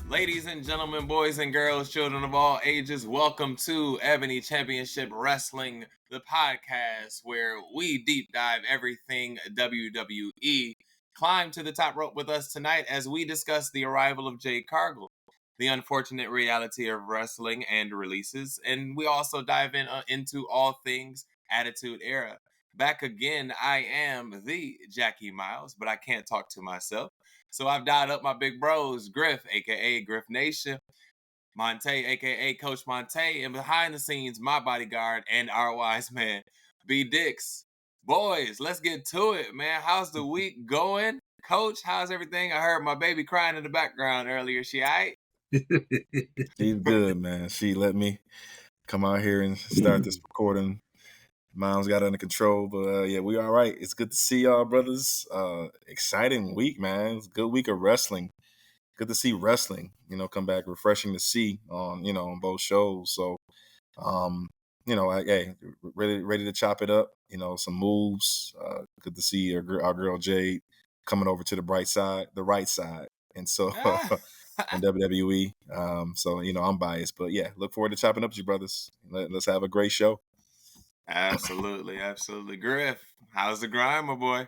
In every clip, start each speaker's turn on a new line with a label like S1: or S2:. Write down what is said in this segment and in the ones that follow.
S1: Ladies and gentlemen, boys and girls, children of all ages, welcome to Ebony Championship Wrestling, the podcast where we deep dive everything WWE. Climb to the top rope with us tonight as we discuss the arrival of Jade Cargill, the unfortunate reality of wrestling and releases, and we also dive into all things Attitude Era. Back again, I am the Jackie Miles, but I can't talk to myself. So I've dialed up my big bros, Griff, aka Griff Nation, Montay, aka Coach Montay, and behind the scenes, my bodyguard and our wise man, B Dix. Boys, let's get to it, man. How's the week going? Coach, how's everything? I heard my baby crying in the background earlier. She all right?
S2: She's good, man. She let me come out here and start this recording. Mom's got it under control, but yeah, we all right. It's good to see y'all, brothers. Exciting week, man. It's a good week of wrestling. Good to see wrestling, come back. Refreshing to see on both shows. So, hey, ready to chop it up. Some moves. Good to see our girl Jade coming over to the right side. And so in WWE. So I'm biased, but yeah, look forward to chopping up with you, brothers. Let's have a great show.
S1: Absolutely. Griff, how's the grind, my boy?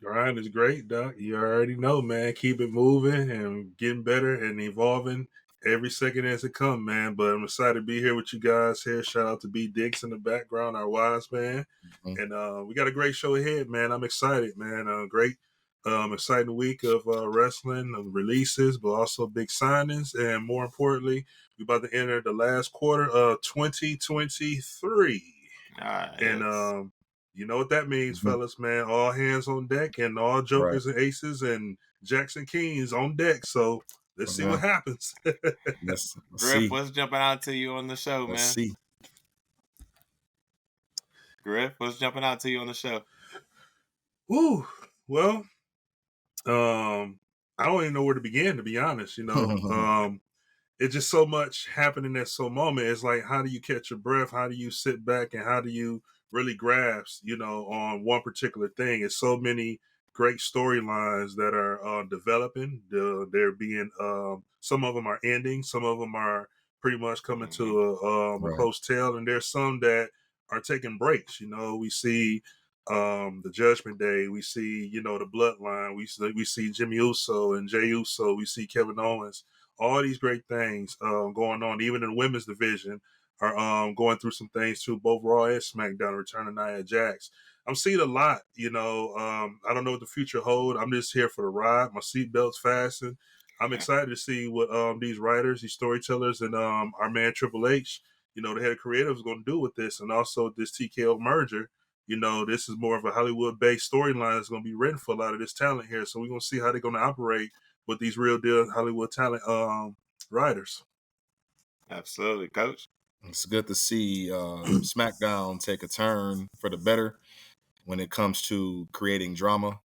S3: Grind is great, Doc. You already know, man. Keep it moving and getting better and evolving every second as it comes, man. But I'm excited to be here with you guys here. Shout out to B Dix in the background, our wise man. Mm-hmm. And we got a great show ahead, man. I'm excited, man. Great, exciting week of wrestling, of releases, but also big signings. And more importantly, we're about to enter the last quarter of 2023. And you know what that means, fellas, man. All hands on deck and all jokers and aces and Jackson Kings on deck. So let's see what happens.
S1: Let's Griff, what's jumping out to you on the show, man?
S2: Let's see.
S1: Griff, what's jumping out to you on the show?
S3: Woo. Well, I don't even know where to begin, to be honest. It's just so much happening at so moment. It's like, how do you catch your breath? How do you sit back and how do you really grasp, on one particular thing? It's so many great storylines that are developing. They're being, some of them are ending. Some of them are pretty much coming to a close tail. And there's some that are taking breaks. We see the Judgment Day. We see, the Bloodline. We see Jimmy Uso and Jey Uso. We see Kevin Owens. All these great things going on, even in the women's division, are going through some things too. Both Raw and SmackDown returning Nia Jax. I'm seeing a lot, I don't know what the future holds. I'm just here for the ride. My seatbelt's fastened. I'm excited to see what these writers, these storytellers, and our man Triple H, the head of creative, is going to do with this, and also this TKO merger. This is more of a Hollywood-based storyline that's going to be written for a lot of this talent here. So we're going to see how they're going to operate with these real deal Hollywood talent writers.
S1: Absolutely, Coach.
S2: It's good to see SmackDown take a turn for the better when it comes to creating drama.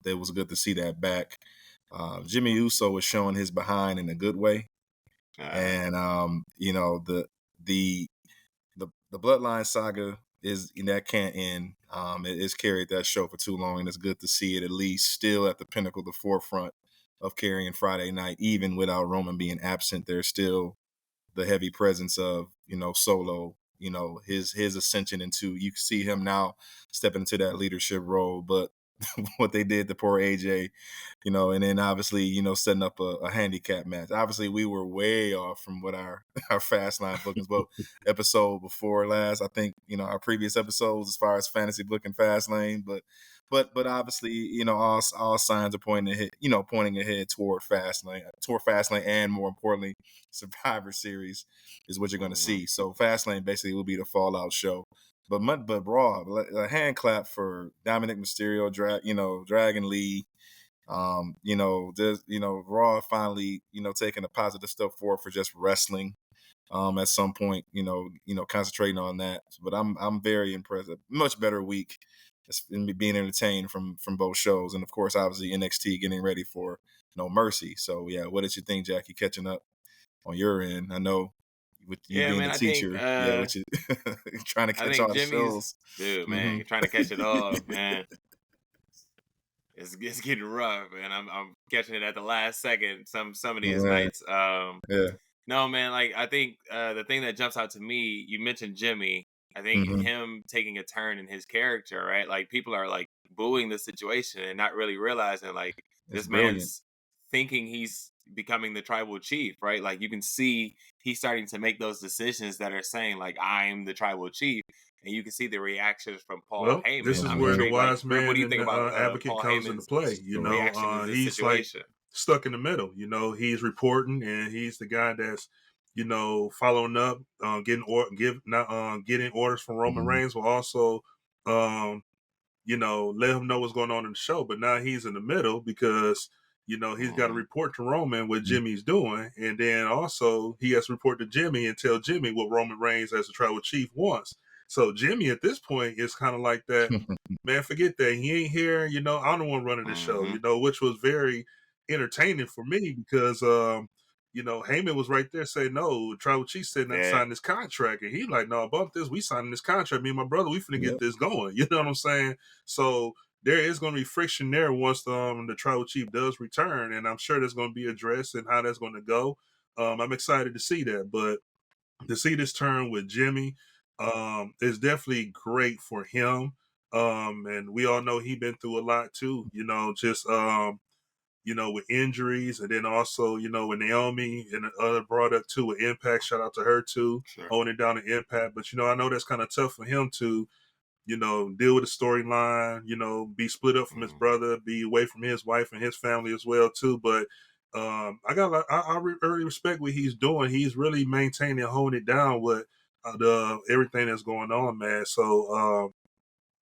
S2: It was good to see that back. Jimmy Uso was showing his behind in a good way, and the Bloodline saga that can't end. It's carried that show for too long, and it's good to see it at least still at the pinnacle, the forefront of carrying Friday night, even without Roman being absent. There's still the heavy presence of Solo, his ascension into, you can see him now stepping into that leadership role. But what they did to poor AJ, and then obviously, setting up a handicap match. Obviously, we were way off from what our Fastlane bookings, but episode before last, I think, our previous episodes as far as fantasy booking Fastlane, but obviously, all signs are pointing ahead toward Fastlane, and more importantly, Survivor Series is what you're going to see. So Fastlane basically will be the fallout show. But Raw, a hand clap for Dominic Mysterio, Dragon Lee. Raw finally, taking a positive step forward for just wrestling. At some point, concentrating on that. But I'm very impressed. A much better week in being entertained from both shows, and of course, obviously NXT getting ready for No Mercy. So yeah, what did you think, Jackie? Catching up on your end, I know. With you being a teacher, with you trying to catch all the shows.
S1: Dude, man, you're trying to catch it all, man. it's getting rough, and I'm catching it at the last second some of these
S2: Yeah,
S1: nights.
S2: yeah.
S1: No, man, like I think the thing that jumps out to me, you mentioned Jimmy. I think
S2: Hmm.
S1: him taking a turn in his character, right? Like people are like booing the situation and not really realizing like
S2: It's
S1: this
S2: brilliant.
S1: man's thinking he's becoming the tribal chief, right? Like you can see he's starting to make those decisions that are saying like I'm the tribal chief, and you can see the reactions from Paul
S3: Well, this
S1: Heyman.
S3: is
S1: I'm
S3: where the
S2: Hmm.
S1: intrigued. Like
S3: wise
S1: Griff, what
S3: man
S1: do you
S3: and
S1: think
S3: the
S1: about
S3: advocate
S1: Paul
S3: comes into
S1: Heyman's
S3: play.
S2: Sure.
S1: reaction to this
S3: He's like
S1: situation?
S3: stuck in the middle. He's reporting and he's the guy that's following up, getting orders from Roman
S2: Hmm.
S3: Reigns, will also um, let him know what's going on in the show. But now he's in the middle because, he's got to
S1: Hmm.
S3: report to Roman what Jimmy's doing. And then also he has to report to Jimmy and tell Jimmy what Roman Reigns as the tribal chief wants. So Jimmy at this point is kind of like that, man, forget that. He ain't here. I'm the one running the show,
S1: Hmm.
S3: which was very entertaining for me because, Heyman was right there saying, no, Tribal Chief said not to
S1: Yeah.
S3: sign this contract. And he like, no, bump this. We signing this contract. Me and my brother, we finna get
S2: Yep.
S3: this going. You know what I'm saying? So there is going to be friction there once the Tribal Chief does return. And I'm sure there's going to be addressed and how that's going to go. I'm excited to see that. But to see this turn with Jimmy is definitely great for him. And we all know he been through a lot too, just with injuries, and then also, with Naomi and the other brought up too with Impact. Shout out to her too,
S1: Sure.
S3: holding it down to Impact. But I know that's kind of tough for him to, deal with the storyline, be split up from his
S1: Hmm.
S3: brother, be away from his wife and his family as well too. But I really respect what he's doing. He's really maintaining and holding it down with the everything that's going on, man. So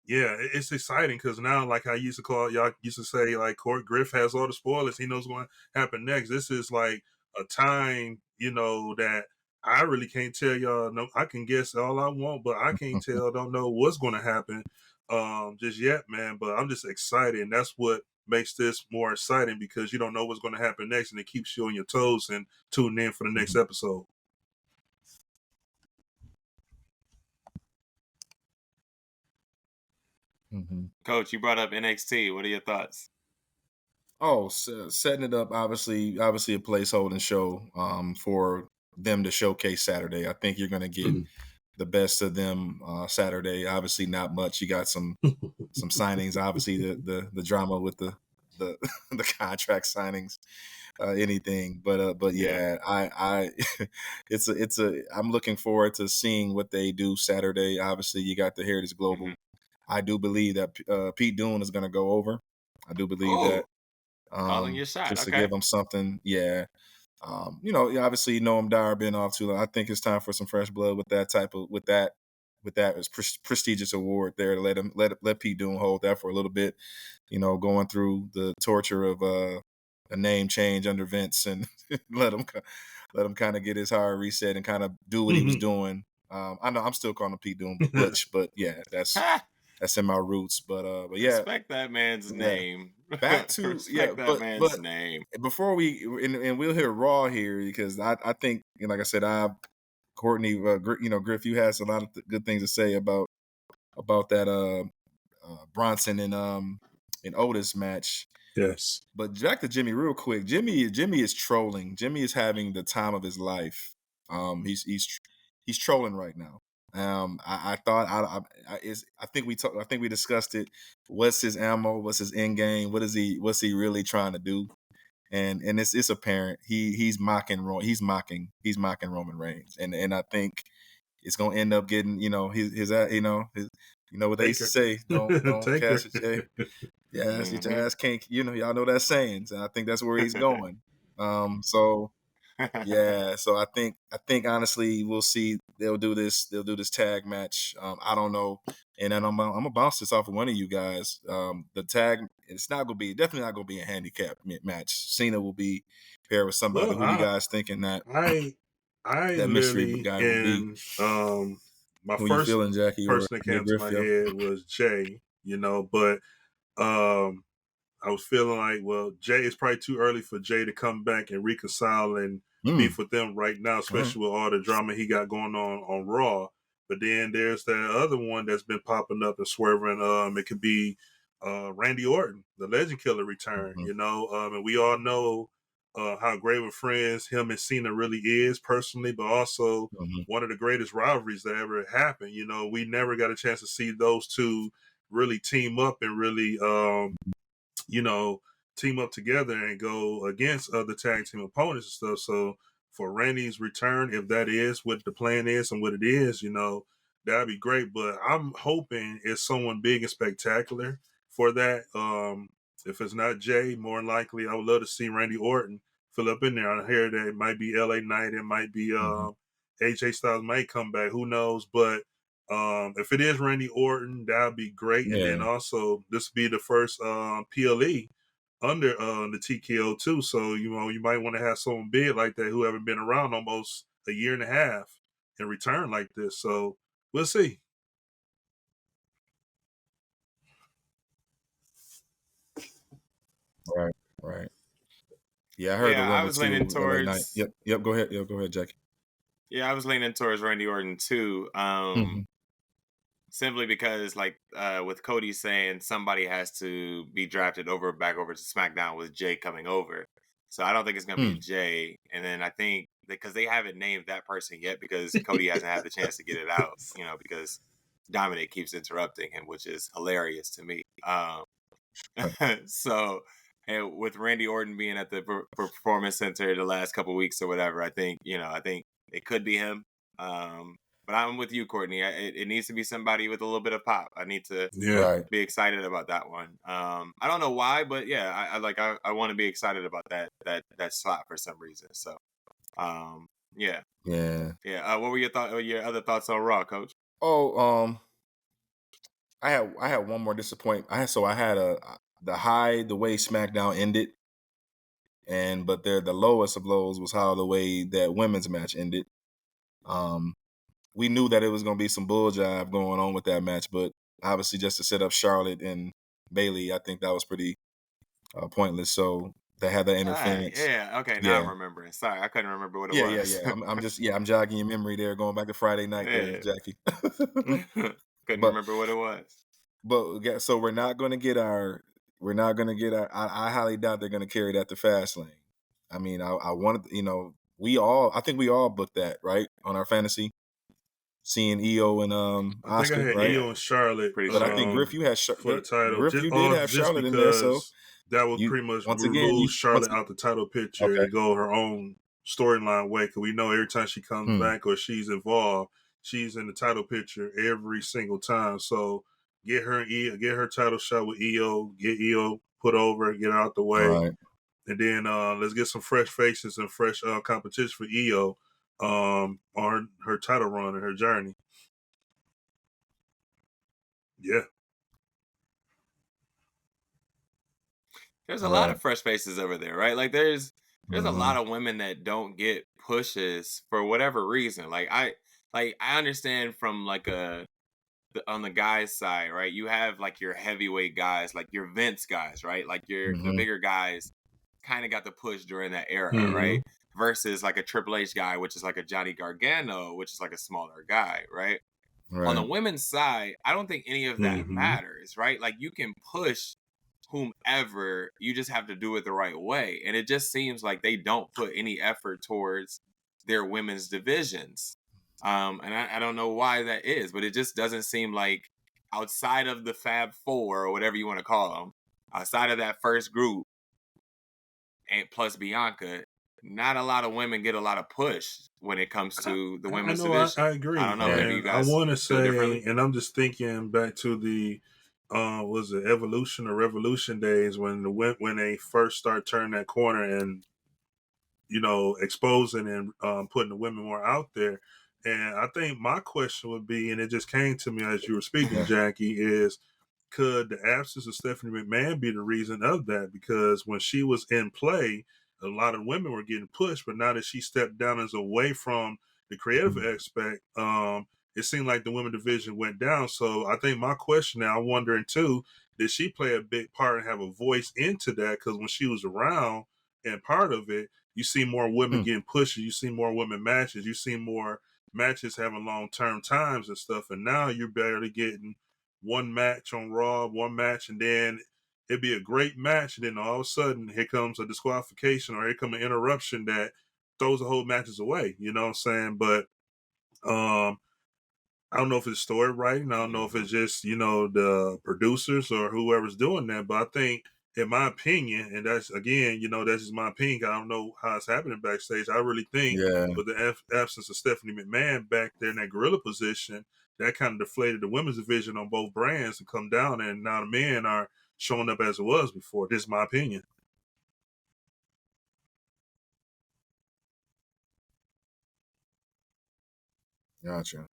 S3: yeah, it's exciting because now, like I used to call y'all used to say, like Court Griff has all the spoilers. He knows what's going to happen next. This is like a time, that I really can't tell y'all. No, I can guess all I want, but I can't tell. Don't know what's going to happen just yet, man. But I'm just excited, and that's what makes this more exciting because you don't know what's going to happen next, and it keeps you on your toes and tuning in for the next episode.
S2: Hmm.
S1: Coach, you brought up NXT. What are your thoughts?
S2: Oh, so setting it up, obviously a placeholding show for them to showcase Saturday. I think you're going to get the best of them Saturday. Obviously, not much. You got some signings. Obviously, the drama with the the contract signings, anything. But
S1: Yeah.
S2: yeah, I it's a I'm looking forward to seeing what they do Saturday. Obviously, you got the Heritage
S1: Hmm.
S2: Global. I do believe that Pete Dunne is going to go over. I do believe that.
S1: Oh, calling your shot.
S2: Just to
S1: Okay.
S2: give him something, yeah. Obviously, Noam Dar been off too long. I think it's time for some fresh blood with that type of with that as prestigious award there. To let Pete Dunne hold that for a little bit. Going through the torture of a name change under Vince, and let him let him kind of get his hard reset and kind of do what he was doing. I know I'm still calling him Pete Dunne Butch, but yeah,
S1: Ha!
S2: that's in my roots. But yeah,
S1: Respect that man's
S2: yeah.
S1: name.
S2: Back to yeah,
S1: Respect that
S2: but
S1: man's name.
S2: before we and we'll hear Raw here because I think like I said Courtney Griff, you has a lot of good things to say about that Bronson and Otis match.
S3: Yes.
S2: But back to Jimmy real quick. Jimmy is trolling. Jimmy is having the time of his life. He's trolling right now. I thought I think I think we discussed it. What's his ammo? What's his end game? What's he really trying to do? And it's apparent he's mocking Roman Reigns, and I think it's gonna end up getting his what they used to
S3: Taker.
S2: say, don't
S3: Taker.
S2: cast it. Yeah, your
S1: Hmm.
S2: ass can't. Y'all know that sayings, and I think that's where he's going. So yeah, so I think honestly we'll see. They'll do this tag match. I don't know, and then I'm gonna bounce this off of one of you guys. The tag, it's not gonna be definitely not gonna be a handicap match. Cena will be paired with somebody.
S3: Well,
S2: Who you guys thinking that
S3: I I
S2: that mystery
S3: literally
S2: guy will be?
S3: in my
S2: Who you
S3: first
S2: feeling, Jackie or
S3: person that came to
S2: Griff?
S3: my
S2: Yo?
S3: head was Jay, but um I was feeling like, well, Jay, it's probably too early for Jay to come back and reconcile and beef
S2: Mm,
S3: with them right now,
S2: all right.
S3: especially with all the drama he got going on Raw. But then there's that other one that's been popping up and swerving. It could be Randy Orton, the Legend Killer, return. And we all know how great of friends him and Cena really is personally, but also one of the greatest rivalries that ever happened. We never got a chance to see those two really team up and really, team up together and go against other tag team opponents and stuff. So for Randy's return, if that is what the plan is and what it is, that'd be great. But I'm hoping it's someone big and spectacular for that. If it's not Jay, more than likely, I would love to see Randy Orton fill up in there. I hear that it might be LA Knight, it might be AJ Styles might come back, who knows? But if it is Randy Orton, that'd be great.
S2: Yeah.
S3: And then also this would be the first PLE under the TKO too. So you might want to have someone big like that who haven't been around almost a year and a half and return like this. So we'll see.
S2: Right. Yeah, I heard the rumor
S1: I was leaning
S2: too. LA Knight.
S1: towards.
S2: Yep. Go ahead. Go ahead, Jackie.
S1: Yeah, I was leaning towards Randy Orton too. Simply because, like, with Cody saying somebody has to be drafted back over to SmackDown with Jay coming over. So I don't think it's going to be Jay. And then I think because they haven't named that person yet because Cody hasn't had the chance to get it out, because Dominic keeps interrupting him, which is hilarious to me. So, and with Randy Orton being at the Performance Center the last couple weeks or whatever, I think it could be him. But I'm with you, Courtney. It needs to be somebody with a little bit of pop. I need to be excited about that one. I don't know why, but yeah, I want to be excited about that slot for some reason. So, yeah. What were your other thoughts on Raw, Coach?
S2: Oh, I had one more disappointment. I had the way SmackDown ended, but the lowest of lows was how the way that women's match ended. We knew that it was going to be some bull jive going on with that match, but obviously just to set up Charlotte and Bayley, I think that was pretty pointless. So they had that interference.
S1: Now I'm remembering. Sorry, I couldn't remember what it was.
S2: I'm jogging your memory there, going back to Friday night there, Jackie.
S1: Couldn't remember what it was.
S2: But so we're not going to get our. I highly doubt they're going to carry that to Fastlane. I mean, I wanted, I think we all booked that right on our fantasy. Seeing EO and
S3: I think I had
S2: right?
S3: EO and Charlotte,
S2: but I think Griff, you had
S3: for the title.
S2: Griff, you did have Charlotte in there, so
S3: that was pretty much remove Charlotte out the title picture and go her own storyline way. Because we know every time she comes back or she's involved, she's in the title picture every single time. So get her title shot with EO, get EO put over, get her out the way, and then let's get some fresh faces and fresh competition for EO. On her title run and her journey. Yeah.
S1: There's a lot of fresh faces over there, right? Like there's a lot of women that don't get pushes for whatever reason. Like I understand from on the guys side, right? You have like your heavyweight guys, like your Vince guys, right? Like the bigger guys kind of got the push during that era, right? Versus like a Triple H guy, which is like a Johnny Gargano, which is like a smaller guy, right? On the women's side, I don't think any of that matters, right? Like you can push whomever, you just have to do it the right way. And it just seems like they don't put any effort towards their women's divisions. And I don't know why that is, but it just doesn't seem like outside of the Fab Four or whatever you want to call them, outside of that first group, and plus Bianca, not a lot of women get a lot of push when it comes to the women's division.
S3: I agree.
S1: I don't know. Maybe you guys
S3: I want to say,
S1: and
S3: I'm just thinking back to the was it Evolution or Revolution days when they first start turning that corner and exposing and putting the women more out there. And I think my question would be, and it just came to me as you were speaking, Jackie, is could the absence of Stephanie McMahon be the reason of that? Because when she was in play, a lot of women were getting pushed, but now that she stepped down as away from the creative aspect, it seemed like the women division went down. So I think my question now, I'm wondering too, did she play a big part and have a voice into that? Because when she was around and part of it, you see more women getting pushed, you see more women matches, you see more matches having long-term times and stuff, and now you're barely getting one match on Raw, one match, and then it'd be a great match, and then all of a sudden here comes a disqualification or here comes an interruption that throws the whole matches away. You know what I'm saying? But I don't know if it's story writing. I don't know if it's just, the producers or whoever's doing that. But I think, in my opinion, and that's, again, that's just my opinion. I don't know how it's happening backstage. I really think
S2: Yeah.
S3: with the absence of Stephanie McMahon back there in that gorilla position, that kind of deflated the women's division on both brands and come down. And now the men are showing up as it was before. This is my opinion.
S2: Gotcha.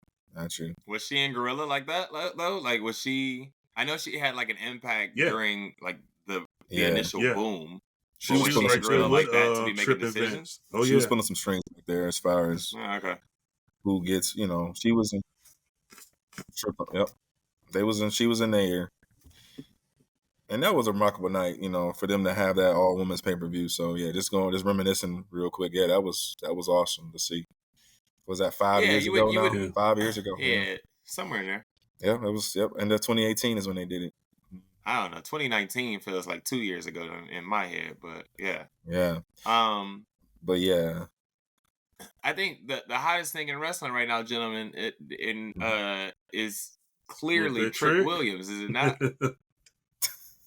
S1: Was she in Gorilla like that though? Like, was she? I know she had like an impact during like the initial boom.
S2: She
S1: was
S2: feeling
S1: in Gorilla like that to be making
S3: Trip
S1: decisions.
S3: Events. Oh,
S2: she was pulling some strings right there as far as
S1: okay.
S2: who gets. She was in. Yep. She was in there. And that was a remarkable night, for them to have that all women's pay per view. So yeah, just reminiscing real quick. Yeah, that was awesome to see. Was that 5 years ago now? 5 years ago.
S1: Yeah, somewhere in there.
S2: Yeah, it was. Yep, and 2018 is when they did it.
S1: I don't know. 2019 feels like 2 years ago in my head, but yeah.
S2: Yeah. But yeah,
S1: I think the hottest thing in wrestling right now, gentlemen, is clearly Trick Williams, is it not?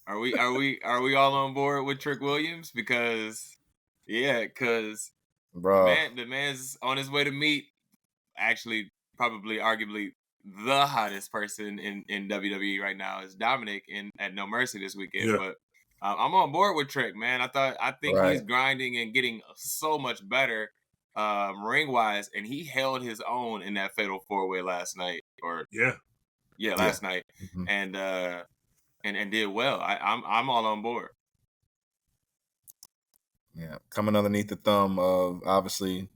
S1: Are we all on board with Trick Williams? Because the man's on his way to meet actually probably arguably the hottest person in WWE right now is Dominic at No Mercy this weekend. Yeah. But I'm on board with Trick, man. I think he's grinding and getting so much better ring wise, and he held his own in that fatal 4-way last night. Last night, mm-hmm. and did well. I'm all on board.
S2: Yeah, coming underneath the thumb of obviously,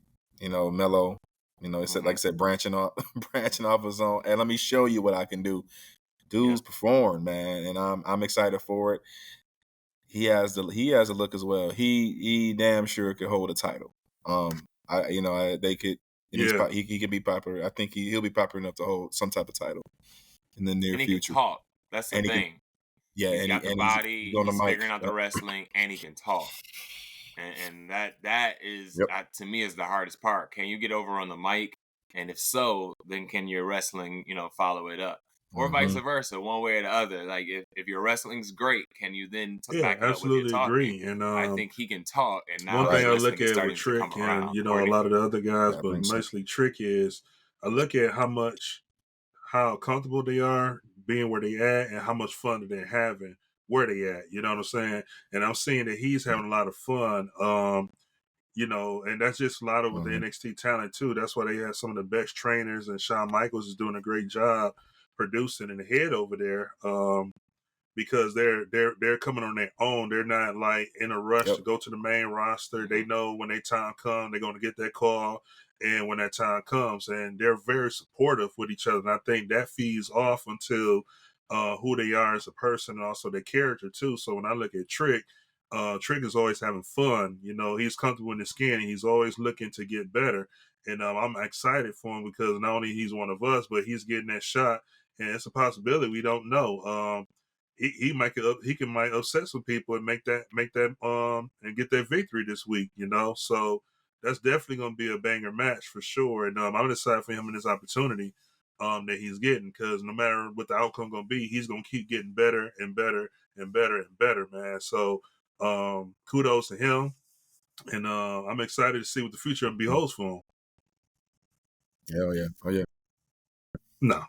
S2: Mello. It's like I said, branching off his own. And let me show you what I can do. Dude's performed, man, and I'm excited for it. He has the look as well. He damn sure could hold a title. They could. He could be popular. I think he'll be popular enough to hold some type of title in the near future.
S1: Can talk. That's the thing. He's got the body. He's figuring out the wrestling, and he can talk. And that is to me is the hardest part. Can you get over on the mic? And if so, then can your wrestling, follow it up? Or vice versa, one way or the other. Like if your wrestling's great, can you then back it up with your talking?
S3: Agree. And
S1: I think he can talk. And now
S3: one thing I look at with Trick and a lot of the other guys, but mostly Trick is I look at how comfortable they are being where they at and how much fun that they're having where they at, you know what I'm saying? And I'm seeing that he's having a lot of fun, and that's just a lot of with the NXT talent too. That's why they have some of the best trainers, and Shawn Michaels is doing a great job producing in the head over there, because they're coming on their own. They're not like in a rush to go to the main roster. They know when their time comes, they're going to get that call, and when that time comes, and they're very supportive with each other. And I think that feeds off until who they are as a person and also their character too. So when I look at Trick is always having fun. He's comfortable in his skin and he's always looking to get better. And I'm excited for him because not only he's one of us, but he's getting that shot, and it's a possibility. We don't know. He might upset some people and make that and get that victory this week. So that's definitely going to be a banger match for sure. And I'm excited for him and his opportunity that he's getting, because no matter what the outcome going to be, he's going to keep getting better and better and better and better, man. So kudos to him, and I'm excited to see what the future beholds for him.
S2: Oh yeah.
S3: No,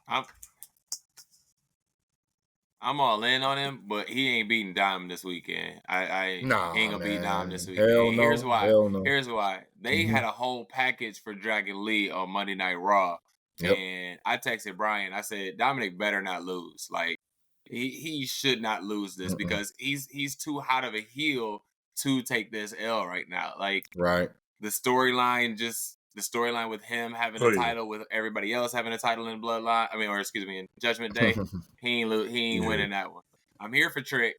S1: I'm all in on him, but he ain't beating Dime this weekend. He ain't gonna beat Dime this weekend.
S2: Hell no.
S1: Here's why.
S2: Hell no.
S1: Here's why. They had a whole package for Dragon Lee on Monday Night Raw. Yep. And I texted Brian. I said, Dominic better not lose. Like, he should not lose this because he's too hot of a heel to take this L right now. Like, the storyline with him having a title, with everybody else having a title in Bloodline. In Judgment Day. He ain't winning that one. I'm here for Trick,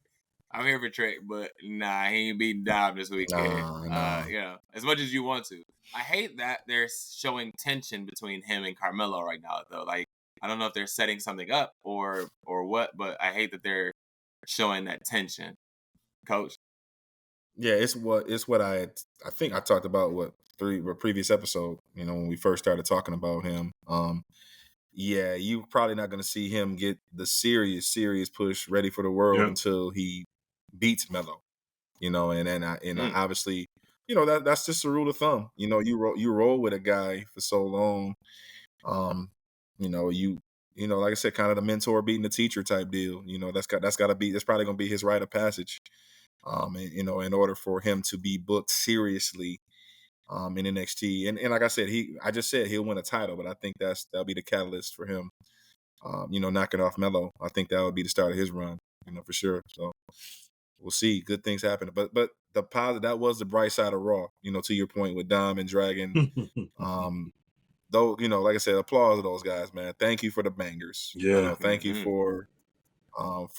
S1: but nah, he ain't beating Dom this weekend. As much as you want to. I hate that they're showing tension between him and Carmelo right now, though. Like, I don't know if they're setting something up or what, but I hate that they're showing that tension, Coach.
S2: Yeah, it's what I think I talked about previous episode, when we first started talking about him. Yeah, you probably not going to see him get the serious push ready for the world
S3: Yeah.
S2: until he beats Melo. And
S1: Mm.
S2: obviously, that's just a rule of thumb. You roll with a guy for so long. Um, like I said, kind of the mentor beating the teacher type deal. That's probably gonna be his rite of passage. In order for him to be booked seriously in NXT. And like I said, I just said he'll win a title, but I think that'll be the catalyst for him. Knocking off Melo. I think that would be the start of his run, for sure. So we'll see. Good things happen. But the positive, that was the bright side of Raw, to your point with Dom and Dragon. Though, like I said, applause to those guys, man. Thank you for the bangers.
S3: Yeah.
S2: Thank you for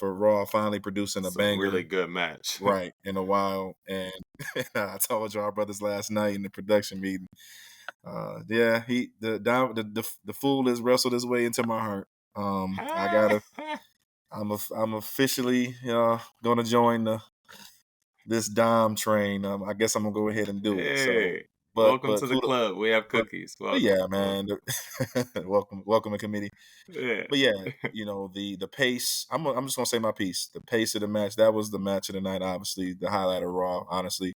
S2: Raw finally producing a
S1: It's a really
S2: banger
S1: good match.
S2: right in a while. And I told you our brothers last night in the production meeting. Yeah, the fool has wrestled his way into my heart. I'm officially gonna join this Dom train. I guess I'm gonna go ahead and do it. So,
S1: Hey,
S2: but
S1: welcome to the club. We have
S2: but
S1: cookies.
S2: but
S1: Welcome.
S2: yeah, man. Welcome to committee.
S1: Yeah.
S2: But yeah, the pace. I'm just gonna say my piece. The pace of the match. That was the match of the night. Obviously, the highlight of Raw. Honestly,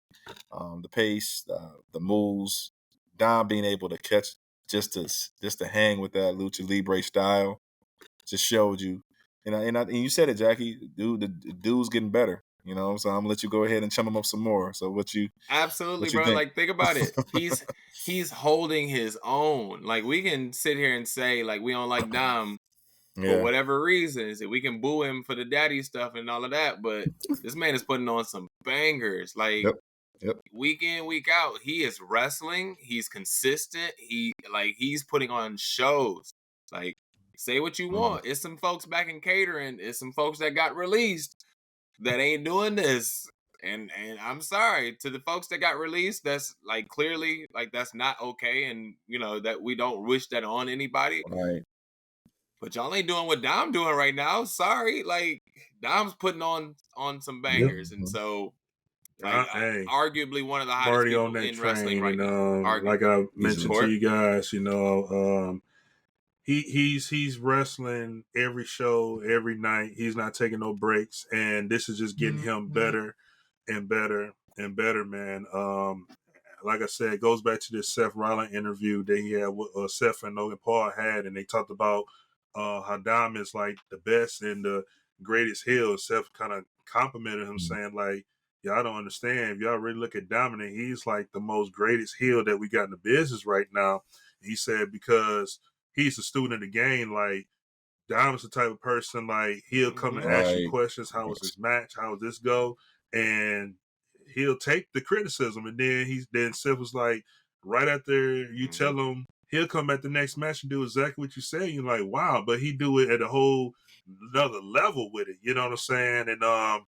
S2: the pace, the moves, Dom being able to catch just to hang with that lucha libre style, just showed you. And you said it, Jackie. The dude's getting better. So I'm gonna let you go ahead and chum him up some more. So what you
S1: Absolutely, bro.
S2: think?
S1: Like, think about it. He's holding his own. Like, we can sit here and say like we don't like Dom for
S2: Yeah.
S1: whatever reasons, and we can boo him for the daddy stuff and all of that. But this man is putting on some bangers. Like,
S2: Yep. Yep.
S1: week in, week out, he is wrestling. He's consistent. He's putting on shows. Like, say what you
S2: Mhm.
S1: want. It's some folks back in catering. It's some folks that got released that ain't doing this. And I'm sorry to the folks that got released. That's like clearly like that's not okay, and that we don't wish that on anybody.
S2: Right.
S1: But y'all ain't doing what Dom doing right now. Sorry, like Dom's putting on some
S3: Yep.
S1: bangers, and so
S3: Hey,
S1: arguably one of the
S3: I'm
S1: hottest
S3: already on
S1: people
S3: that
S1: in wrestling
S3: train,
S1: right
S3: and
S1: now.
S3: like
S1: Arguably,
S3: I
S1: you
S3: mentioned to
S1: support?
S3: you guys, he's wrestling every show, every night. He's not taking no breaks, and this is just getting him better and better and better, man. Like I said, it goes back to this Seth Rollins interview that he had with Seth and Logan Paul had, and they talked about how Dom is like the best and the greatest heel. Seth kind of complimented him, saying like, "Y'all don't understand. If y'all really look at Dominic, he's like the most greatest heel that we got in the business right now." He said because he's a student of the game, like Dom's the type of person like he'll come and ask you
S2: Right.
S3: questions. How was this match? How does this go? And he'll take the criticism. And then Seth was like, right after you tell him, he'll come at the next match and do exactly what you say. You're like, wow, but he do it at a whole another level with it. You know what I'm saying? And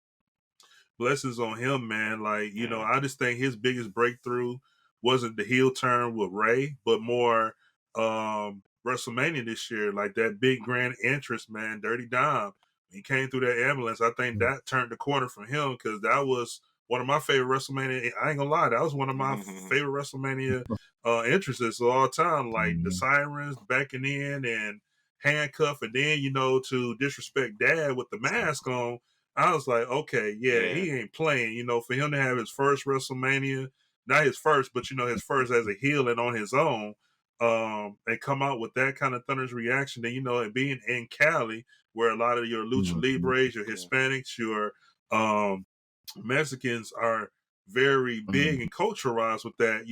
S3: blessings on him, man. Like, I just think his biggest breakthrough wasn't the heel turn with Ray, but more WrestleMania this year. Like that big grand entrance, man, Dirty Dom. He came through that ambulance. I think that turned the corner for him because that was one of my favorite WrestleMania. I ain't gonna lie, that was one of my favorite WrestleMania entrances of all time. Like the sirens backing in and handcuff, and then to disrespect Dad with the mask on. I was like, okay, yeah, he ain't playing. For him to have his first WrestleMania, not his first, but his first as a heel and on his own, and come out with that kind of thunderous reaction. And and being in Cali, where a lot of your lucha libres, your Hispanics, your Mexicans are very big and culturalized with that.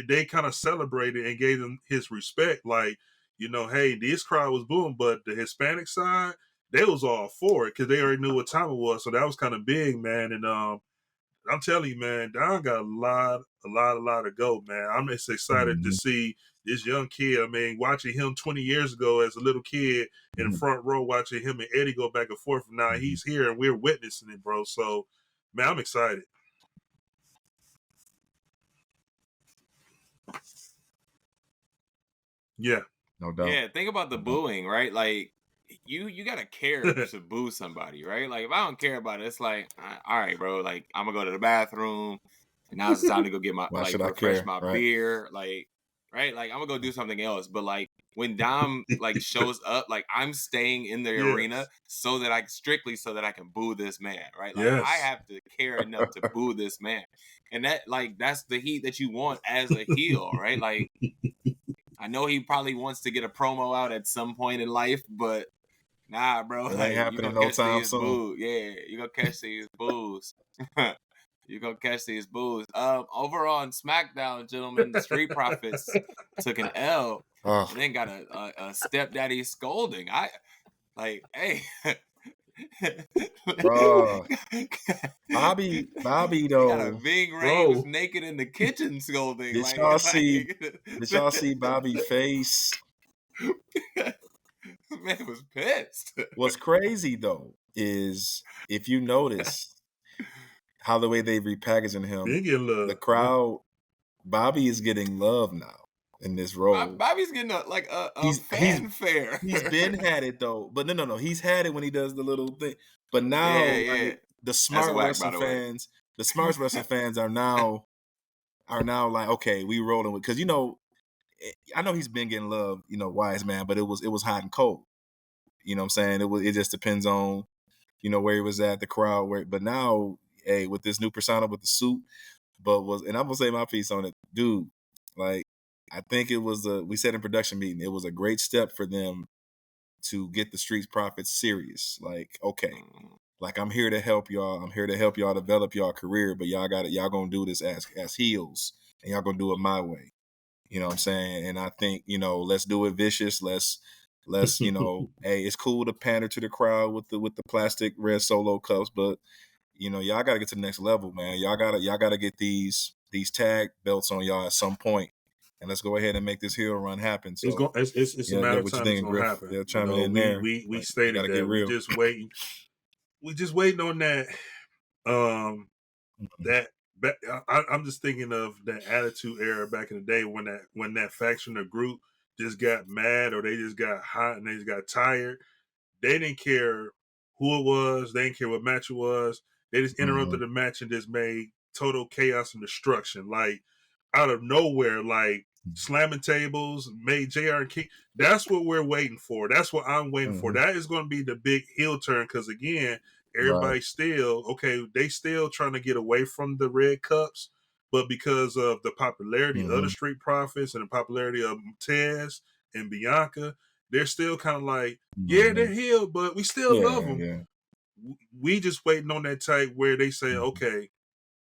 S3: They kind of celebrated and gave him his respect. Like, hey, this crowd was booing, but the Hispanic side, they was all for it because they already knew what time it was. So that was kind of big, man. And I'm telling you, man, Don got a lot to go, man. I'm just excited to see this young kid. I mean, watching him 20 years ago as a little kid in the front row, watching him and Eddie go back and forth. Now he's here and we're witnessing it, bro. So, man, I'm excited. Yeah.
S2: No doubt.
S1: Yeah, think about the booing, right? Like you gotta care to boo somebody, right? Like if I don't care about it, it's like, all right, bro. Like I'm gonna go to the bathroom, and now it's the time to go get my
S2: Why
S1: like
S2: should I
S1: refresh
S2: care?
S1: my
S2: Right.
S1: beer, like right. Like I'm gonna go do something else. But like when Dom like shows up, like I'm staying in the arena
S3: Yes.
S1: so that strictly so that I can boo this man, right? Like I
S3: Yes.
S1: have to care enough to boo this man, and that's the heat that you want as a heel, right? Like. I know he probably wants to get a promo out at some point in life, but nah, bro.
S2: It ain't
S1: Like you
S2: happening
S1: gonna
S2: no
S1: catch
S2: time
S1: these
S2: soon.
S1: boos. Yeah, you gonna catch these boos. You gonna catch these boos. Overall on SmackDown, gentlemen, the Street Profits took an L
S2: Oh,
S1: and then got a stepdaddy scolding. I like, hey.
S2: bro. Bobby
S1: He got a
S2: though.
S1: Ving Rhames
S3: Bro.
S1: naked in the kitchen scolding.
S2: Did y'all see?
S1: Like
S2: Did y'all see Bobby face?
S1: man was pissed.
S2: What's crazy though is if you notice how the way they repackaging him,
S3: Big in love.
S2: the crowd, Bobby is getting love now in this role.
S1: Bobby's getting a fanfare.
S2: He's been had it though, but no, he's had it when he does the little thing. But now,
S1: Yeah.
S2: like the
S1: That's
S2: smart
S1: whack, by
S2: wrestling
S1: the way.
S2: fans, are now like, okay, we rolling with, because I know he's been getting love, wise man, but it was hot and cold. You know what I'm saying? It just depends on where he was at, the crowd, but now, hey, with this new persona with the suit, and I'm gonna say my piece on it, dude. Like, I think it was we said in production meeting, it was a great step for them to get the Street Profits serious. Like, okay, like I'm here to help y'all. I'm here to help y'all develop y'all career, but y'all gonna do this as heels, and y'all gonna do it my way. You know what I'm saying? And I think, let's do it vicious. Let's hey, it's cool to pander to the crowd with the plastic red Solo cups, but y'all gotta get to the next level, man. Y'all gotta get these tag belts on y'all at some point. And let's go ahead and make this heel run happen. So
S3: It's a matter of
S2: what you
S3: time it's
S2: thinking,
S3: gonna
S2: Griff?
S3: happen.
S2: Yeah, chiming in there.
S3: We
S2: Like,
S3: stated
S2: gotta
S3: that
S2: get
S3: we
S2: real.
S3: just waiting. We just waiting on that. I'm just thinking of that Attitude Era back in the day when that faction or group just got mad or they just got hot and they just got tired. They didn't care who it was. They didn't care what match it was. They just interrupted the match and just made total chaos and destruction. Like out of nowhere, like slamming tables, made JR and King. That's what we're waiting for. That's what I'm waiting for. That is going to be the big heel turn because again, everybody's still okay. They still trying to get away from the red cups, but because of the popularity of the Street Profits and the popularity of Tez and Bianca, they're still kind of like, yeah, they're heel, but we still love them.
S2: Yeah.
S3: We just waiting on that type where they say, okay,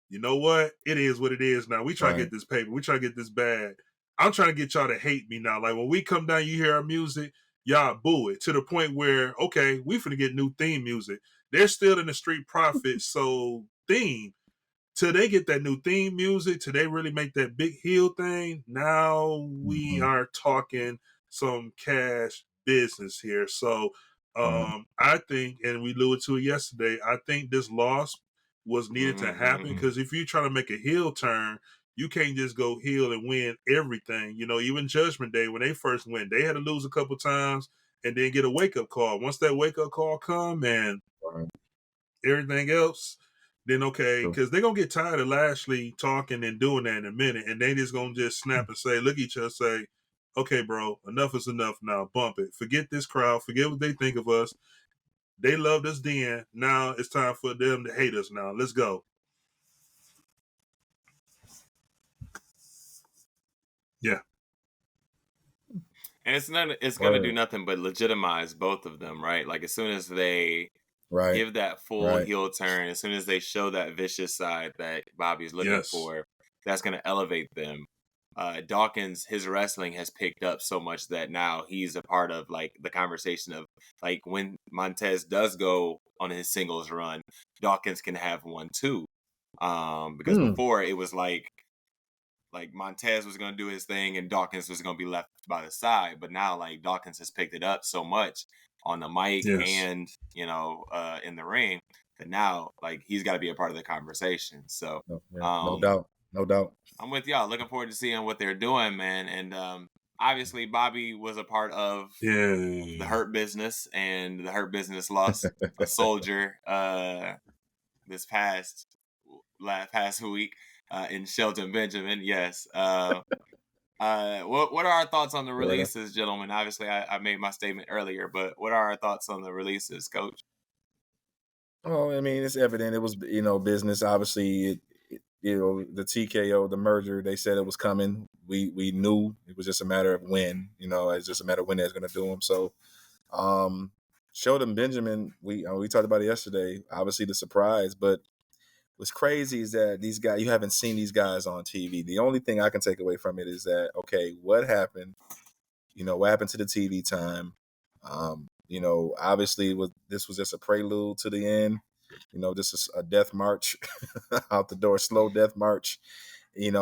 S3: you know what? It is what it is now. We try to get this paper. We try to get this bag. I'm trying to get y'all to hate me now. Like when we come down, you hear our music, y'all boo it to the point where, okay, we finna get new theme music. They're still in the Street Profits, so theme. Till they get that new theme music, till they really make that big heel thing, now we are talking some cash business here. So I think, and we alluded to it yesterday, I think this loss was needed to happen because if you're trying to make a heel turn, you can't just go heel and win everything. Even Judgment Day, when they first went, they had to lose a couple times and then get a wake-up call. Once that wake-up call come and everything else, then okay, because they're going to get tired of Lashley talking and doing that in a minute, and they just going to just snap and say, look at each other, say, okay, bro, enough is enough now, bump it. Forget this crowd, forget what they think of us. They loved us then. Now it's time for them to hate us now. Let's go. Yeah.
S1: And it's gonna do nothing but legitimize both of them, right? Like as soon as they give that full heel turn, as soon as they show that vicious side that Bobby's looking for, that's gonna elevate them. Dawkins, his wrestling has picked up so much that now he's a part of like the conversation of like when Montez does go on his singles run, Dawkins can have one too. Because before it was like Montez was going to do his thing and Dawkins was going to be left by the side. But now like Dawkins has picked it up so much on the mic and, in the ring that now like he's got to be a part of the conversation. So
S2: no doubt.
S1: I'm with y'all. Looking forward to seeing what they're doing, man. And obviously Bobby was a part of the Hurt Business, and the Hurt Business lost a soldier this past week in Shelton Benjamin. Yes. What are our thoughts on the releases, gentlemen? Obviously, I made my statement earlier, but what are our thoughts on the releases, Coach?
S2: Oh, I mean, it's evident it was, business. Obviously, the TKO, the merger, they said it was coming. We knew it was just a matter of when. It's just a matter of when they're going to do them. So, Sheldon Benjamin, we talked about it yesterday. Obviously, the surprise, but what's crazy is that these guys, you haven't seen these guys on TV. The only thing I can take away from it is that, okay, what happened? What happened to the TV time? Obviously this was just a prelude to the end. This is a death march out the door, slow death march,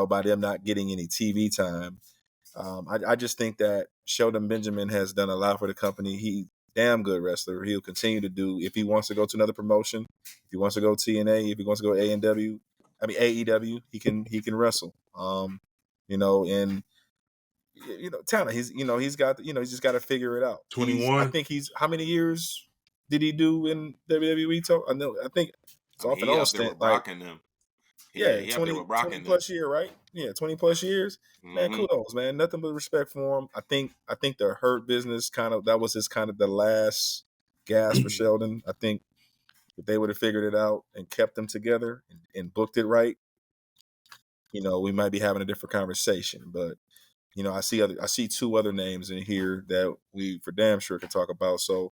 S2: by them not getting any TV time. I just think that Sheldon Benjamin has done a lot for the company. He damn good wrestler. He'll continue to do, if he wants to go to another promotion, if he wants to go TNA, if he wants to go AEW, he can wrestle. And talent. He's got, he's just got to figure it out.
S3: 21.
S2: I think how many years did he do in WWE? I think it's off and on stint.
S1: Them.
S2: Yeah, 20 plus year, right? Yeah, 20 plus years. Mm-hmm. Man, kudos, man. Nothing but respect for him. I think the Hurt Business that was his kind of the last gas for Sheldon. I think if they would have figured it out and kept them together and booked it right, we might be having a different conversation. But I see two other names in here that we for damn sure can talk about. So,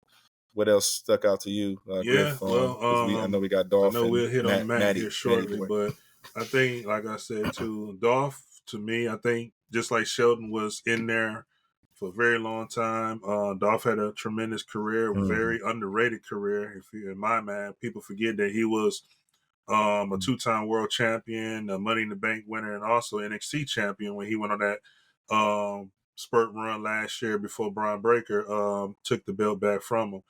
S2: what else stuck out to you? Griff? I know we got Dolph.
S3: I know we'll hit on Matt here shortly, but I think, like I said, to Dolph, to me, I think just like Sheldon was in there for a very long time. Dolph had a tremendous career, very underrated career. In my mind, people forget that he was a two-time world champion, a Money in the Bank winner, and also NXT champion when he went on that spurt run last year before Braun Breaker took the belt back from him.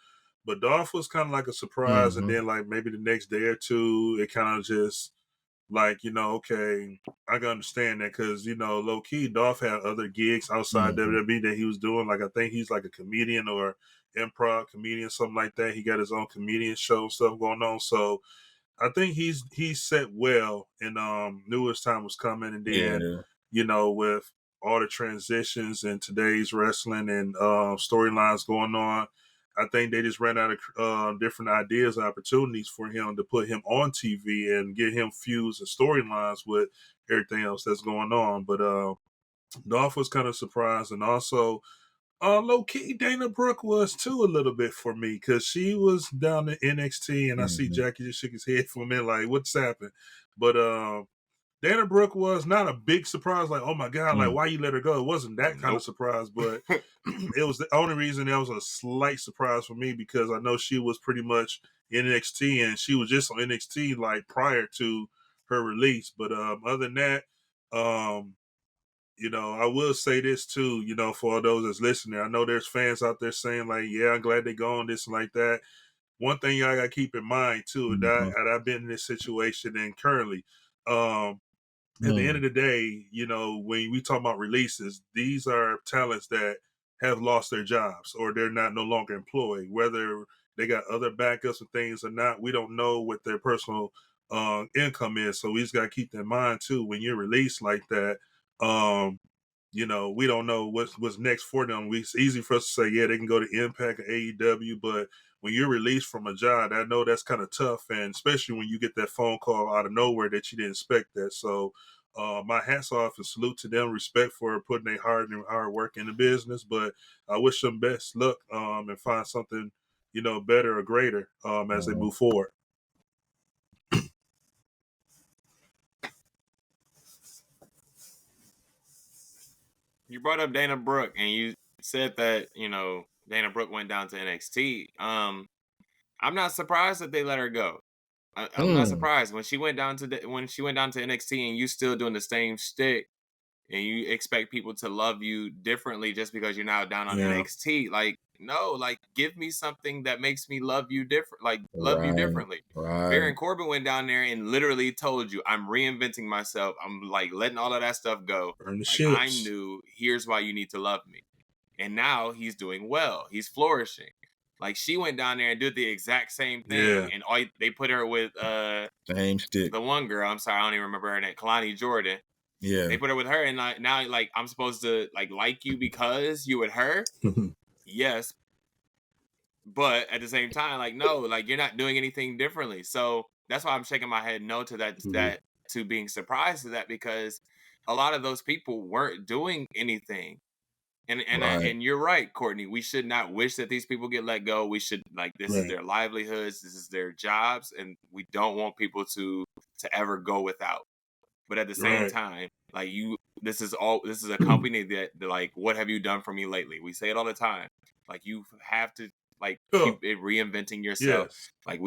S3: But Dolph was kind of like a surprise, and then like maybe the next day or two, it kind of just like, okay, I can understand that because, low key, Dolph had other gigs outside WWE that he was doing. Like, I think he's like a comedian or improv comedian, something like that. He got his own comedian show stuff going on. So I think he's set well and knew his time was coming. And then, with all the transitions in today's wrestling and storylines going on, I think they just ran out of different ideas and opportunities for him to put him on TV and get him fused and storylines with everything else that's going on. But Dolph was kind of surprised, and also low key Dana Brooke was too a little bit for me because she was down in NXT, and I see Jackie just shook his head for a minute like, what's happened? But Dana Brooke was not a big surprise, like, oh my God, like, why you let her go? It wasn't that kind of surprise, but it was the only reason that was a slight surprise for me because I know she was pretty much in NXT and she was just on NXT like prior to her release. But other than that, I will say this too, for those that's listening, I know there's fans out there saying like, yeah, I'm glad they're gone, this and like that. One thing y'all got to keep in mind too, that I've been in this situation and currently, at the end of the day, when we talk about releases, these are talents that have lost their jobs or they're not no longer employed. Whether they got other backups and things or not, we don't know what their personal income is. So we just got to keep that in mind too. When you're released like that, we don't know what's next for them. It's easy for us to say, yeah, they can go to Impact or AEW, but when you're released from a job, I know that's kind of tough, and especially when you get that phone call out of nowhere that you didn't expect that. So my hats off and salute to them, respect for putting their hard work in the business, but I wish them best luck and find something, better or greater as they move forward.
S1: You brought up Dana Brooke, and you said that, Dana Brooke went down to NXT. I'm not surprised that they let her go. I'm not surprised when she went down to NXT and you still doing the same shtick, and you expect people to love you differently just because you're now down on NXT. Like, no, like, give me something that makes me love you different, like love you differently.
S2: Right.
S1: Baron Corbin went down there and literally told you, I'm reinventing myself. I'm like letting all of that stuff go.
S3: Burn the
S1: ships. I knew here's why you need to love me. And now he's doing well. He's flourishing. Like, she went down there and did the exact same thing.
S3: Yeah.
S1: And they put her with
S2: Same stick.
S1: the one girl. I'm sorry, I don't even remember her name. Kalani Jordan.
S2: Yeah.
S1: They put her with her, and now like I'm supposed to like you because you with her. Yes, but at the same time, like, no, like, you're not doing anything differently. So that's why I'm shaking my head no to that, that to being surprised to that, because a lot of those people weren't doing anything. And
S2: Right.
S1: and you're right, Courtney. We should not wish that these people get let go. We should, like, this is
S3: Right.
S1: their livelihoods, this is their jobs, and we don't want people to ever go without. But at the same
S3: Right.
S1: time, like, this is a company that like, what have you done for me lately? We say it all the time. Like, you have to, like, keep it reinventing yourself.
S3: Yes.
S1: Like,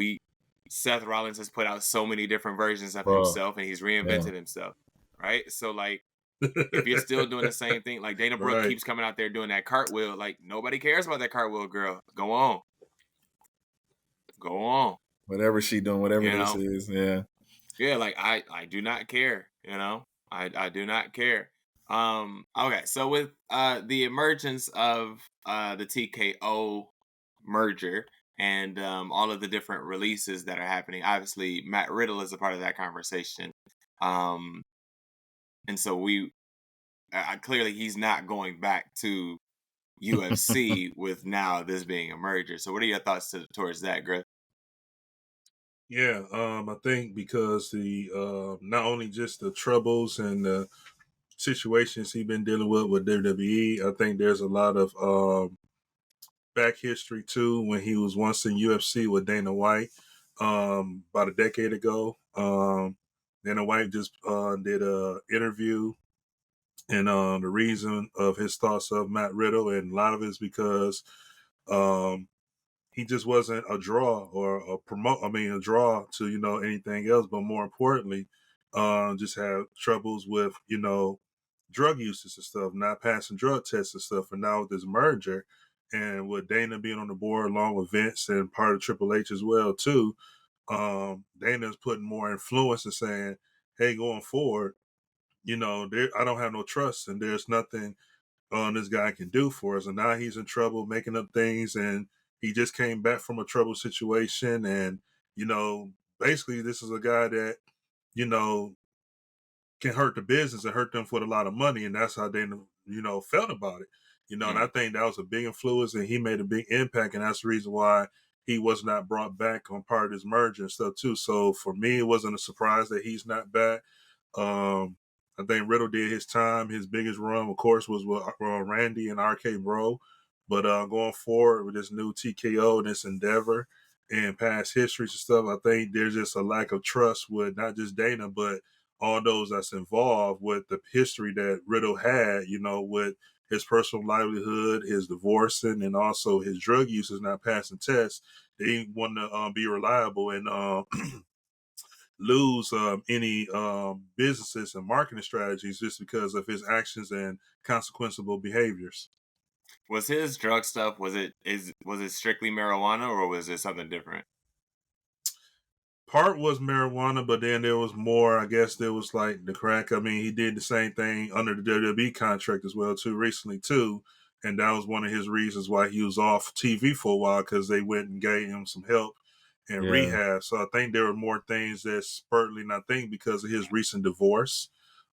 S1: Seth Rollins has put out so many different versions of
S2: Bro.
S1: himself, and he's reinvented himself. Right? So, like, if you're still doing the same thing, like, Dana Brooke
S3: Right.
S1: keeps coming out there doing that cartwheel, like, nobody cares about that cartwheel, girl. Go on. Go on.
S2: Whatever she doing, whatever
S1: You
S2: this
S1: know?
S2: is, yeah.
S1: Yeah, like, I do not care, you know? I do not care. Okay, so with the emergence of the TKO merger and all of the different releases that are happening, obviously Matt Riddle is a part of that conversation. And so clearly he's not going back to UFC with now this being a merger. So what are your thoughts towards that, Griff?
S3: Yeah, I think because the not only just the troubles and the situations he's been dealing with WWE, I think there's a lot of back history too. When he was once in UFC with Dana White, about a decade ago, Dana White just did a interview, and the reason of his thoughts of Matt Riddle, and a lot of it is because he just wasn't a draw or a draw to, anything else. But more importantly, just had troubles with, drug uses and stuff, not passing drug tests and stuff. And now with this merger and with Dana being on the board along with Vince and part of Triple H as well, too, Dana's putting more influence and saying, hey, going forward, I don't have no trust and there's nothing this guy can do for us. And now he's in trouble making up things, and he just came back from a troubled situation. And, basically this is a guy that, can hurt the business and hurt them for a lot of money. And that's how they, felt about it. And I think that was a big influence, and he made a big impact. And that's the reason why he was not brought back on part of this merger and stuff too. So for me, it wasn't a surprise that he's not back. I think Riddle did his time. His biggest run, of course, was with Randy and RK Bro. But going forward with this new TKO and this endeavor and past histories and stuff, I think there's just a lack of trust with not just Dana, but all those that's involved with the history that Riddle had, with his personal livelihood, his divorcing, and also his drug use is not passing tests. They want to be reliable and lose any businesses and marketing strategies just because of his actions and consequenceable behaviors.
S1: Was his drug stuff, was it strictly marijuana, or was it something different?
S3: Part was marijuana, but then there was more. I guess there was like the crack. I mean, he did the same thing under the WWE contract as well too recently too, and that was one of his reasons why he was off TV for a while, because they went and gave him some help and rehab. So I think there were more things that spurred, and I think because of his recent divorce,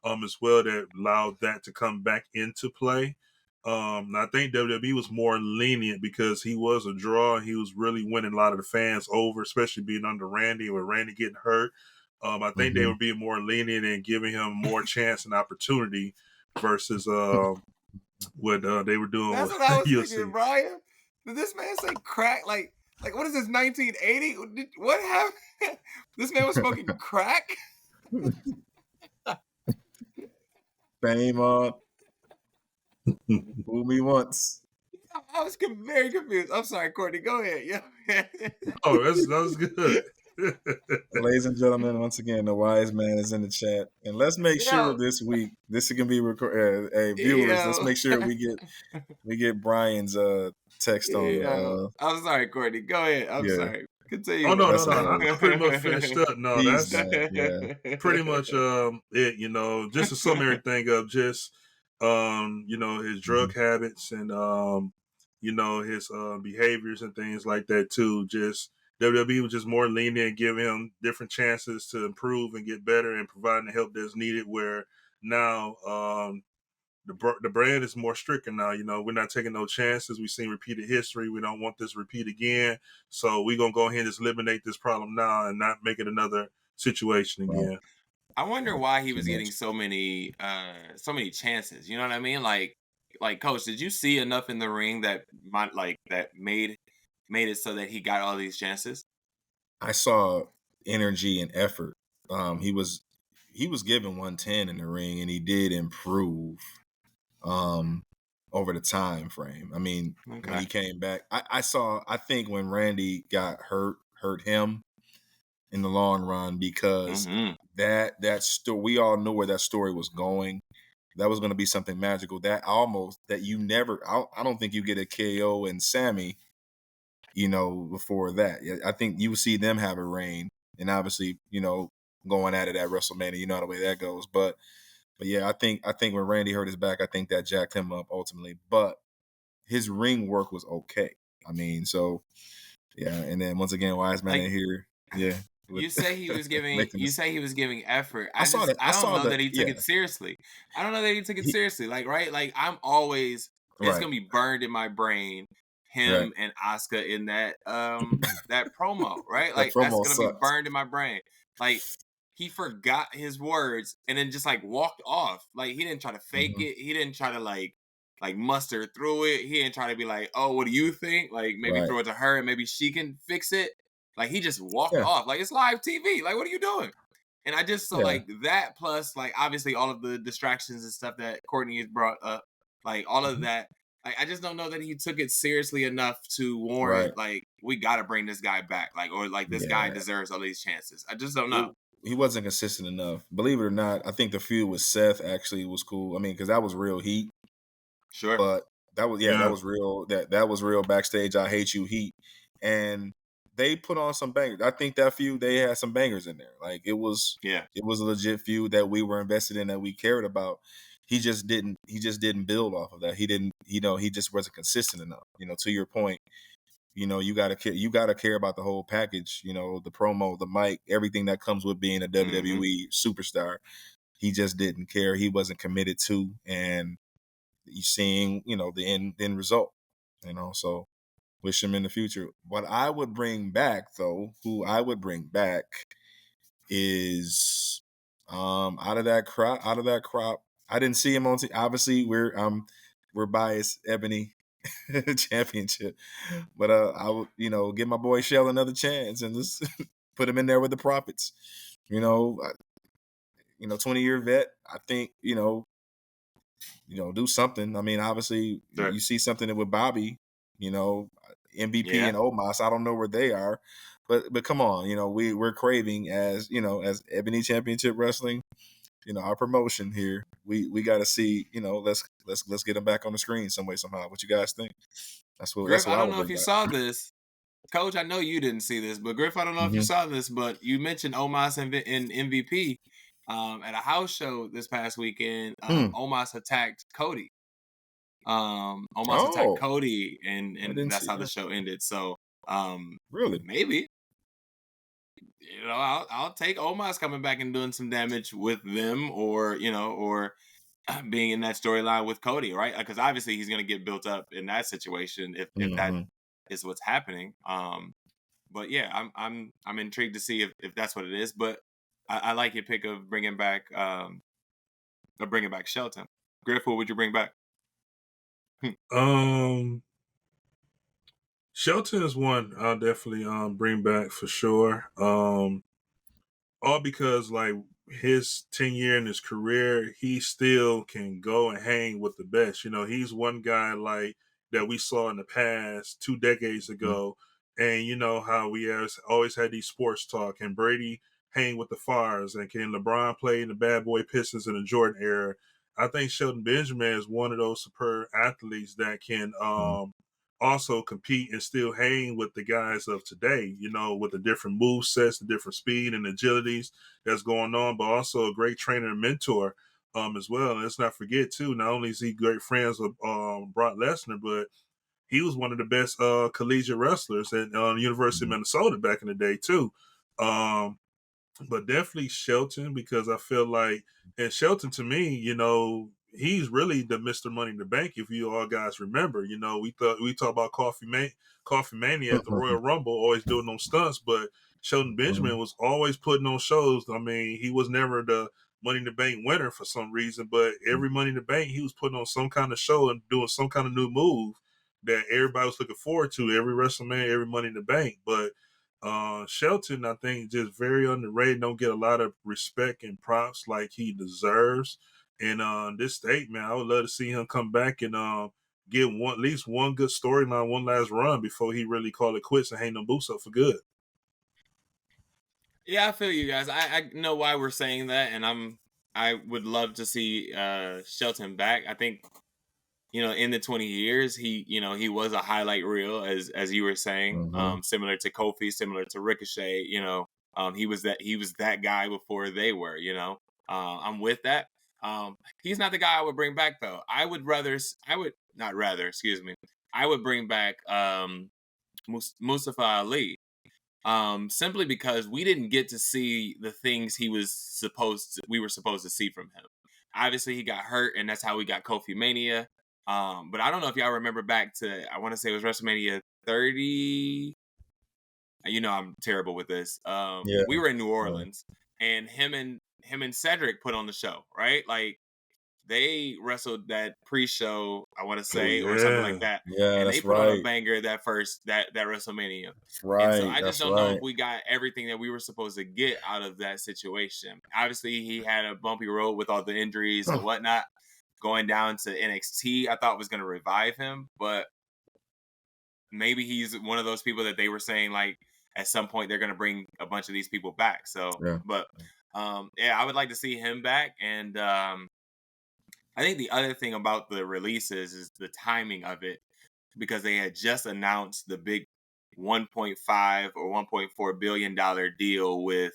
S3: as well, that allowed that to come back into play. And I think WWE was more lenient because he was a draw and he was really winning a lot of the fans over, especially being under Randy, with Randy getting hurt. I think they were being more lenient and giving him more chance and opportunity versus what they were doing.
S1: That's
S3: with
S1: what I was
S3: UFC.
S1: thinking, Brian. Did this man say crack? Like what is this, 1980? What happened? This man was smoking crack?
S2: Fame fool me once.
S1: I was very confused. I'm sorry, Courtney. Go ahead. Yeah.
S3: Oh, that was good.
S2: Ladies and gentlemen, once again, the wise man is in the chat, and let's make sure this week this is gonna be recorded. Viewers, let's make sure we get Brian's text on.
S3: I'm
S1: sorry, Courtney. Go ahead. I'm sorry. Continue.
S3: Oh no, I'm pretty much finished up. No, that's
S2: pretty
S3: much it. Just to sum everything up, just his drug habits and his behaviors and things like that too. Just WWE was just more lenient, giving him different chances to improve and get better and providing the help that's needed. Where now the brand is more stricken now. We're not taking no chances. We've seen repeated history. We don't want this repeat again. So we're gonna go ahead and just eliminate this problem now and not make it another situation
S2: Right.
S3: again.
S1: I wonder why he
S2: Too
S1: was getting
S2: much.
S1: so many chances. You know what I mean? Like coach, did you see enough in the ring that made it so that he got all these chances?
S2: I saw energy and effort. He was given 110 in the ring, and he did improve um, over the time frame. I mean, when
S1: Okay.
S2: he came back, I think when Randy got hurt him in the long run because
S1: Hmm.
S2: that story, we all knew where that story was going. That was going to be something magical. That you never. I don't think you get a KO and Sammy, before that. I think you see them have a reign, and obviously, going at it at WrestleMania, you know the way that goes. But yeah, I think when Randy hurt his back, I think that jacked him up ultimately. But his ring work was okay. I mean, so yeah, and then once again, Wise Man
S1: Like
S2: in here, yeah, with
S1: you say he was giving
S2: making
S1: you
S2: this.
S1: say he was giving effort.
S2: I saw that. I
S1: I don't
S2: saw
S1: know
S2: that.
S1: that he took
S2: Yeah,
S1: it seriously. I don't know that he took it
S2: he,
S1: seriously. Like, right? Like I'm always it's
S2: right,
S1: gonna be burned in my brain,
S2: right.
S1: him and Asuka in that promo, right?
S2: That
S1: Like that's
S2: promo
S1: gonna be
S2: sucked.
S1: burned in my brain. Like he forgot his words and then just like walked off. Like he didn't try to fake
S2: Hmm.
S1: it. He didn't try to like muster through it. He didn't try to be like, oh, what do you think? Like maybe
S2: Right.
S1: throw it to her and maybe she can fix it. Like he just walked
S2: Yeah.
S1: off. Like it's live TV. Like what are you doing? And I just so
S2: Yeah.
S1: like that plus like obviously all of the distractions and stuff that Courtney has brought up, like all of
S2: Mhm.
S1: that. Like I just don't know that he took it seriously enough to
S2: Right.
S1: warrant like we got to bring this guy back, like or like this guy
S2: Yeah.
S1: deserves all these chances. I just don't know.
S2: It, he wasn't consistent enough. Believe it or not, I think the feud with Seth actually was cool. I mean, because that was real heat.
S1: Sure.
S2: But that
S3: Yeah.
S2: was real. That was real backstage. I hate you heat, and they put on some bangers. I think that feud they had some bangers in there. Like
S1: Yeah.
S2: it was a legit feud that we were invested in, that we cared about. He just didn't build off of that. He didn't. He just wasn't consistent enough. To your point. You gotta care about the whole package. The promo, the mic, everything that comes with being a
S1: Hmm.
S2: WWE superstar. He just didn't care. He wasn't committed to, and you seeing, the end result, so wish him in the future. What I would bring back though, who I would bring back is out of that crop. I didn't see him on obviously we're biased, Ebony championship. But I would, give my boy Shell another chance and just put him in there with the profits. You know, 20-year vet. I think, do something. I mean, obviously,
S1: Sure.
S2: you see something with Bobby, MVP
S1: Yeah.
S2: and Omos. I don't know where they are, but come on, we're craving as Ebony Championship Wrestling. Our promotion here. We got to see. Let's get them back on the screen some way somehow. What you guys think? That's what
S1: Griff,
S2: that's
S1: I
S2: what I
S1: don't
S2: would
S1: know if
S2: bring
S1: you
S2: back.
S1: saw this. Coach, I know you didn't see this, but Griff, I don't know if you
S2: Hmm.
S1: saw this, but you mentioned Omos and MVP at a house show this past weekend.
S2: Hmm.
S1: Omos attacked Cody. Omos attacked
S2: Oh,
S1: Cody,
S2: I
S1: and
S2: didn't
S1: that's
S2: see
S1: how the
S2: that.
S1: show ended. So
S2: Really?
S1: maybe I'll take Omos coming back and doing some damage with them, or or being in that storyline with Cody, right? Because obviously he's going to get built up in that situation if that
S2: Hmm.
S1: is what's happening. But yeah, I'm intrigued to see if that's what it is. But I like your pick of bringing back Shelton. Griff, what would you bring back?
S3: Um, Shelton is one I'll definitely bring back for sure. All because like his 10 year in his career, he still can go and hang with the best. He's one guy like that we saw in the past 2 decades ago, and you know how we has always had these sports talk. And Brady hang with the Favres, and can LeBron play in the Bad Boy Pistons in the Jordan era? I think Shelton Benjamin is one of those superb athletes that can also compete and still hang with the guys of today, with the different move sets, the different speed and agilities that's going on, but also a great trainer and mentor. as well. And let's not forget too, not only is he great friends with Brock Lesnar, but he was one of the best collegiate wrestlers at University of Minnesota back in the day too. Um, but definitely Shelton, because I feel like, and Shelton to me, he's really the Mr. Money in the Bank. If you all guys remember, we talk about Coffee Mania at the Royal Rumble, always doing those stunts, but Shelton Benjamin was always putting on shows. I mean, he was never the Money in the Bank winner for some reason, but every Money in the Bank, he was putting on some kind of show and doing some kind of new move that everybody was looking forward to. Every WrestleMania, every Money in the Bank, but Shelton, I think, just very underrated. Don't get a lot of respect and props like he deserves. And this state, man, I would love to see him come back and get at least one good storyline, one last run before he really call it quits and hang them boots up for good.
S1: Yeah, I feel you guys. I know why we're saying that, and I would love to see Shelton back. I think in the 20 years, he was a highlight reel, as you were saying, similar to Kofi, similar to Ricochet. He was that guy before they were. I'm with that. He's not the guy I would bring back though. I would bring back Mustafa Ali. Simply because we didn't get to see the things we were supposed to see from him. Obviously, he got hurt, and that's how we got Kofi Mania. But I don't know if y'all remember back to, I want to say it was WrestleMania 30. I'm terrible with this. We were in New Orleans, and him and Cedric put on the show, right? Like, they wrestled that pre-show, I want to say, or something like that.
S2: Yeah,
S1: and
S2: that's
S1: they put on a
S2: right.
S1: banger that WrestleMania.
S2: That's right.
S1: And so I just don't know
S2: right.
S1: if we got everything that we were supposed to get out of that situation. Obviously, he had a bumpy road with all the injuries and whatnot. Going down to NXT, I thought was going to revive him, but maybe he's one of those people that they were saying, like, at some point they're going to bring a bunch of these people back. So, but I would like to see him back. And I think the other thing about the releases is the timing of it, because they had just announced the big 1.5 or 1.4 billion dollar deal with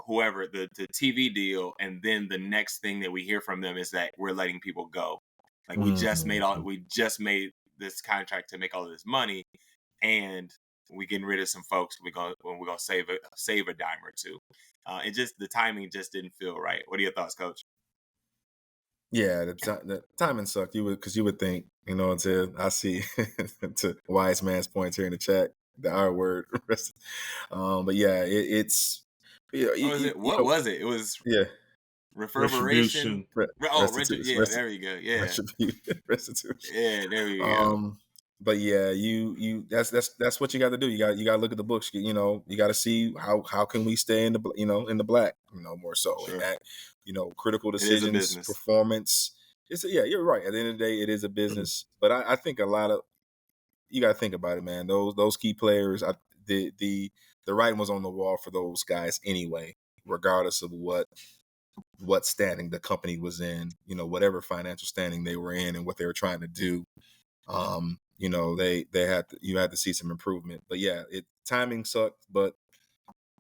S1: whoever, the TV deal, and then the next thing that we hear from them is that we're letting people go. Like, we just made this contract to make all of this money, and we getting rid of some folks. We're gonna save a dime or two. The timing just didn't feel right. What are your thoughts, Coach?
S2: Yeah, the timing sucked. You would think, I see to wise man's points here in the chat, the R word. But yeah, it's.
S1: What was it? It was reverberation.
S2: Restitution.
S1: Yeah, there we go. Yeah,
S2: restitution.
S1: Yeah, there we go.
S2: But yeah, you that's what you got to do. You got to look at the books. You got to see how can we stay in the in the black. More so,
S1: Sure.
S2: And that critical decisions, performance. You're right. At the end of the day, it is a business. But I think a lot of you got to think about it, man. Those key players, the writing was on the wall for those guys anyway, regardless of what standing the company was in, whatever financial standing they were in and what they were trying to do. You had to see some improvement. But yeah, timing sucked, but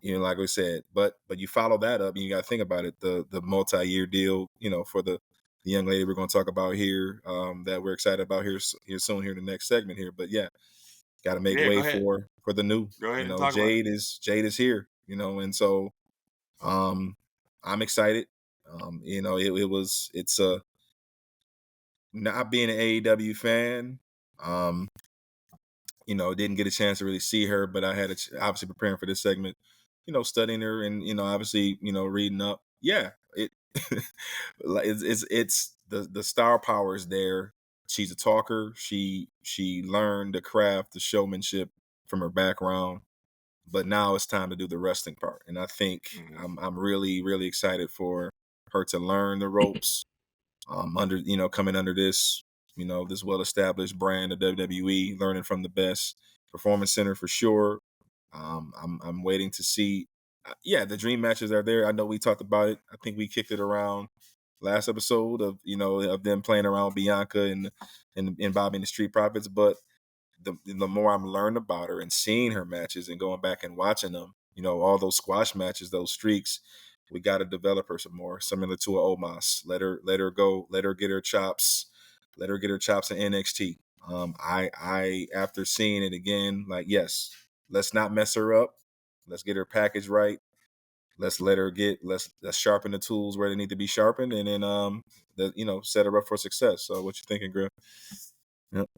S2: like we said, but you follow that up and you got to think about it, the multi-year deal, for the young lady we're going to talk about here, that we're excited about here soon, here in the next segment here. But yeah, got to make way for the new.
S1: Go ahead and talk
S2: Jade is here, and so I'm excited. It's not being an AEW fan, didn't get a chance to really see her, but I had obviously preparing for this segment, studying her and, obviously, reading up. Yeah, it's the star power is there. She's a talker. She learned the craft, the showmanship from her background, but now it's time to do the wrestling part. And I think I'm really, really excited for her to learn the ropes, coming under this, this well-established brand of WWE, learning from the best. Performance Center for sure. I'm waiting to see. The dream matches are there. I know we talked about it. I think we kicked it around last episode of of them playing around Bianca and Bobby and the Street Profits. But the more I'm learning about her and seeing her matches and going back and watching them, all those squash matches, those streaks, we got to develop her some more, similar to a Omos. Let her go. Let her get her chops. Let her get her chops in NXT. I after seeing it again, like, yes, let's not mess her up. Let's get her package right. Let's let her let's sharpen the tools where they need to be sharpened, and then set her up for success. So what you thinking, Griff? Yep.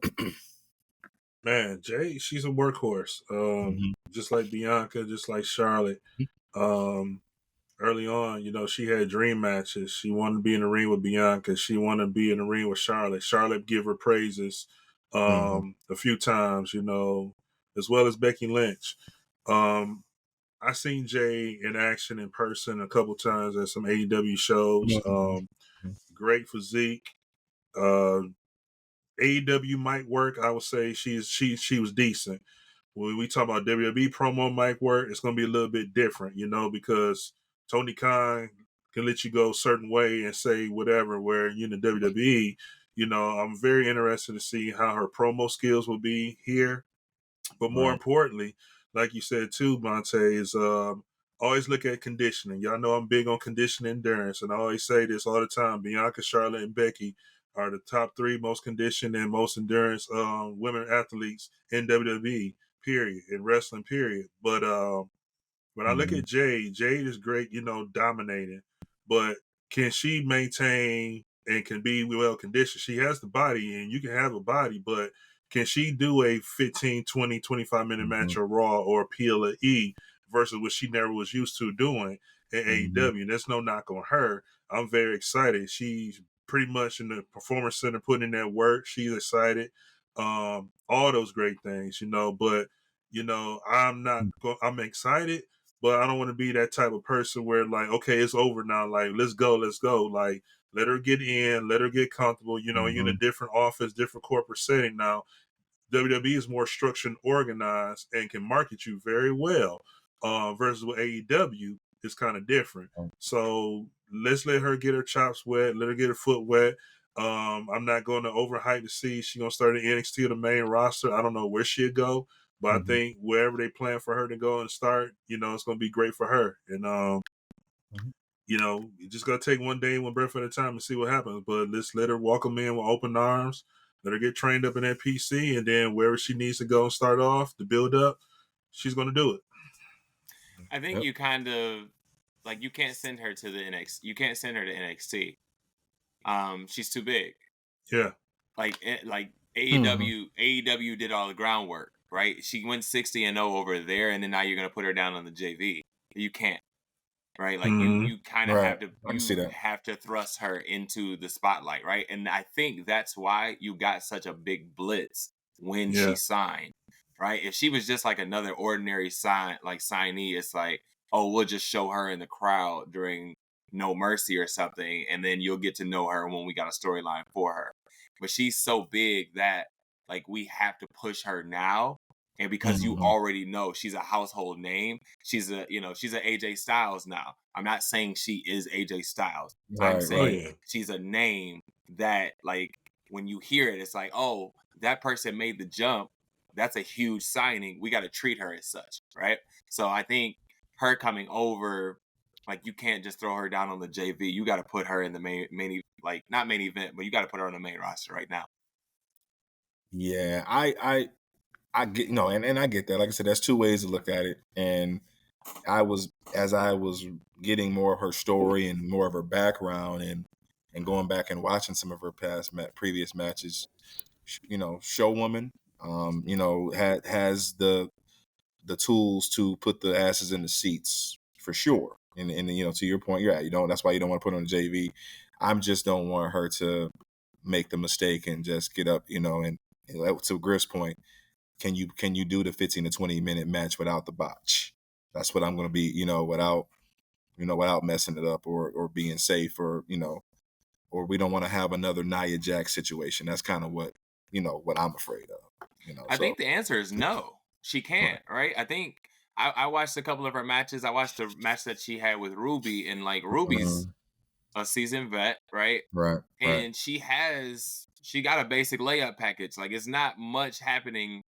S3: Man, Jay, she's a workhorse.
S2: Mhm.
S3: Just like Bianca, just like Charlotte. Um, Early on, she had dream matches. She wanted to be in the ring with Bianca. She wanted to be in the ring with Charlotte. Charlotte give her praises
S2: Mhm.
S3: a few times, as well as Becky Lynch. Um, I seen Jay in action in person a couple times at some AEW shows.
S2: Mhm.
S3: Great physique. Uh, AEW might work. I would say she was decent. When we talk about WWE promo mic work, it's going to be a little bit different, because Tony Khan can let you go a certain way and say whatever. Where WWE, I'm very interested to see how her promo skills will be here. But more
S2: Right.
S3: importantly, like you said too, Montay, is always look at conditioning. Y'all know I'm big on conditioning endurance, and I always say this all the time. Bianca, Charlotte, and Becky are the top three most conditioned and most endurance women athletes in WWE. Period. In wrestling. Period. But when I look
S2: Mhm.
S3: at Jade is great, dominating. But can she maintain and can be well conditioned? She has the body, and you can have a body, but can she do a 15, 20, 25-minute match
S2: Mhm.
S3: of Raw or PLE versus what she never was used to doing in
S2: Mhm.
S3: AEW? There's no knock on her. I'm very excited. She's pretty much in the performance center putting in that work. She's excited. All those great things, but I'm excited, but I don't want to be that type of person where like, okay, it's over now. Like, let's go. Like, let her get in, let her get comfortable. You're in a
S2: Mhm.
S3: different office, different corporate setting now. WWE is more structured and organized and can market you very well. Versus with AEW, it's kind of different. So let's let her get her chops wet, let her get her foot wet. I'm not going to overhype to see she's gonna start in NXT or the main roster. I don't know where she'll go, but I
S2: Mhm.
S3: think wherever they plan for her to go and start, it's gonna be great for her. And
S2: Mhm.
S3: you just gotta take one day, one breath at a time and see what happens. But let's let her welcome in with open arms. Let her get trained up in that PC, and then wherever she needs to go and start off to build up, she's gonna do it.
S1: I think
S2: Yep.
S1: you kind of like you can't send her to the NXT. You can't send her to NXT. She's too big.
S3: Yeah.
S1: Like
S2: Mhm.
S1: AEW did all the groundwork, right? She went 60-0 over there, and then now you're gonna put her down on the JV. You can't, right? Like you
S3: Mm-hmm.
S1: you kind of
S2: Right.
S1: have to
S2: I can see
S1: you
S2: that.
S1: have to thrust her into the spotlight, right? And I think that's why you got such a big blitz when she
S3: Yeah.
S1: signed, right? If she was just like another ordinary signee, it's like, oh, we'll just show her in the crowd during No Mercy or something, and then you'll get to know her when we got a storyline for her. But she's so big that like we have to push her now. And because you
S2: Mhm.
S1: already know she's a household name, she's a AJ Styles now. I'm not saying she is AJ Styles. I'm
S2: Right.
S3: Oh
S2: Right.
S1: saying
S3: yeah.
S1: she's a name that like when you hear it, it's like, oh, that person made the jump. That's a huge signing. We got to treat her as such, right? So I think her coming over, like you can't just throw her down on the JV. You got to put her in the like not main event, but you got to put her on the main roster right now.
S2: Yeah. I get and I get that. Like I said, there's two ways to look at it. And as I was getting more of her story and more of her background and going back and watching some of her previous matches, show woman, has the tools to put the asses in the seats for sure. And to your point, yeah, that's why you don't want to put her on the JV. I just don't want her to make the mistake and just get up, and to Griff's point, can you do the 15 to 20-minute match without the botch? That's what I'm going to be, without messing it up or being safe or we don't want to have another Nia Jax situation. That's kind of what I'm afraid of,
S1: I
S2: so
S1: think the answer is no. She
S2: right.
S1: can't, right? I think I watched a couple of her matches. I watched the match that she had with Ruby, and like Ruby's
S2: Mhm.
S1: a seasoned vet, right?
S2: Right. Right.
S1: And she got a basic layup package. Like it's not much happening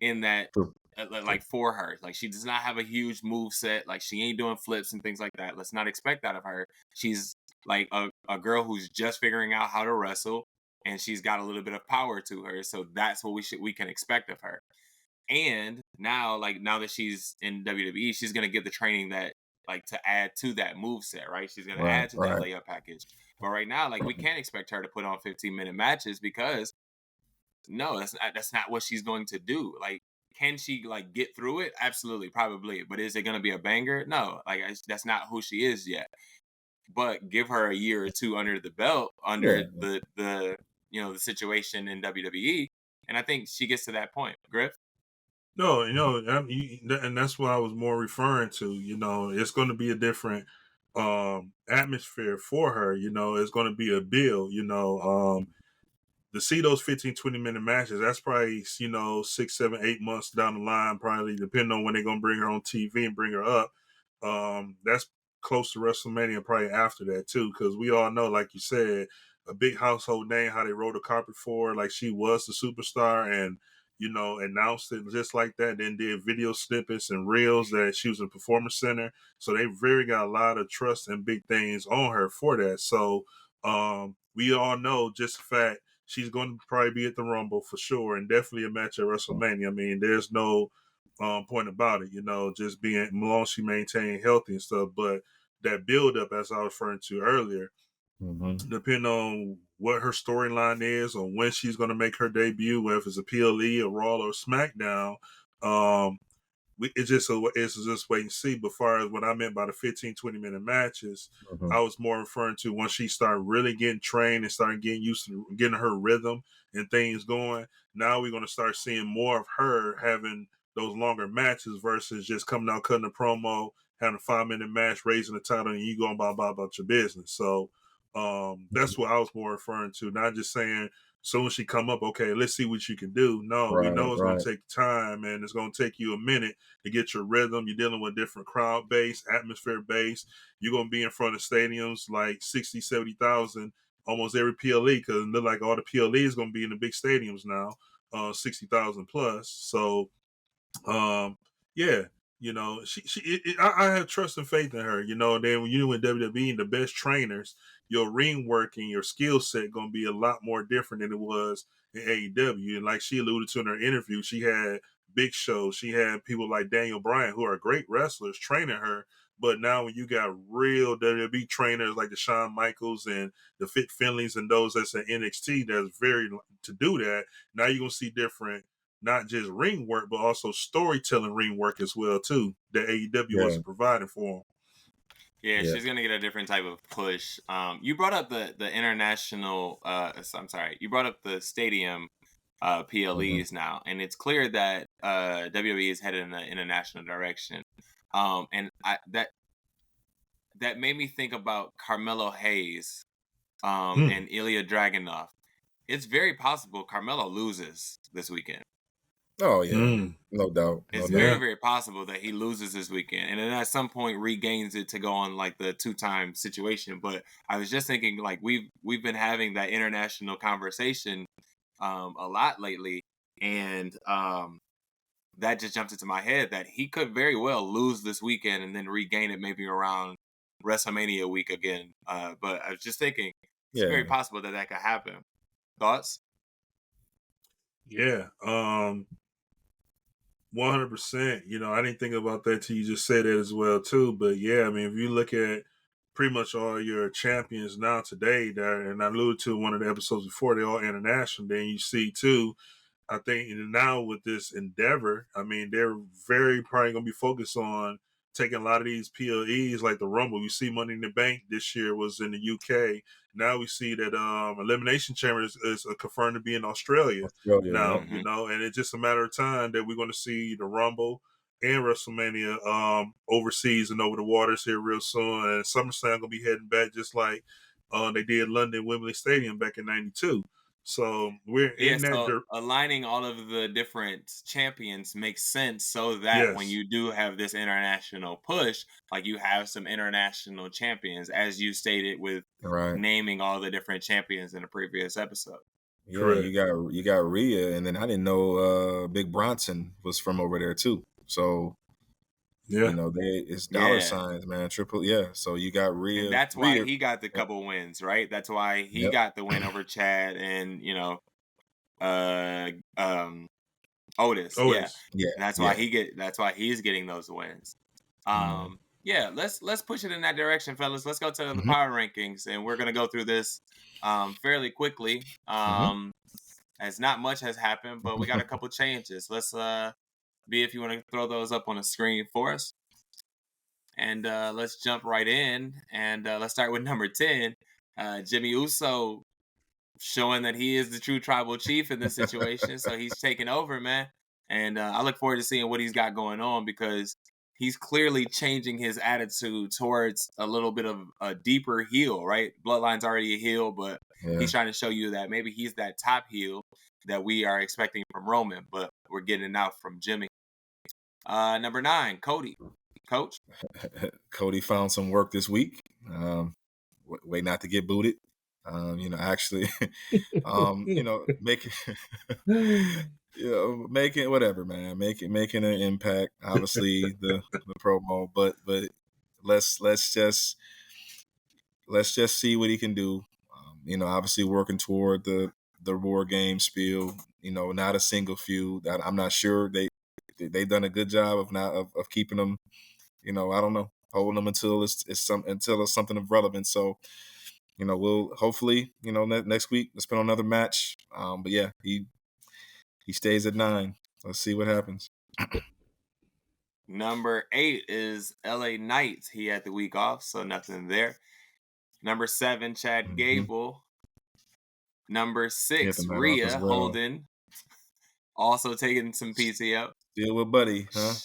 S1: in that
S2: True.
S1: like for her. Like she does not have a huge move set. Like she ain't doing flips and things like that. Let's not expect that of her. She's like a girl who's just figuring out how to wrestle, and she's got a little bit of power to her. So that's what we can expect of her. And now that she's in WWE, she's gonna get the training that like to add to that move set, right? She's gonna
S2: Right,
S1: add to that
S2: right.
S1: layup package. But right now, like we can't expect her to put on 15-minute matches because no, that's not what she's going to do. Like, can she like get through it? Absolutely, probably. But is it gonna be a banger? No, like that's not who she is yet. But give her a year or two under the belt,
S2: Yeah.
S1: under the the situation in WWE, and I think she gets to that point. Griff.
S3: No, and that's what I was more referring to. It's going to be a different atmosphere for her. It's going to be a build. To see those 15, 20-minute matches, that's probably 6, 7, 8 months down the line, probably depending on when they're going to bring her on TV and bring her up. That's close to WrestleMania, probably after that too, because we all know, like you said, a big household name, how they rolled the carpet for her, like she was the superstar, and announced it just like that. Then did video snippets and reels that she was in Performance Center, so they very got a lot of trust and big things on her for that. So we all know just the fact she's going to probably be at the Rumble for sure, and definitely a match at WrestleMania. I mean, there's no point about it, just being long she maintained healthy and stuff. But that build up, as I was referring to earlier, depending on what her storyline is, or when she's going to make her debut, whether it's a PLE, a Raw, or SmackDown, it's just wait and see. But far as what I meant by the 15, 20-minute matches, I was more referring to once she started really getting trained and started getting used to getting her rhythm and things going. Now we're going to start seeing more of her having those longer matches versus just coming out, cutting a promo, having a 5-minute match, raising the title, and you going about your business. So that's what I was more referring to, not just saying soon as she come up, okay, let's see what you can do. No, we know it's going to take time, and it's going to take you a minute to get your rhythm. You're dealing with different crowd base, atmosphere base. You're going to be in front of stadiums like 60, 70,000 almost every PLE, because it look like all the PLE is going to be in the big stadiums now, 60,000 plus. So yeah, I have trust and faith in her. Then when you in WWE and the best trainers, your ring work and your skill set gonna be a lot more different than it was in AEW. And like she alluded to in her interview, she had Big Show, she had people like Daniel Bryan, who are great wrestlers, training her. But now when you got real WWE trainers like the Shawn Michaels and the Fit Finleys and those that's at NXT, that's very to do that. Now you're gonna see different, not just ring work, but also storytelling ring work as well too, that AEW wasn't providing for them.
S1: Yeah, she's gonna get a different type of push. You brought up the international. I'm sorry, you brought up the stadium PLEs now, and it's clear that WWE is headed in an international direction. And that made me think about Carmelo Hayes and Ilya Dragunov. It's very possible Carmelo loses this weekend.
S2: Oh yeah, no doubt.
S1: It's very, very possible that he loses this weekend, and then at some point regains it to go on like the 2-time situation. But I was just thinking, like we've been having that international conversation a lot lately, and that just jumped into my head that he could very well lose this weekend and then regain it maybe around WrestleMania week again. But I was just thinking it's very possible that could happen. Thoughts?
S3: Yeah. 100%. I didn't think about that till you just said that as well too. But yeah, I mean, if you look at pretty much all your champions now today, and I alluded to one of the episodes before, they're all international. Then you see too, I think now with this endeavor, I mean, they're very probably going to be focused on taking a lot of these PLEs like the Rumble. You see Money in the Bank this year was in the UK. Now we see that Elimination Chamber is confirmed to be in Australia now, and it's just a matter of time that we're going to see the Rumble and WrestleMania overseas and over the waters here real soon. And SummerSlam going to be heading back just like they did London Wembley Stadium back in '92. So we're in that.
S1: Aligning all of the different champions makes sense, so that when you do have this international push, like you have some international champions, as you stated with naming all the different champions in the previous episode.
S2: Yeah,
S3: Correct.
S2: you got Rhea, and then I didn't know Big Bronson was from over there too. So
S3: Yeah.
S2: it's dollar
S1: Yeah.
S2: signs, man. Yeah. So you got
S1: And
S2: Rhea.
S1: that's why he got the
S2: Yep.
S1: couple wins, right? That's why he
S2: Yep.
S1: got the win over Chad and, uh Otis. Yeah.
S3: Otis.
S2: Yeah.
S1: And
S2: Yeah.
S1: that's why he's getting those wins.
S2: Mm-hmm.
S1: Yeah, let's push it in that direction, fellas. Let's go to the
S2: Mm-hmm.
S1: power rankings, and we're gonna go through this fairly quickly. As not much has happened, but we got a couple changes. Let's B, if you want to throw those up on the screen for us. And let's jump right in, and let's start with number 10. Jimmy Uso showing that he is the true tribal chief in this situation. So he's taking over, man. And I look forward to seeing what he's got going on, because he's clearly changing his attitude towards a little bit of a deeper heel, right? Bloodline's already a heel, but
S2: Yeah.
S1: he's trying to show you that maybe he's that top heel that we are expecting from Roman, but we're getting it out from Jimmy. Number 9, Cody. Coach?
S2: Cody found some work this week. Way not to get booted. Actually, making, making whatever, man, making an impact. Obviously, the promo, but let's just see what he can do. Obviously working toward the war game spiel. Not a single feud. I'm not sure they've done a good job of keeping them. I don't know, holding them until it's something of relevance. So, we'll hopefully, next week let's put on another match. But yeah, he stays at 9. Let's see what happens.
S1: Number 8 is LA Knight. He had the week off, so nothing there. Number 7, Chad Gable. Number 6,
S2: night off as
S1: Rhea
S2: well.
S1: Holden. Also taking some PTO.
S2: Deal with Buddy, huh?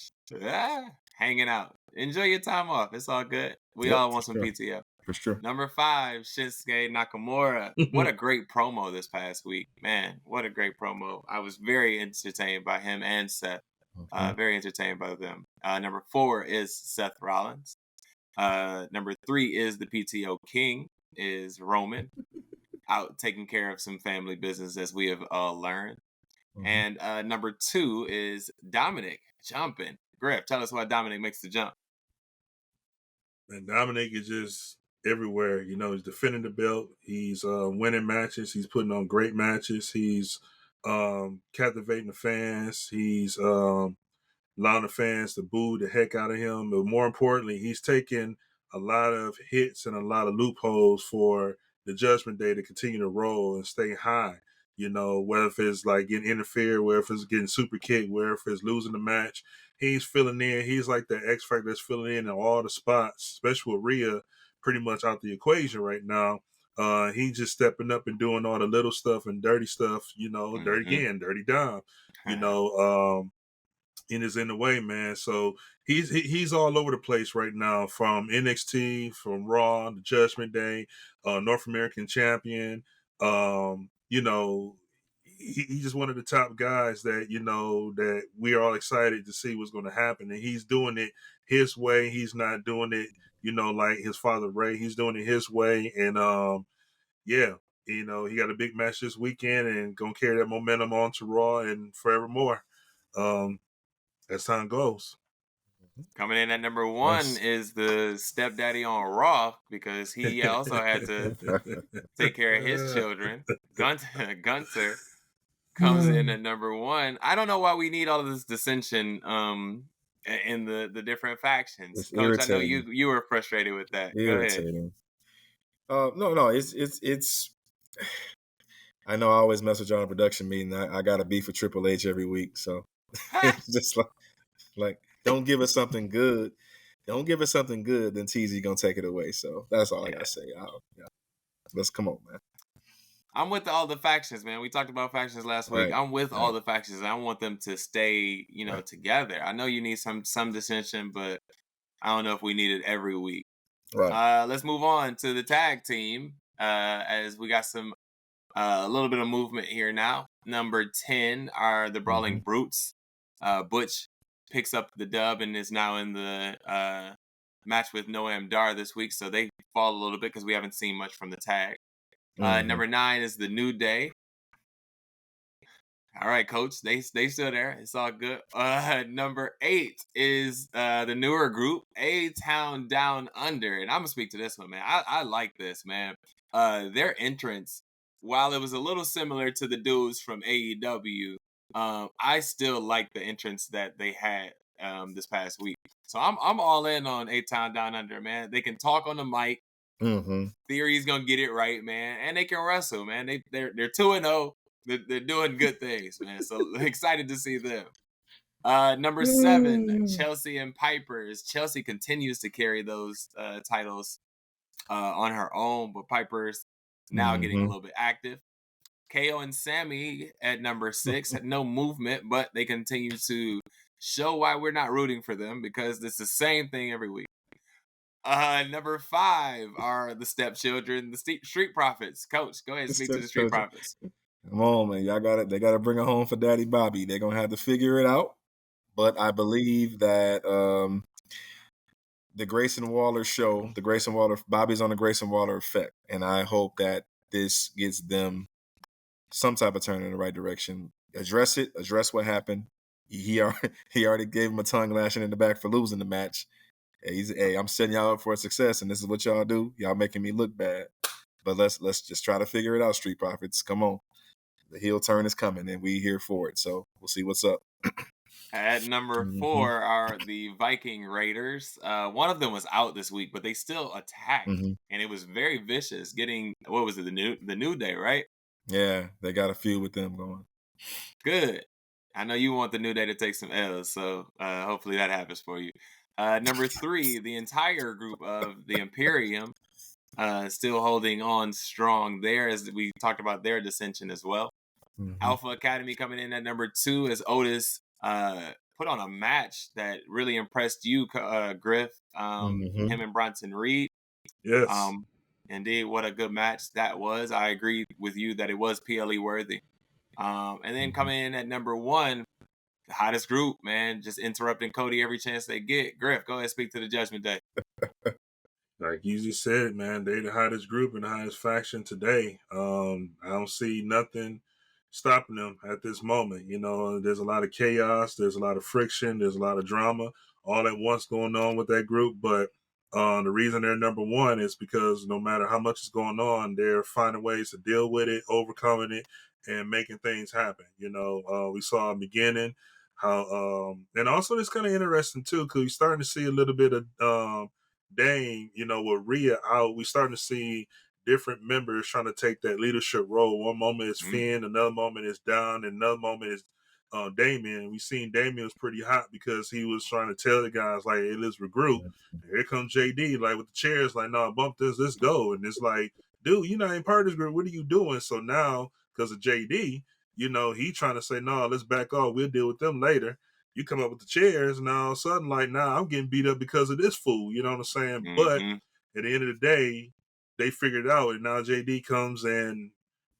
S1: Hanging out. Enjoy your time off. It's all good. We all want some
S2: sure.
S1: PTO.
S2: For sure.
S1: Number 5, Shinsuke Nakamura. What a great promo this past week. Man, what a great promo. I was very entertained by him and Seth. Very entertained by them. Number 4 is Seth Rollins. Number 3 is the PTO King, is Roman, out taking care of some family business, as we have learned. And number 2 is Dominic jumping. Griff, tell us why Dominic makes the jump.
S3: And Dominic is just everywhere. He's defending the belt. He's winning matches. He's putting on great matches. He's captivating the fans. He's allowing the fans to boo the heck out of him. But more importantly, he's taking a lot of hits and a lot of loopholes for the Judgment Day to continue to roll and stay high. Whether if it's like getting interfered, whether if it's getting super kicked, whether if it's losing the match, he's filling in. He's like the X Factor that's filling in all the spots, especially with Rhea pretty much out the equation right now. He's just stepping up and doing all the little stuff and dirty stuff, dirty again, dirty down, and is in the way, man. So he's all over the place right now, from NXT, from Raw, the Judgment Day, North American champion. He's just one of the top guys that that we are all excited to see what's going to happen, and he's doing it his way. He's not doing it, like his father Ray. He's doing it his way, and yeah. He got a big match this weekend and gonna carry that momentum on to Raw and forevermore. As time goes.
S1: Coming in at number 1 is the stepdaddy on Raw, because he also had to take care of his children. Gunther comes in at number 1. I don't know why we need all of this dissension in the different factions.
S2: It's
S1: Coach,
S2: irritating.
S1: I know you were frustrated with that.
S2: Irritating. Go ahead. No, it's I know I always mess with y'all in production meeting. I got a beef with Triple H every week, so it's just like don't give us something good. Don't give us something good, then TZ gonna take it away. So that's all I gotta say. Let's come on, man.
S1: I'm with all the factions, man. We talked about factions last week.
S2: Right.
S1: I'm with all the factions. I want them to stay, together. I know you need some dissension, but I don't know if we need it every week.
S2: Right.
S1: Let's move on to the tag team, as we got some a little bit of movement here now. Number 10 are the Brawling Brutes. Butch picks up the dub and is now in the match with Noam Dar this week, so they fall a little bit because we haven't seen much from the tag. Number 9 is the New Day. All right, Coach. They still there. It's all good. Number 8 is the newer group, A Town Down Under, and I'm gonna speak to this one, man. I like this, man. Their entrance, while it was a little similar to the dudes from AEW, I still like the entrance that they had this past week. So I'm all in on A Town Down Under, man. They can talk on the mic.
S2: Mm-hmm.
S1: Theory's gonna get it right, man, and they can wrestle, man. They're 2-0. They're doing good things, man. So excited to see them. Number 7, Chelsea and Pipers. Chelsea continues to carry those titles on her own, but Piper's now getting a little bit active. KO and Sammy at number 6 had no movement, but they continue to show why we're not rooting for them because it's the same thing every week. Number 5 are the stepchildren, the Street Profits. Coach, go ahead and speak to the Street Profits.
S2: Come on, man. They gotta bring it home for Daddy Bobby. They're gonna have to figure it out. But I believe that the Grayson Waller show, Bobby's on the Grayson Waller effect. And I hope that this gets them some type of turn in the right direction. Address what happened. He already gave him a tongue lashing in the back for losing the match. Hey, I'm setting y'all up for a success, and this is what y'all do. Y'all making me look bad. But let's just try to figure it out, Street Profits. Come on. The heel turn is coming, and we here for it. So we'll see what's up.
S1: At number 4 are the Viking Raiders. One of them was out this week, but they still attacked, and it was very vicious. Getting, what was it, the New Day, right?
S2: Yeah, they got a feud with them going.
S1: Good. I know you want the New Day to take some L's, so hopefully that happens for you. Number 3, the entire group of the Imperium still holding on strong there, as we talked about their dissension as well. Alpha Academy coming in at number 2 as Otis put on a match that really impressed you, Griff. Him and Bronson Reed.
S3: Yes.
S1: Indeed, what a good match that was. I agree with you that it was PLE worthy. And then coming in at number 1, the hottest group, man, just interrupting Cody every chance they get. Griff, go ahead and speak to the Judgment Day.
S3: Like you just said, man, they the hottest group and the hottest faction today. I don't see nothing stopping them at this moment. You know, there's a lot of chaos, there's a lot of friction, there's a lot of drama all at once going on with that group. But the reason they're number 1 is because no matter how much is going on, they're finding ways to deal with it, overcoming it, and making things happen. You know, we saw in the beginning how, and also it's kind of interesting too, because you're starting to see a little bit of Dane, you know, with Rhea out, we starting to see different members trying to take that leadership role. One moment is Finn, another moment is Don, and another moment is Damien. We seen Damien was pretty hot because he was trying to tell the guys, like, hey, let's regroup. Here comes JD, like, with the chairs, like, no, bump this, let's go. And it's like, dude, you're not in part of this group. What are you doing? So now, because of JD, you know, he trying to say, no, let's back off. We'll deal with them later. You come up with the chairs, and all of a sudden, like, nah, I'm getting beat up because of this fool. You know what I'm saying? But at the end of the day, they figured it out, and now JD comes and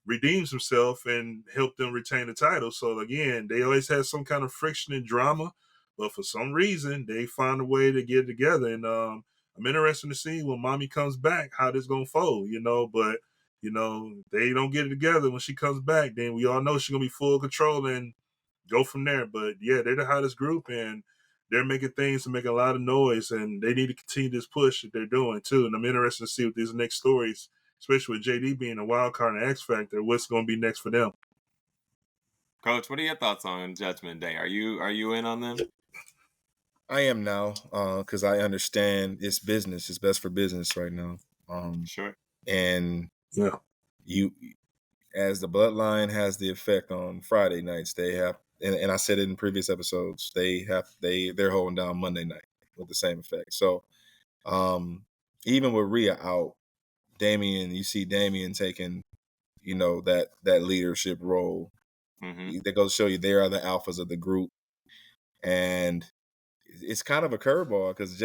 S3: redeems himself and helped them retain the title. So again, they always had some kind of friction and drama, but for some reason, they found a way to get it together. And I'm interested to see when Mommy comes back how this gonna fold. You know, but you know they don't get it together when she comes back. Then we all know she's gonna be full control and go from there. But yeah, they're the hottest group, and they're making things to make a lot of noise, and they need to continue this push that they're doing too. And I'm interested to see what these next stories, especially with JD being a wild card and X Factor, what's going to be next for them.
S1: Coach, what are your thoughts on Judgment Day? Are you in on them?
S2: I am now, because I understand it's business. It's best for business right now.
S1: Sure.
S2: And
S3: yeah,
S2: as the bloodline has the effect on Friday nights, they have, and I said it in previous episodes, they're holding down Monday night with the same effect. So even with Rhea out, you see Damien taking, you know, that leadership role. That goes to show you they are the alphas of the group. And it's kind of a curveball because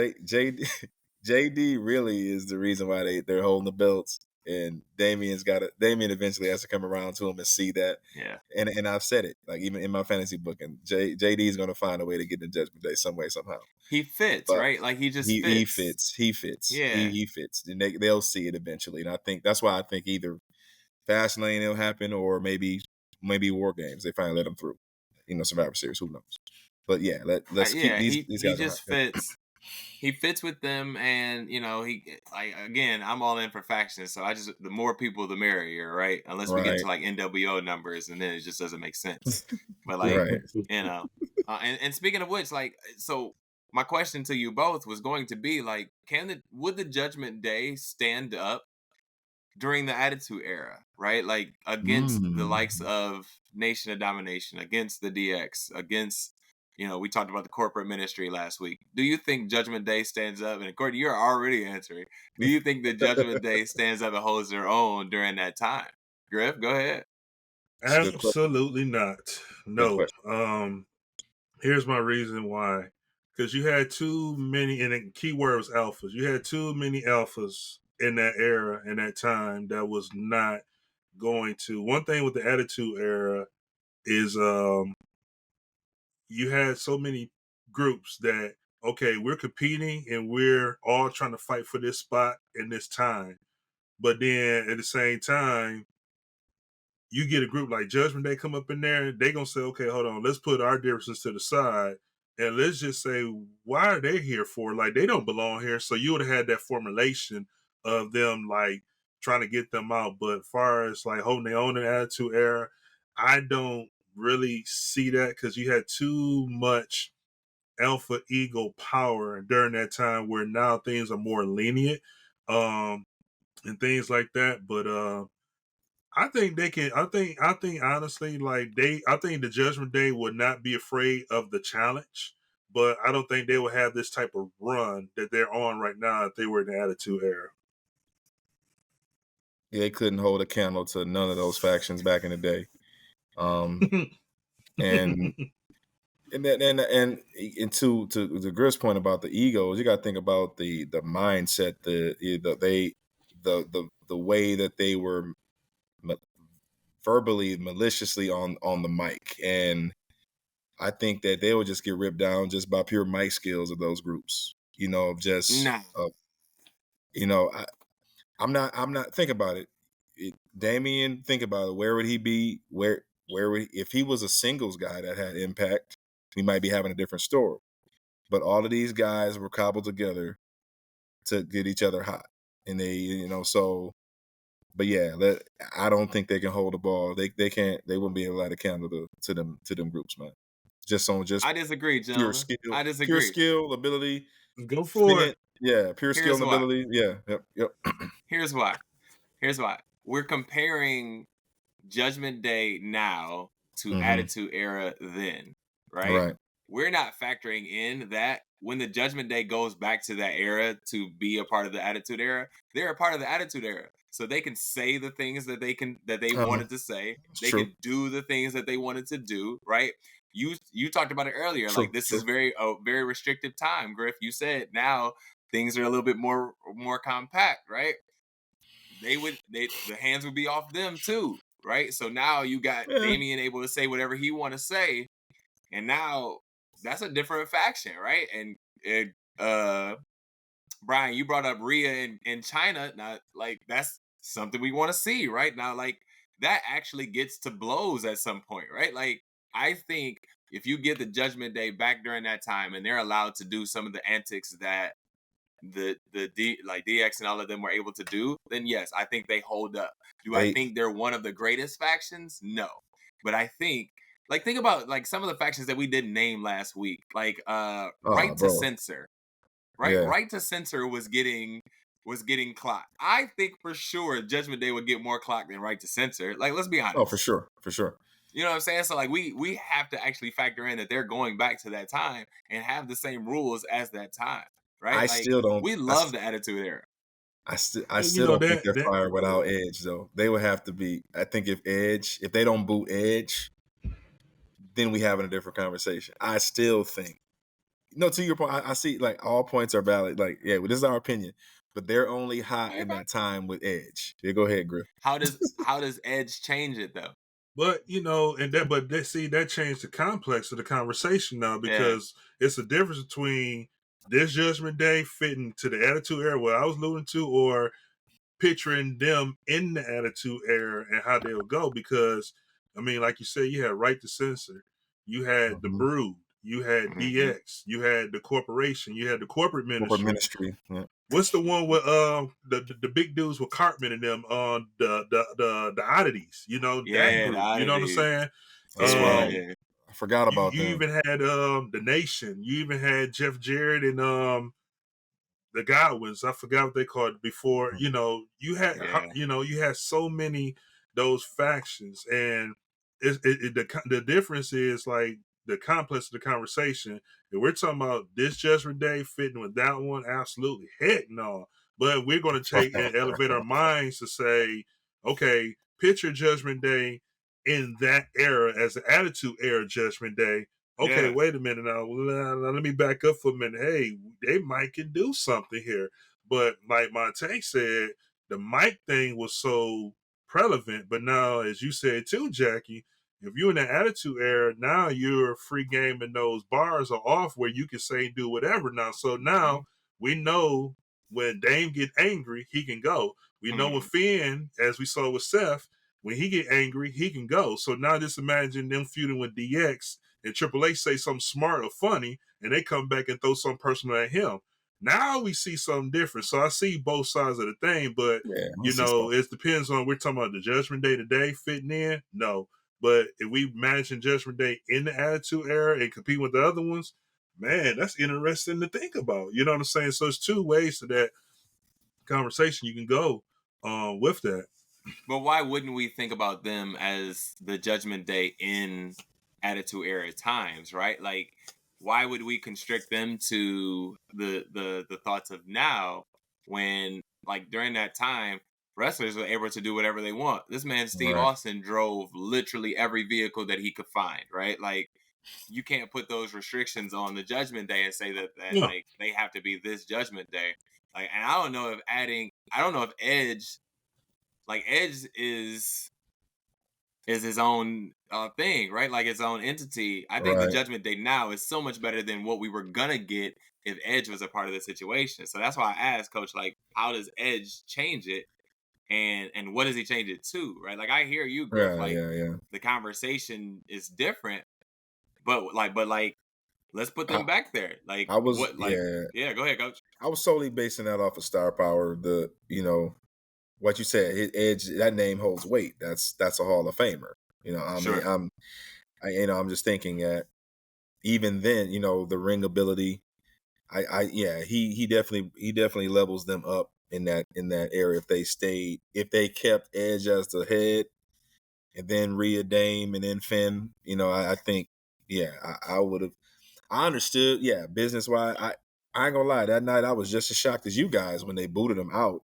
S2: JD really is the reason why they're holding the belts. And Damien eventually has to come around to him and see that.
S1: Yeah.
S2: And I've said it, like even in my fantasy book, and JD is going to find a way to get in Judgment Day some way, somehow.
S1: He fits,
S2: but
S1: right? Like he just fits.
S2: He fits.
S1: Yeah.
S2: He fits. And they'll see it eventually. And I think that's why I think either Fastlane it'll happen, or maybe maybe War Games. They finally let him through. Survivor Series. Who knows? But yeah, let's keep these
S1: he
S2: guys
S1: just
S2: around.
S1: fits. He fits with them, and he again. I'm all in for factions, so the more people, the merrier, right? Unless we get
S2: Right,
S1: into like NWO numbers, and then it just doesn't make sense. But
S2: right.
S1: and speaking of which, so my question to you both was going to be like, would the Judgment Day stand up during the Attitude Era, right? Like against the likes of Nation of Domination, against the DX, against we talked about the corporate ministry last week. Do you think Judgment Day stands up? And Courtney, you're already answering. Do you think the Judgment Day stands up and holds their own during that time? Griff, go ahead.
S2: It's a good question.
S3: Absolutely not.
S2: Good
S3: No.
S2: question.
S3: Here's my reason why. Because you had too many, and the key word was alphas. You had too many alphas in that era, in that time, that was not going to. One thing with the Attitude Era is you had so many groups that, okay, we're competing and we're all trying to fight for this spot in this time. But then at the same time, you get a group like Judgment Day come up in there, they gonna say, okay, hold on, let's put our differences to the side and let's just say, why are they here for? Like, they don't belong here. So you would have had that formulation of them like trying to get them out. But as far as like holding their own in the Attitude Era, I don't really see that because you had too much alpha ego power during that time where now things are more lenient and things like that. But I think they can. I think honestly, I think the Judgment Day would not be afraid of the challenge, but I don't think they would have this type of run that they're on right now if they were in the Attitude Era.
S2: Yeah, they couldn't hold a candle to none of those factions back in the day. And to Griff's point about the egos, you got to think about the mindset, the way that they were verbally maliciously on the mic, and I think that they would just get ripped down just by pure mic skills of those groups.
S1: Nah.
S2: I'm not. Think about it. Damien, think about it. Where would he be? Where would if he was a singles guy that had impact? We might be having a different story. But all of these guys were cobbled together to get each other hot, and they, so. But yeah, I don't think they can hold the ball. They can't. They wouldn't be able to light a candle to them groups, man. Just
S1: I disagree,
S2: pure
S1: gentlemen.
S2: skill,
S1: I disagree.
S2: ability.
S3: Go for it.
S2: Yeah, pure skill
S1: Here's
S2: and
S1: why.
S2: ability. Yeah, yep.
S1: Here's why. We're comparing Judgment Day now to Attitude Era then, right?
S2: Right.
S1: We're not factoring in that when the Judgment Day goes back to that era to be a part of the Attitude Era, they're a part of the Attitude Era. So they can say the things that they wanted to say. They
S2: true.
S1: can do the things that they wanted to do, right? You talked about it earlier.
S2: True,
S1: like this
S2: true.
S1: is very restrictive time, Griff. You said now things are a little bit more compact, right? The hands would be off them too, right? So now you got Damien able to say whatever he want to say, and now that's a different faction, right? And Brian, you brought up Rhea in China. Now, like that's something we want to see, right? Now, like that actually gets to blows at some point, right? Like I think if you get the Judgment Day back during that time and they're allowed to do some of the antics that like DX and all of them were able to do, then yes, I think they hold up. I think they're one of the greatest factions? No. But I think think about like some of the factions that we didn't name last week. Like Right to Censor. Right?
S2: Yeah.
S1: Right to Censor was getting clocked. I think for sure Judgment Day would get more clock than Right to Censor. Like let's be honest.
S2: Oh, for sure.
S1: You know what I'm saying? So like we have to actually factor in that they're going back to that time and have the same rules as that time. Right?
S2: I still don't.
S1: We love the Attitude Era.
S2: I still don't think they're fire without Edge, though. They would have to be. I think if they don't boot Edge, then we having a different conversation. I still think. To your point, I see like all points are valid. Like, yeah, well, this is our opinion, but they're only hot in that time with Edge. Yeah, go ahead, Griff.
S1: How does Edge change it though?
S3: But that changed the complex of the conversation now because it's a difference between this Judgment Day fitting to the Attitude Era where I was alluding to, or picturing them in the Attitude Era and how they'll go. Because I mean, like you said, you had Right to Censor, you had The Brood, you had DX, you had the corporation, you had the corporate ministry.
S2: Yeah.
S3: What's the one with the big dudes with Cartman and them on the oddities? You know, that
S1: Yeah, the
S3: group. You know what I'm
S1: oddities.
S3: saying?
S2: That's right. I forgot about
S3: You
S2: them.
S3: even had the Nation. You even had Jeff Jarrett and the Godwins. I forgot what they called it before. You know, you had you had so many those factions, and the difference is like the complex of the conversation. If we're talking about this Judgment Day fitting with that one, absolutely, heck no. But we're going to take and elevate our minds to say, okay, picture Judgment Day in that era as the Attitude Era Judgment Day. Okay, wait a minute now. Let me back up for a minute. Hey, they might can do something here. But like Montay said, the mic thing was so prevalent. But now, as you said too, Jackie, if you're in the Attitude Era, now you're free game and those bars are off where you can say and do whatever now. So now we know when Dame get angry, he can go. We know when Finn, as we saw with Seth, when he get angry, he can go. So now just imagine them feuding with DX and Triple H say something smart or funny, and they come back and throw something personal at him. Now we see something different. So I see both sides of the thing, but you know, it depends on we're talking about the Judgment Day today fitting in. No. But if we imagine Judgment Day in the Attitude Era and compete with the other ones, man, that's interesting to think about. You know what I'm saying? So it's two ways to that conversation you can go with that.
S1: But why wouldn't we think about them as the Judgment Day in Attitude Era times, right? Like, why would we constrict them to the thoughts of now when, like, during that time, wrestlers were able to do whatever they want? This man, Steve Austin, drove literally every vehicle that he could find, right? Like, you can't put those restrictions on the Judgment Day and say that like they have to be this Judgment Day. Like, and I don't know if Edge, like, Edge is his own thing, right? Like its own entity. I think the Judgment Day now is so much better than what we were gonna get if Edge was a part of the situation. So that's why I asked Coach, like, how does Edge change it, and what does he change it to, right? Like, I hear you, Griff. The conversation is different, but like, let's put them back there. Like,
S2: I was,
S1: what, like, yeah, go ahead, Coach.
S2: I was solely basing that off of star power. What you said, Edge, that name holds weight. That's a Hall of Famer. I'm just thinking that even then, the ring ability, he definitely levels them up in that area. If they kept Edge as the head, and then Rhea, Dame, and then Finn, I think, I would have. I understood, business wise. I ain't gonna lie, that night I was just as shocked as you guys when they booted him out.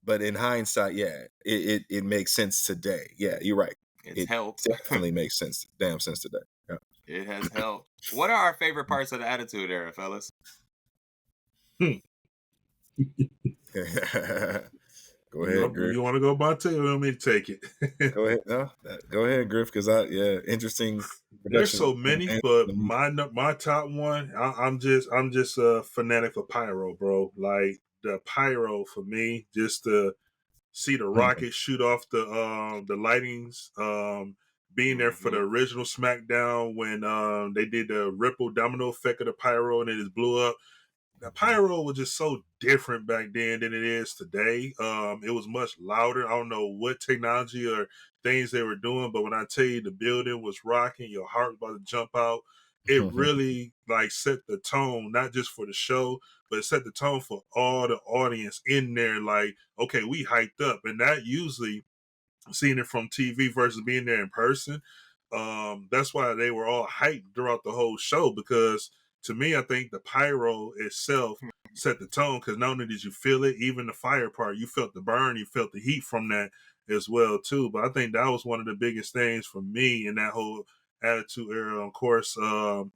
S2: But in hindsight, it makes sense today. Yeah, you're right.
S1: It helped.
S2: Definitely makes sense. Damn sense today. Yeah.
S1: It has helped. What are our favorite parts of the Attitude Era, fellas?
S2: Go ahead, Griff.
S3: You want to go Montay or you want me to take it?
S2: Go ahead. No, go ahead, Griff, because interesting.
S3: There's so many, but my top one, I'm just a fanatic for pyro, bro. Like the pyro for me, just to see the rocket shoot off the lightings, being there for the original SmackDown when they did the ripple domino effect of the pyro and it just blew up. The pyro was just so different back then than it is today. It was much louder. I don't know what technology or things they were doing, but when I tell you the building was rocking, your heart was about to jump out. It really like set the tone, not just for the show, but it set the tone for all the audience in there. Like, okay, we hyped up, and that usually seeing it from TV versus being there in person. That's why they were all hyped throughout the whole show, because to me, I think the pyro itself set the tone, because not only did you feel it, even the fire part, you felt the burn, you felt the heat from that as well too. But I think that was one of the biggest things for me in that whole Attitude Era. Of course, Austin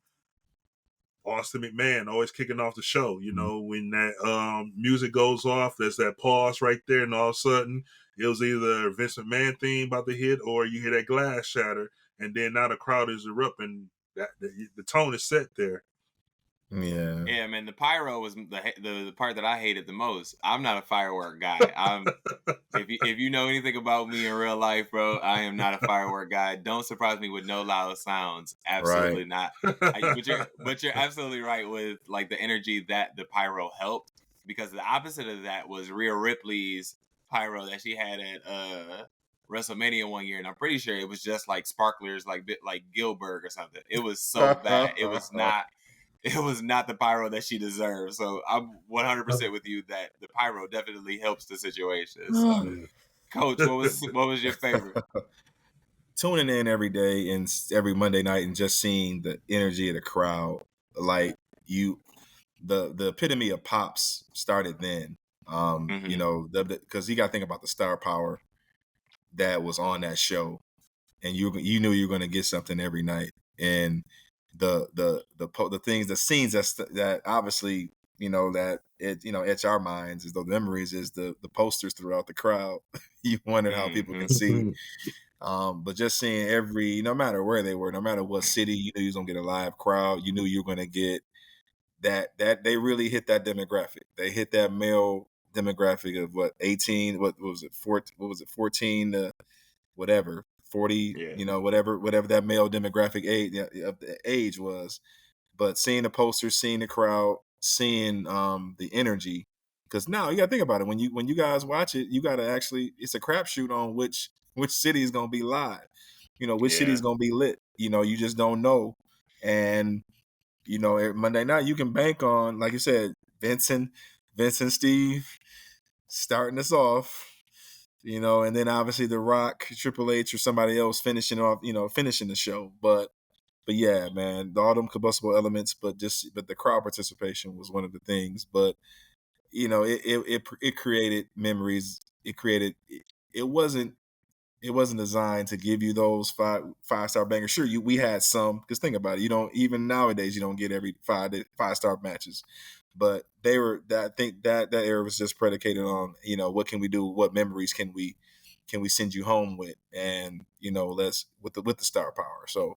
S3: McMahon always kicking off the show. When that music goes off, there's that pause right there, and all of a sudden it was either Vince McMahon theme about to hit, or you hear that glass shatter, and then now the crowd is erupting. The tone is set there.
S2: Yeah.
S1: Yeah, man. The pyro was the part that I hated the most. I'm not a firework guy. If you know anything about me in real life, bro, I am not a firework guy. Don't surprise me with no loud sounds.
S2: Right.
S1: Absolutely not. But you're absolutely right with like the energy that the pyro helped, because the opposite of that was Rhea Ripley's pyro that she had at WrestleMania one year, and I'm pretty sure it was just like sparklers, like Gilbert or something. It was so bad. It was not the pyro that she deserved. So I'm 100% with you that the pyro definitely helps the situation. So, Coach, what was your favorite?
S2: Tuning in every day and every Monday night and just seeing the energy of the crowd, like the epitome of pops started then. Because you got to think about the star power that was on that show, and you knew you were going to get something every night, and the things, the scenes that obviously that etch our minds as though memories is the posters throughout the crowd. You wondered how people can see. But just seeing no matter where they were, no matter what city, you knew you was gonna get a live crowd. You knew you were gonna get that they really hit that demographic. They hit that male demographic of 18, what was it, 14 to whatever, 40,
S1: Yeah.
S2: whatever that male demographic age was. But seeing the posters, seeing the crowd, seeing the energy, because now you got to think about it. When you guys watch it, you got to actually, it's a crapshoot on which city is going to be live. Which city is
S1: Yeah.
S2: going to be lit. You just don't know. And Monday night you can bank on, like you said, Vincent, Steve starting us off. And then obviously The Rock, Triple H, or somebody else finishing the show. But yeah, man, all them combustible elements, but the crowd participation was one of the things. But it created memories. It wasn't designed to give you those five-star bangers. Sure, we had some, because think about it, you don't, even nowadays you don't get every five-star matches. But they were I think that era was just predicated on, what can we do, what memories can we send you home with, and let's with the star power. So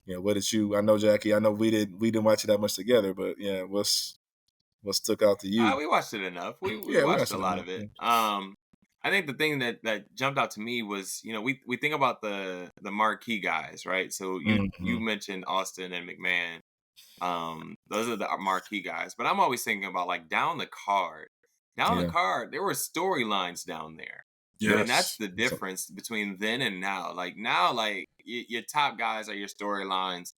S2: what did you, I know, Jackie, I know we didn't watch it that much together, but yeah, what stuck out to you?
S1: We watched it enough. We
S2: Yeah, we
S1: watched
S2: watched
S1: a
S2: it
S1: lot
S2: enough.
S1: of it.
S2: Yeah.
S1: I think the thing that jumped out to me was, we think about the marquee guys, right? So you
S2: Mhm.
S1: mentioned Austin and McMahon. Those are the marquee guys. But I'm always thinking about like down the card. Down the
S2: Yeah.
S1: card, there were storylines down there. And that's
S3: Yes.
S1: the difference between then and now. Like now, like your top guys are your storylines.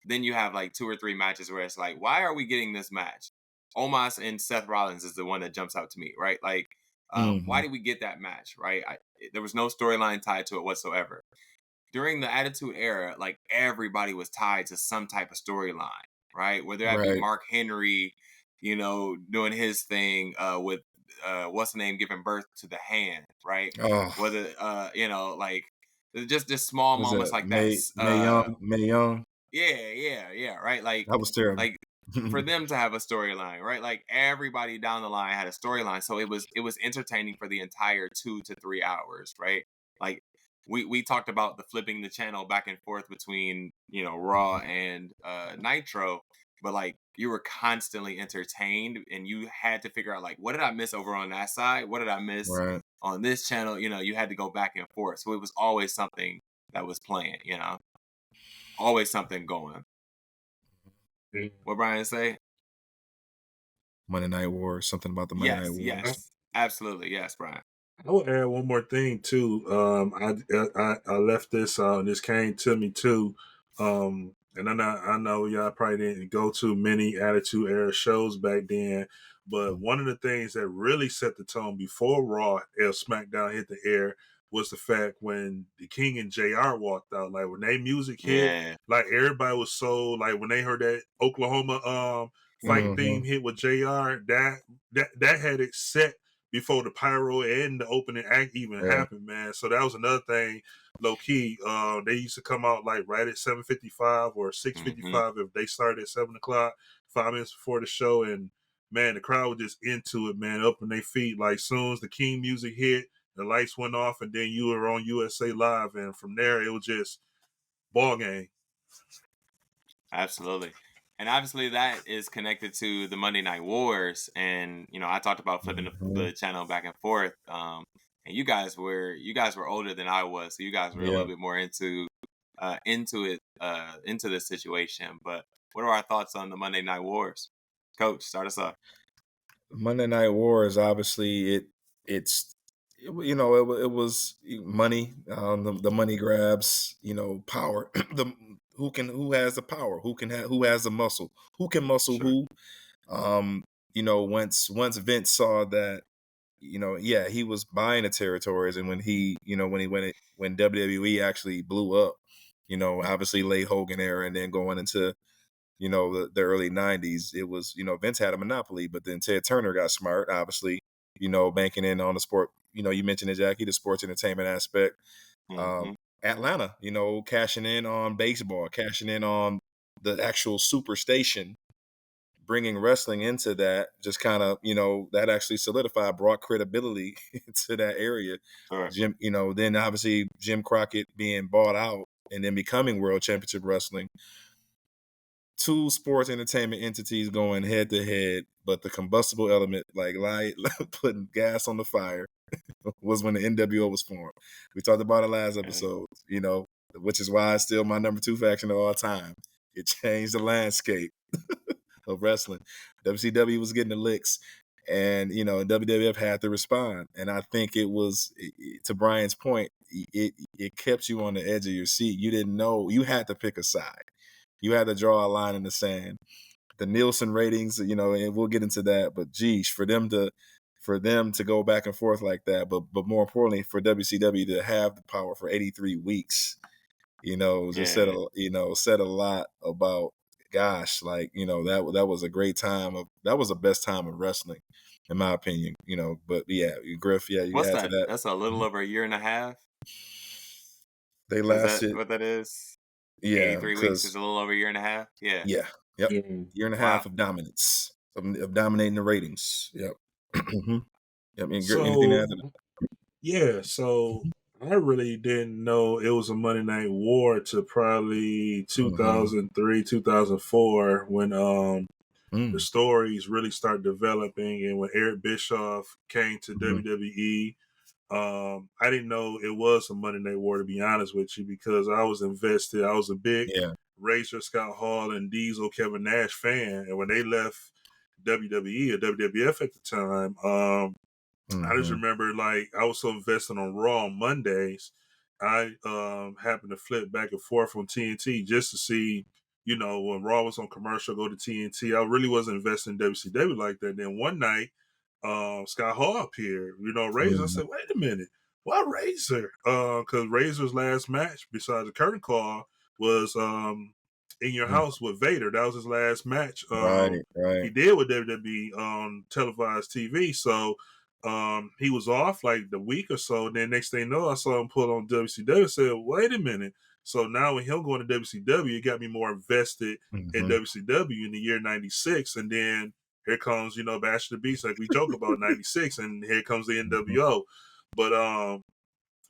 S1: Then you have like two or three matches where it's like, why are we getting this match? Omos and Seth Rollins is the one that jumps out to me, right? Like, why
S2: Mhm.
S1: did we get that match, right? There was no storyline tied to it whatsoever. During the Attitude Era, like everybody was tied to some type of storyline, right? Whether that be
S2: Right.
S1: Mark Henry, doing his thing with what's the name, giving birth to the hand, right?
S2: Oh,
S1: Whether like just small
S2: was
S1: moments
S2: that
S1: like that.
S2: May Young? May Young?
S1: Yeah, right.
S2: That was terrible.
S1: Like for them to have a storyline, right? Like everybody down the line had a storyline, so it was entertaining for the entire 2 to 3 hours, right? Like we talked about the flipping the channel back and forth between Raw and Nitro, but like you were constantly entertained, and you had to figure out like, what did I miss over on that side? What did I miss
S2: Right.
S1: on this channel? You had to go back and forth, so it was always something that was playing. Always something going. What Brian say?
S2: Monday Night Wars. Something about the Monday Night Wars.
S1: Yes, absolutely, yes, Brian.
S3: I will add one more thing too. I left this. This came to me too. And I know y'all probably didn't go to many Attitude Era shows back then, but one of the things that really set the tone before Raw or SmackDown hit the air was the fact when the King and JR walked out. Like when they music hit,
S1: Yeah,
S3: like everybody was so like when they heard that Oklahoma fight theme
S2: Mhm.
S3: hit with JR, that had it set before the pyro and the opening act even
S2: Yeah.
S3: happened, man. So that was another thing, low key. They used to come out like right at 7:55 or six fifty
S1: hmm
S3: five if they started at 7 o'clock, 5 minutes before the show, and man, the crowd was just into it, man, up on their feet. Like soon as the King music hit, the lights went off, and then you were on USA Live, and from there it was just ball game.
S1: absolutely. And obviously that is connected to the Monday Night Wars. And, I talked about flipping the channel back and forth. And you guys were older than I was, so you guys were a
S2: Yeah.
S1: little bit more into this situation. But what are our thoughts on the Monday Night Wars? Coach, start us off.
S2: Monday Night Wars, obviously, it was money, the money grabs, power. Who has the power, who has the muscle, who can muscle
S1: Sure.
S2: who. Once Vince saw that, yeah, he was buying the territories, and when WWE actually blew up, obviously late Hogan era, and then going into the early 90s, it was, Vince had a monopoly, but then Ted Turner got smart, obviously, banking in on the sport. You mentioned it, Jackie, the sports entertainment aspect.
S1: Mm-hmm.
S2: Atlanta, cashing in on baseball, cashing in on the actual super station, bringing wrestling into that, just kind of, that actually solidified, brought credibility to that area.
S1: Sure.
S2: Then obviously Jim Crockett being bought out and then becoming World Championship Wrestling. Two sports entertainment entities going head to head, but the combustible element, like putting gas on the fire, was when the NWO was formed. We talked about it last episode, which is why it's still my number 2 faction of all time. It changed the landscape of wrestling. WCW was getting the licks, and WWF had to respond. And I think it was, to Brian's point, it kept you on the edge of your seat. You didn't know, you had to pick a side. You had to draw a line in the sand. The Nielsen ratings, and we'll get into that. But geez, for them to go back and forth like that, but more importantly, for WCW to have the power for 83 weeks, just said a lot about, gosh, like, that was a great time that was the best time of wrestling, in my opinion. But yeah, Griff, yeah, you
S1: What's
S2: add to
S1: that?
S2: that.
S1: That's a little over a year and a half.
S2: They
S1: Is that
S2: lasted,
S1: what that is?
S2: yeah,
S1: 83 weeks is
S2: because
S1: a little over a year and a half. Yeah.
S2: yeah, yep,
S3: Yeah.
S2: year and a
S1: Wow.
S2: half of dominance, of dominating the ratings. Yep. Yep. Anything to add to
S3: So yeah, so I really didn't know it was a Monday Night War to probably
S2: that?
S3: 2003, 2004 when the
S2: Mm,
S3: stories really start developing, and when Eric Bischoff came to
S2: mhm.
S3: WWE. I didn't know it was a Monday Night War, to be honest with you, because I was invested. I was a big
S2: Yeah.
S3: Razor, Scott Hall, and Diesel, Kevin Nash fan, and when they left WWE or WWF at the time, I just
S2: Mhm.
S3: remember, like, I was so invested on Raw on Mondays. I happened to flip back and forth on TNT just to see, when Raw was on commercial, go to TNT. I really wasn't invested in WCW like that. Then one night, Scott Hall appeared, Razor. I
S2: Mhm.
S3: said, wait a minute, why Razor? Because Razor's last match, besides the curtain call, was in your
S2: Mm.
S3: house with Vader. That was his last match.
S2: Right,
S3: He
S2: right.
S3: did with WWE on televised TV. So he was off like the week or so. And then next thing you know, I saw him put on WCW. I said, wait a minute. So now with him going to WCW, it got me more invested in
S2: Mhm.
S3: WCW in the year 96. And then here comes, Bash the Beast, like we joke about 96, and here comes the
S2: Mhm.
S3: NWO. But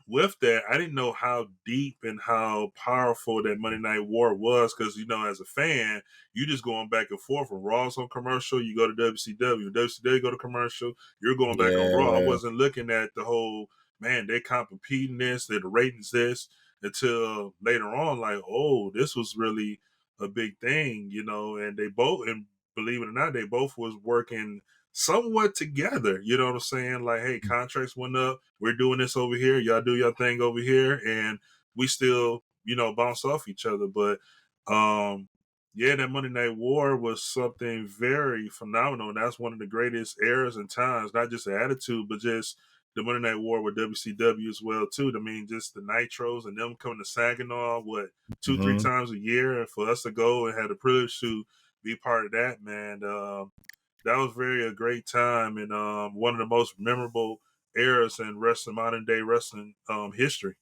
S3: with that, I didn't know how deep and how powerful that Monday Night War was, because as a fan, you just going back and forth. When Raw's on commercial, you go to WCW. WCW go to commercial, you're going back on Raw. I
S2: Yeah.
S3: wasn't looking at the whole, man, they competing this, they're the ratings this, until later on, like, oh, this was really a big thing, and they both, and believe it or not, they both was working somewhat together. You know what I'm saying? Like, hey, contracts went up. We're doing this over here. Y'all do your thing over here, and we still, bounce off each other. But yeah, that Monday Night War was something very phenomenal. And that's one of the greatest eras and times, not just the attitude, but just the Monday Night War with WCW as well too. I mean, just the Nitros and them coming to Saginaw, what, 2-3
S2: Mhm.
S3: times a year, and for us to go and have the privilege to be part of that, man. That was very a great time, and one of the most memorable eras in wrestling, modern day wrestling history.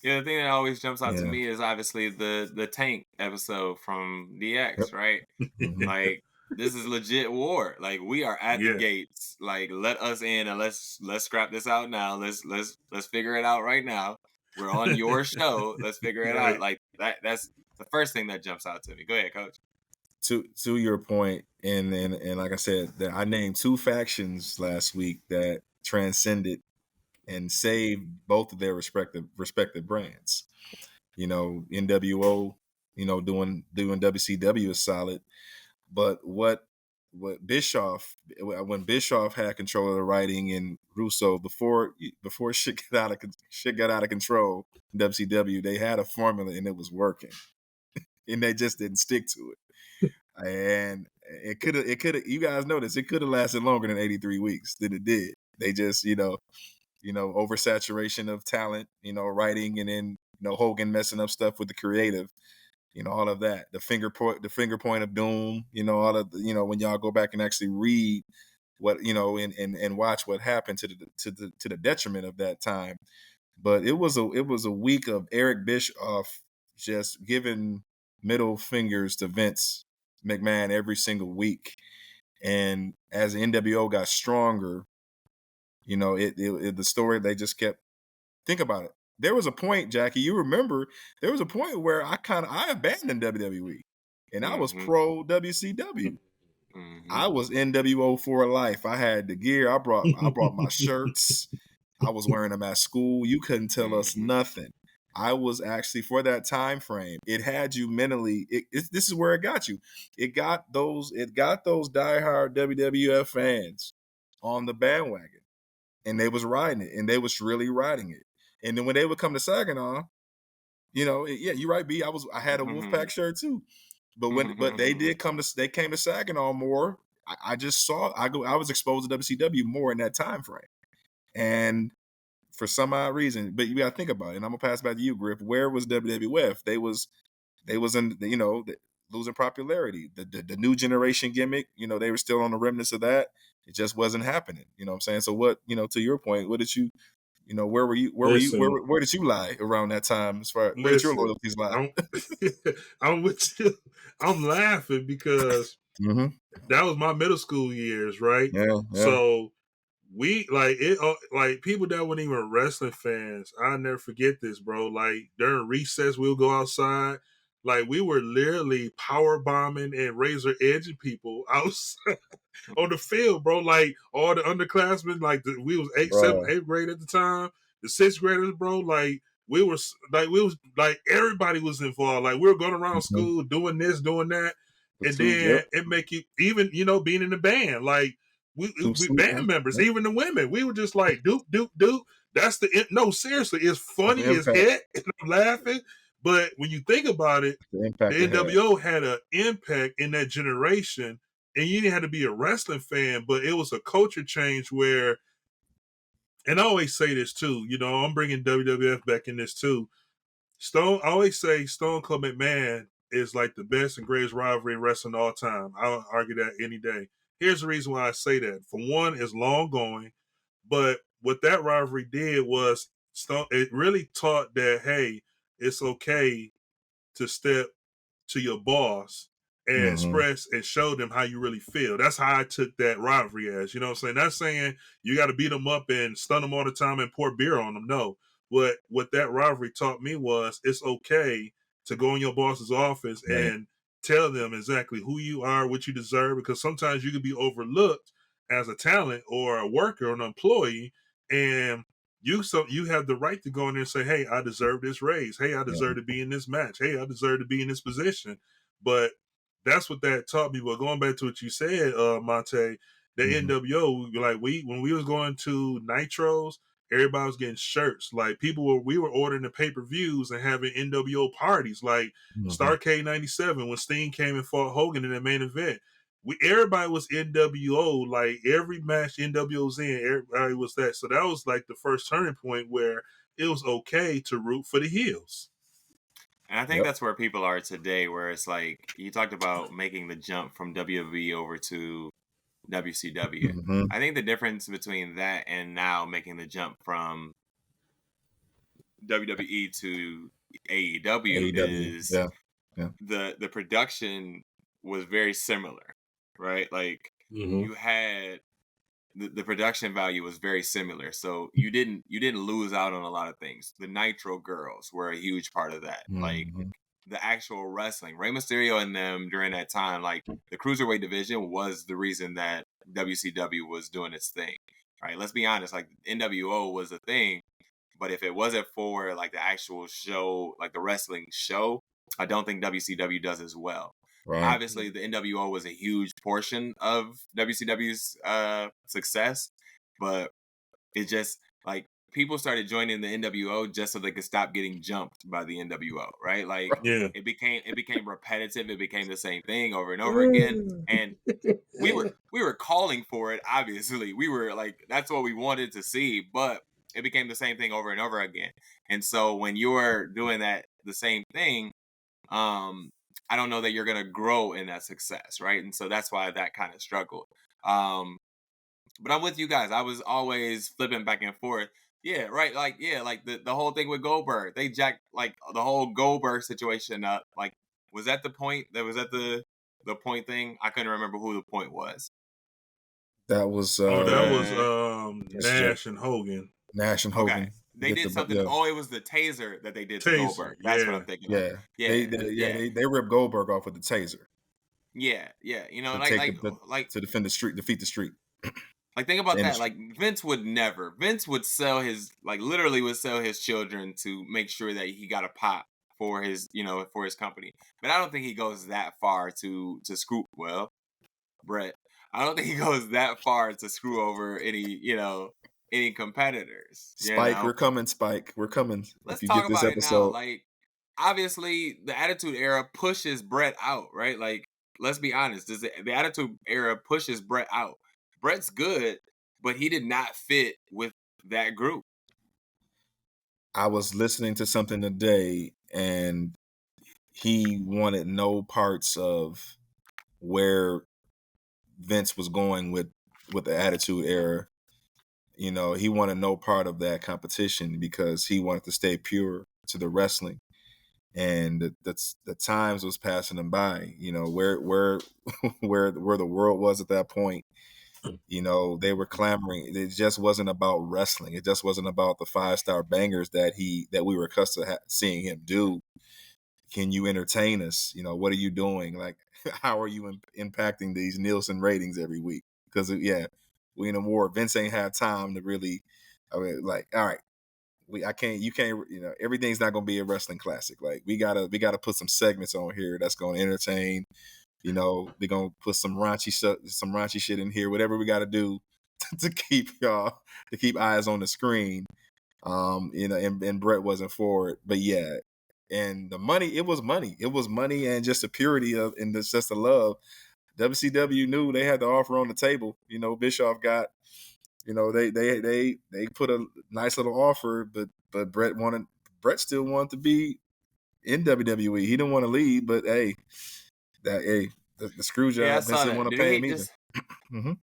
S1: Yeah, the thing that always jumps out to
S2: Yeah.
S1: me is obviously the Tank episode from
S2: Yep.
S1: DX, right?
S2: Mhm.
S1: Like, this is legit war. Like, we are at the
S3: Yeah,
S1: gates. Like, let us in, and let's scrap this out now. Let's figure it out right now. We're on your show. Let's figure it out.
S3: right.
S1: Like, that's the first thing that jumps out to me. Go ahead, coach.
S2: to your point, and like I said, that I named two factions last week that transcended and saved both of their respective brands. NWO, doing WCW is solid, but what Bischoff, when Bischoff had control of the writing and Russo, before shit got out of control in WCW, they had a formula and it was working, and they just didn't stick to it. And it could have. You guys noticed it could have lasted longer than 83 weeks than it did. They just, oversaturation of talent, writing, and then Hogan messing up stuff with the creative. All of that, the finger point of doom, all of when y'all go back and actually read what, and watch what happened to the detriment of that time. But it was a week of Eric Bischoff just giving middle fingers to Vince McMahon every single week. And as the NWO got stronger, the story, they just kept, think about it. There was a point, Jackie, you remember, there was a point where I abandoned WWE and I was pro WCW. I was NWO for life. I had the gear. I brought my shirts. I was wearing them at school. You couldn't tell us nothing. I was actually, for that time frame, it had you mentally. This is where it got you. It got those diehard WWF fans on the bandwagon, and they was riding it, and they was really riding it. And then when they would come to Saginaw, yeah, you're right, B. I had a Wolfpack shirt too, but they came to Saginaw more. I just saw I was exposed to WCW more in that time frame, and for some odd reason, but you got to think about it. And I'm gonna pass back to you, Griff. Where was WWF? They was in losing popularity. The new generation gimmick, they were still on the remnants of that. It just wasn't happening. You know what I'm saying? So what, to your point, what did you? Where were you? Where did you lie around that time? As far where did your loyalties lie?
S3: I'm with you. I'm laughing because that was my middle school years, right?
S2: Yeah.
S3: So we like people that weren't even wrestling fans. I'll never forget this, bro. Like during recess, we'll go outside. Like we were literally power bombing and razor edging people outside on the field, bro. Like all the underclassmen, like we was 8th grade at the time. The 6th graders, bro. Like we was everybody was involved. Like we were going around school doing this, doing that, and then it make you even being in the band. Like we band members, even the women, we were just like doop doop doop. That's no, seriously, it's funny as heck, and I'm laughing. But when you think about it, the NWO had an impact in that generation. And you didn't have to be a wrestling fan, but it was a culture change where, and I always say this too, I'm bringing WWF back in this too. I always say Stone Cold McMahon is like the best and greatest rivalry in wrestling of all time. I'll argue that any day. Here's the reason why I say that. For one, it's long going, but what that rivalry did was it really taught that, hey, it's okay to step to your boss and express and show them how you really feel. That's how I took that rivalry as, what I'm saying? Not saying you got to beat them up and stun them all the time and pour beer on them. No. What that rivalry taught me was it's okay to go in your boss's office and tell them exactly who you are, what you deserve, because sometimes you could be overlooked as a talent or a worker or an employee, and you have the right to go in there and say, hey, I deserve this raise. Hey, I deserve to be in this match. Hey, I deserve to be in this position. But that's what that taught me. But going back to what you said, Montay, the NWO, like when we was going to Nitros, everybody was getting shirts. Like we were ordering the pay-per-views and having NWO parties. Like Starrcade 97 when Sting came and fought Hogan in the main event. Everybody was NWO, like every match NWO's in, everybody was that. So that was like the first turning point where it was okay to root for the heels.
S1: And I think that's where people are today, where it's like you talked about making the jump from WWE over to WCW. I think the difference between that and now making the jump from WWE to AEW is the production was very similar, right? Like you had the production value was very similar, so you didn't lose out on a lot of things. The Nitro girls were a huge part of that. Like the actual wrestling. Rey Mysterio and them during that time, like the cruiserweight division was the reason that WCW was doing its thing. Right? Let's be honest, like NWO was a thing, but if it wasn't for like the actual show, like the wrestling show, I don't think WCW does as well.
S2: Right.
S1: Obviously, the NWO was a huge portion of WCW's success, but it just like people started joining the NWO just so they could stop getting jumped by the NWO, right? Like
S3: Yeah.
S1: it became repetitive. It became the same thing over and over again, and we were calling for it. Obviously, we were like that's what we wanted to see, but it became the same thing over and over again. And so when you're doing that the same thing, I don't know that you're gonna grow in that success, right? And so that's why that kind of struggled. But I'm with you guys. I was always flipping back and forth. Yeah, right. Like, yeah, like the whole thing with Goldberg. They jacked like the whole Goldberg situation up. Like, was that the point? That was that the point thing? I couldn't remember who the point was.
S2: That was
S3: Oh, that was
S2: that's Jeff.
S3: Nash and Hogan.
S2: Nash and
S1: Okay.
S2: Hogan.
S1: They did something.
S2: Yeah.
S1: Oh, it was the taser that they did to
S3: Taser,
S1: Goldberg. That's what
S3: yeah.
S1: I'm thinking of.
S2: Yeah. They ripped Goldberg off with the taser
S1: Yeah. You know,
S2: to
S1: like
S2: to defeat the streak.
S1: Like think about
S2: The
S1: that.
S2: industry.
S1: Like Vince would never. Vince would sell his literally would sell his children to make sure that he got a pop for his for his company. But I don't think he goes that far to screw Brett. I don't think he goes that far to screw over any competitors.
S2: Spike, we're coming. Spike, we're coming.
S1: Let's
S2: if you
S1: talk
S2: get this
S1: about it now.
S2: episode,
S1: Like obviously the Attitude Era pushes Brett out, right? Like let's be honest. The Attitude Era pushes Brett out. Brett's good, but he did not fit with that group.
S2: I was listening to something today, and he wanted no parts of where Vince was going with the Attitude Era. You know, he wanted no part of that competition because he wanted to stay pure to the wrestling. And the times was passing him by. You know, where the world was at that point. You know, they were clamoring. It just wasn't about wrestling. It just wasn't about the 5-star bangers that we were accustomed to seeing him do. Can you entertain us? You know, what are you doing? Like, how are you impacting these Nielsen ratings every week? Because we in a war. Vince ain't had time to really. I mean, like, all right, you can't. You know, everything's not going to be a wrestling classic. Like, we gotta put some segments on here that's going to entertain. You know, they're gonna put some raunchy shit in here. Whatever we got to do to keep eyes on the screen. You know, and Brett wasn't for it, but yeah, and the money, it was money, and just the purity of and just the love. WCW knew they had the offer on the table. You know, Bischoff got, you know, they put a nice little offer, but Brett still wanted to be in WWE. He didn't want to leave, but hey. The screw job.
S1: Yeah, I
S2: Vince
S1: saw
S2: didn't
S1: that.
S2: want to pay him either.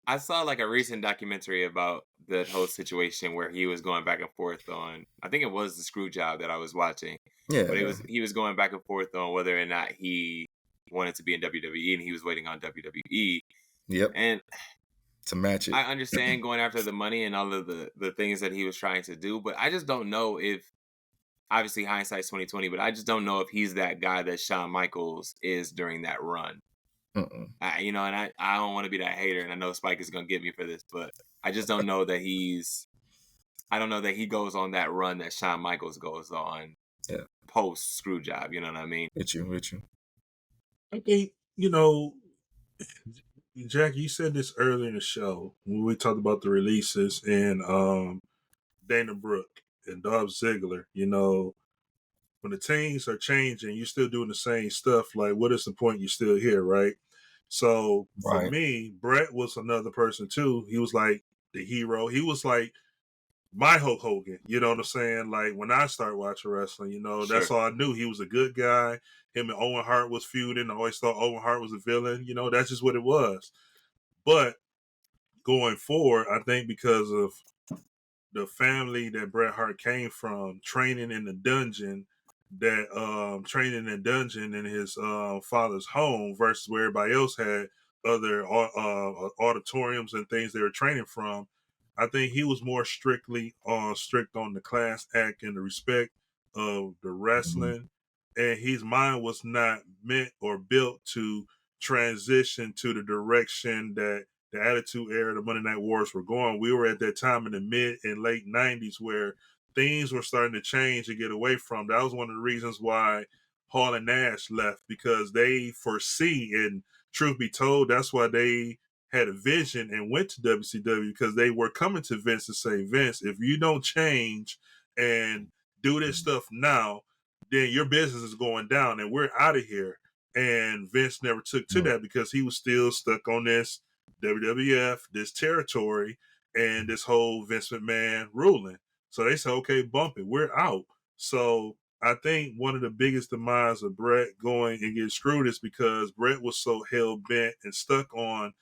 S1: I saw like a recent documentary about the whole situation where he was going back and forth on. I think it was the screw job that I was watching.
S2: Yeah,
S1: but he was going back and forth on whether or not he wanted to be in WWE, and he was waiting on WWE.
S2: Yep.
S1: And
S2: to match it,
S1: I understand going after the money and all of the things that he was trying to do, but I just don't know if. Obviously, hindsight's 2020, but I just don't know if he's that guy that Shawn Michaels is during that run. You know, and I don't want to be that hater, and I know Spike is going to get me for this, but I just don't know that I don't know that he goes on that run that Shawn Michaels goes on post screw job. You know what I mean?
S2: With you.
S3: I think, you know, Jack, you said this earlier in the show when we talked about the releases and Dana Brooke and Dolph Ziggler. You know, when the teams are changing, you're still doing the same stuff. Like, what is the point? You're still here, right? So for me, Brett was another person too. He was like the hero. He was like my Hulk Hogan. You know what I'm saying? Like when I started watching wrestling, you know, that's all I knew. He was a good guy. Him and Owen Hart was feuding. I always thought Owen Hart was a villain. You know, that's just what it was. But going forward, I think because of the family that Bret Hart came from, training in the dungeon, in his father's home versus where everybody else had other auditoriums and things they were training from. I think he was more strict on the class act and the respect of the wrestling. and his mind was not meant or built to transition to the direction that the Attitude Era, the Monday Night Wars were going. We were at that time in the mid and late 90s where things were starting to change and get away from. That was one of the reasons why Hall and Nash left, because they foresee, and truth be told, that's why they had a vision and went to WCW, because they were coming to Vince to say, Vince, if you don't change and do this stuff now, then your business is going down and we're out of here. And Vince never took to that because he was still stuck on this WWF, this territory, and this whole Vince McMahon ruling. So they said, okay, bump it, we're out. So I think one of the biggest demise of Bret going and getting screwed is because Bret was so hell bent and stuck on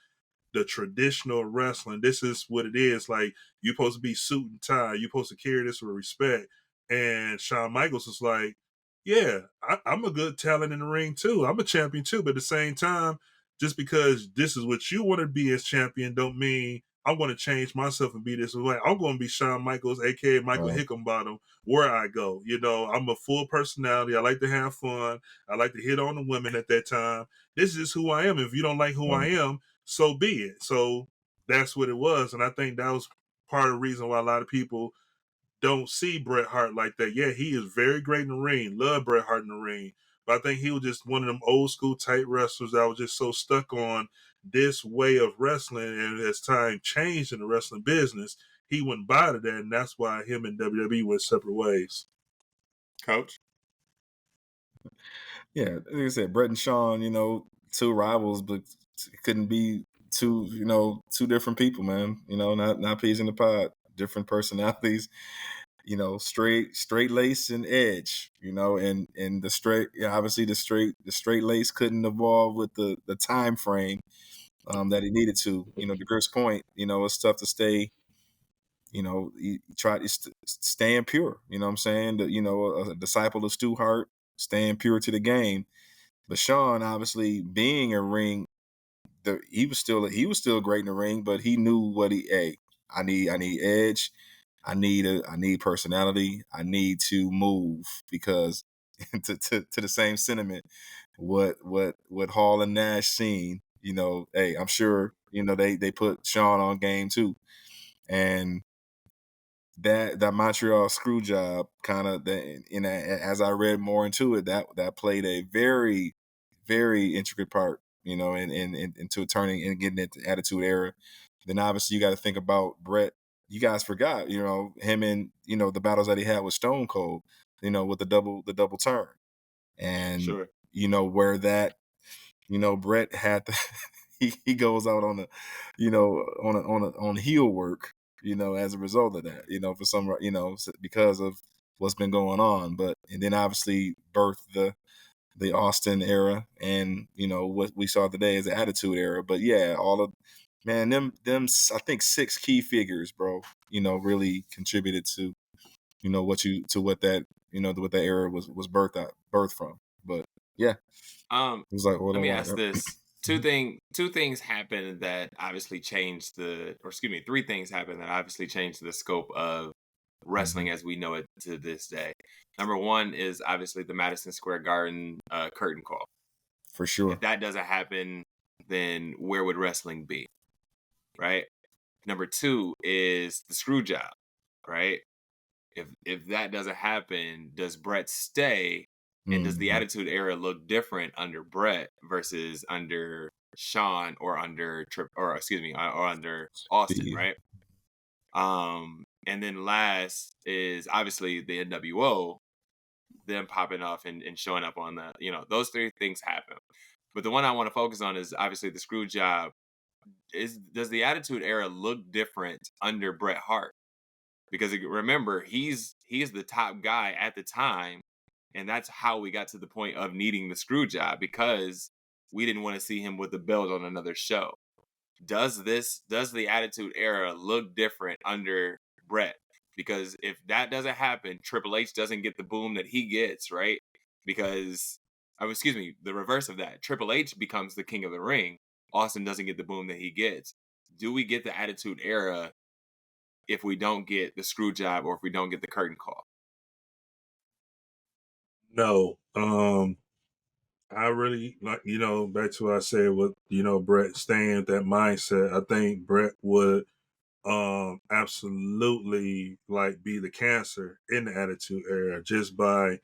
S3: the traditional wrestling. This is what it is. Like, you're supposed to be suit and tie. You're supposed to carry this with respect. And Shawn Michaels was like, yeah, I'm a good talent in the ring too. I'm a champion too. But at the same time, just because this is what you want to be as champion don't mean I'm going to change myself and be this way. I'm going to be Shawn Michaels, aka Michael Hickenbottom, where I go. You know, I'm a full personality. I like to have fun. I like to hit on the women at that time. This is just who I am. If you don't like who I am, so be it. So that's what it was. And I think that was part of the reason why a lot of people don't see Bret Hart like that. Yeah, he is very great in the ring. Love Bret Hart in the ring. But I think he was just one of them old school type wrestlers that was just so stuck on this way of wrestling. And as time changed in the wrestling business, he went by to that. And that's why him and WWE went separate ways.
S1: Coach?
S2: Yeah, like I said, Bret and Shawn, you know, two rivals, but it couldn't be two, you know, two different people, man. You know, not peas in the pod, different personalities. You know, straight lace and edge. You know, and the straight, yeah, obviously the straight lace couldn't evolve with the time frame that it needed to. You know, to Griff's point, you know, it's tough to stay. You know, you try to staying pure. You know what I'm saying? You know, a disciple of Stu Hart, staying pure to the game. But Shawn, obviously, being a ring, he was still great in the ring, but he knew what I need edge, I need personality, I need to move, because to the same sentiment, what Hall and Nash seen, you know, hey, I'm sure, you know, they put Shawn on game too, and that Montreal screw job kind of, as I read more into it, that played a very, very intricate part, you know, into turning and getting into Attitude Era. Then obviously you got to think about Bret. You guys forgot, you know, him and, you know, the battles that he had with Stone Cold, you know, with the double turn, and
S1: Sure.
S2: you know where that, you know, Bret had to, he goes out on a, you know, on heel work, you know, as a result of that, you know, for some, you know, because of what's been going on. But and then obviously birthed the Austin era, and you know what we saw today is the Attitude Era. But yeah, all of, man, them I think 6 key figures, bro, you know, really contributed to, you know, what that, you know, what that era was birthed from. But yeah,
S1: Um,
S2: it was like oil
S1: Let
S2: and
S1: me ask
S2: water.
S1: this. Two things happened that obviously changed three things happened that obviously changed the scope of wrestling as we know it to this day. Number one is obviously the Madison Square Garden curtain call.
S2: For sure.
S1: If that doesn't happen, then where would wrestling be? Right? Number two is the screw job, right? If that doesn't happen, does Bret stay? And does the Attitude Era look different under Bret versus under Shawn or under or under Austin,
S2: Yeah.
S1: right? And then last is obviously the NWO, them popping off and showing up on the, you know, those three things happen. But the one I want to focus on is obviously the screw job. Does the Attitude Era look different under Bret Hart? Because remember, he's the top guy at the time, and that's how we got to the point of needing the screw job, because we didn't want to see him with the belt on another show. Does the Attitude Era look different under Bret? Because if that doesn't happen, Triple H doesn't get the boom that he gets, right? Because, excuse me, the reverse of that. Triple H becomes the king of the ring. Austin doesn't get the boom that he gets. Do we get the Attitude Era if we don't get the screw job or if we don't get the curtain call?
S3: No, I really like, back to what I said with, Brett staying at that mindset. I think Brett would absolutely like be the cancer in the attitude era just by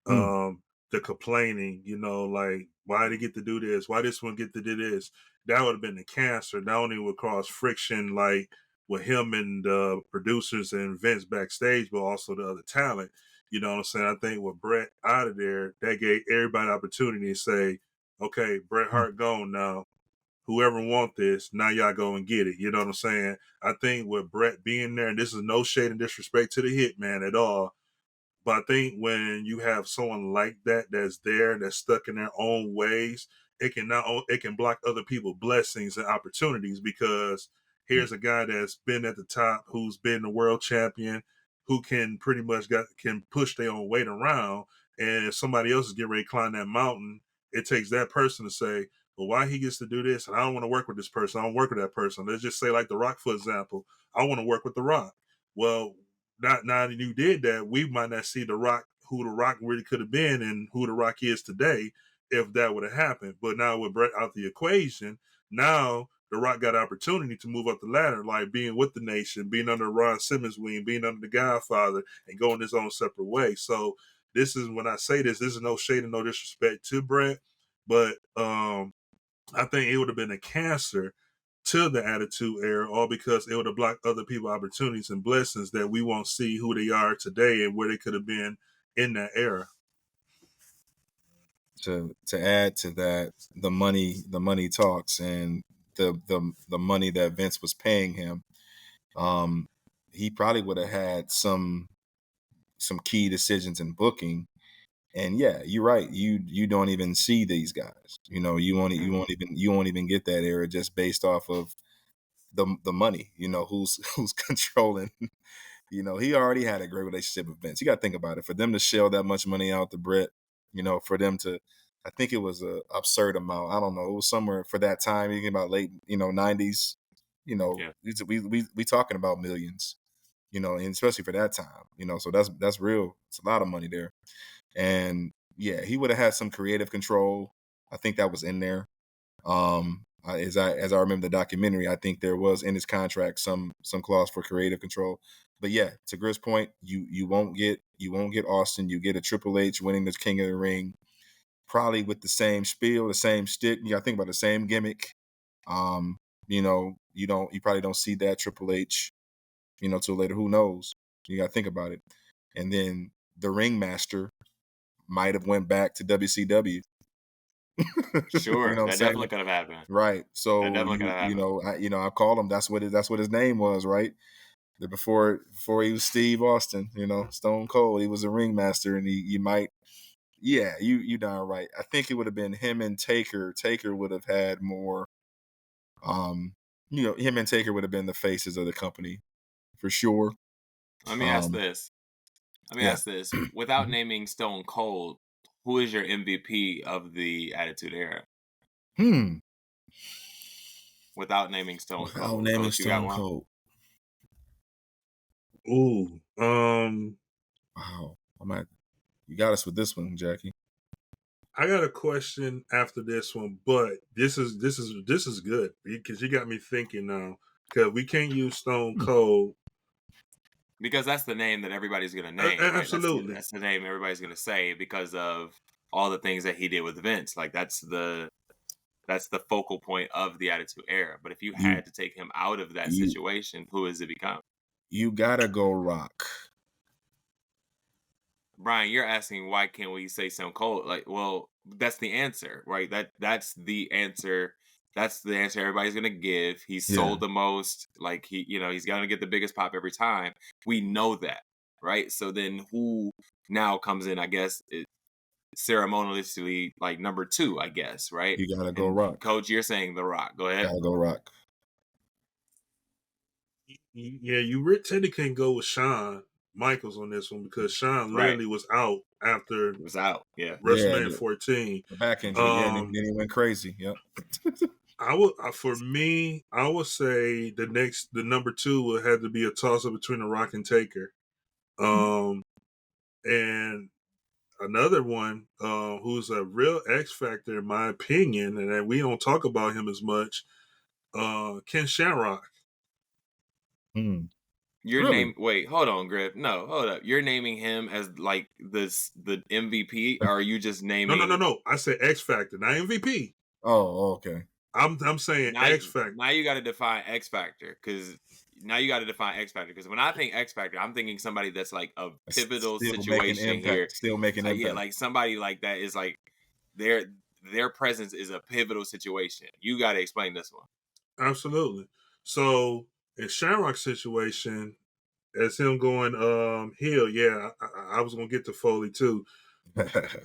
S2: Hmm.
S3: the complaining, like why did he get to do this? Why this one get to do this? That would have been the cancer. Not only would cause friction like with him and the producers and Vince backstage, but also the other talent. You know what I'm saying? I think with Bret out of there, that gave everybody opportunity to say, okay, Bret Hart gone now. Whoever want this, now y'all go and get it. You know what I'm saying? I think with Bret being there, and this is no shade and disrespect to the Hitman at all, but I think when you have someone like that that's there, that's stuck in their own ways, it can block other people's blessings and opportunities because here's a guy that's been at the top, who's been the world champion, who can pretty much can push their own weight around. And if somebody else is getting ready to climb that mountain, it takes that person to say, well, why he gets to do this, and I don't want to work with this person. I don't work with that person. Let's just say, like The Rock, for example, I want to work with The Rock. Well, not now that you did that, we might not see The Rock, who The Rock really could have been, and who The Rock is today, if that would have happened. But now with Brett out the equation, now The Rock got an opportunity to move up the ladder, like being with the Nation, being under Ron Simmons' wing, being under the Godfather, and going his own separate way. So this is when I say this is no shade and no disrespect to Brett, but I think it would have been a cancer to the attitude era, all because it would have blocked other people opportunities and blessings that we won't see who they are today and where they could have been in that era.
S2: To add to that, the money talks, and the money that Vince was paying him, he probably would have had some key decisions in booking. And yeah, you're right. You don't even see these guys. You won't even get that era just based off of the money. Who's who's controlling. He already had a great relationship with Vince. You got to think about it. For them to shell that much money out to Brett, for them to, I think it was a absurd amount. I don't know. It was somewhere for that time, thinking about late, 90s.
S1: Yeah.
S2: We talking about millions. And especially for that time. So that's real. It's a lot of money there. And yeah, he would have had some creative control. I think that was in there. As I remember the documentary, I think there was in his contract some clause for creative control. But yeah, to Griff's point, you won't get Austin. You get a Triple H winning the King of the Ring, probably with the same spiel, the same stick. You got to think about the same gimmick. You probably don't see that Triple H, till later. Who knows? You got to think about it. And then the Ringmaster might have went back to WCW.
S1: Sure,
S2: You know what I'm
S1: that
S2: saying?
S1: definitely could have happened.
S2: Right.
S1: That
S2: So
S1: definitely could have happened.
S2: I call him. That's what his name was, right? Before he was Steve Austin, Stone Cold. He was a ringmaster, and you might, yeah, you darn right. I think it would have been him and Taker. Taker would have had more. Him and Taker would have been the faces of the company for sure.
S1: Let me ask this.
S2: Yeah.
S1: Without naming Stone Cold, who is your MVP of the Attitude Era? Without naming Stone
S2: Without
S1: Cold.
S2: naming
S1: Coach, you got
S2: Stone
S1: one?
S2: Cold.
S3: Ooh,
S2: Wow. You got us with this one, Jackie.
S3: I got a question after this one, but this is good because you got me thinking now. Because we can't use Stone Cold
S1: because that's the name that everybody's going to name, right?
S3: Absolutely,
S1: that's the name everybody's going to say because of all the things that he did with Vince. Like that's the focal point of the Attitude Era. But if you had to take him out of that situation, who has it become?
S2: You gotta go Rock.
S1: Brian, you're asking why can't we say Stone Cold? Like, well, that's the answer, right? That's the answer. That's the answer everybody's gonna give. He's sold the most. Like he's gonna get the biggest pop every time. We know that, right? So then, who now comes in? I guess ceremoniously, like number 2, I guess, right?
S2: You gotta go Rock.
S1: Coach, you're saying The Rock. Go ahead.
S2: Gotta go Rock.
S3: Yeah, you technically can go with Shawn Michaels on this one because Shawn literally was out after WrestleMania 14.
S2: The back injury, then he went crazy. Yep.
S3: I would say the number 2 would have to be a toss up between The Rock and Taker. And another one who's a real X factor in my opinion, and that we don't talk about him as much. Ken Shamrock.
S1: Your
S2: Really?
S1: name? Wait, hold on, Griff. No, hold up. You're naming him as like the MVP, or are you just naming?
S3: No. I said X factor, not MVP.
S2: Oh, okay.
S3: I'm saying
S1: Now,
S3: X factor.
S1: now you got to define X Factor because when I think X Factor, I'm thinking somebody that's like a pivotal
S2: Still making
S1: situation here.
S2: impact. Still making
S1: So yeah,
S2: impact.
S1: like somebody like that is like their their presence is a pivotal situation. You got to explain this one.
S3: Absolutely. So in Shamrock's situation, as him going heel, yeah, I was gonna get to Foley too.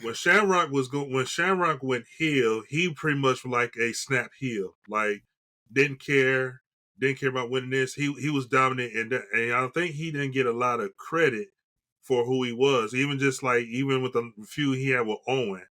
S3: When Shamrock went heel, he pretty much was like a snap heel. Like didn't care about winning this. He was dominant, and I think he didn't get a lot of credit for who he was. Even with the feud he had with Owen,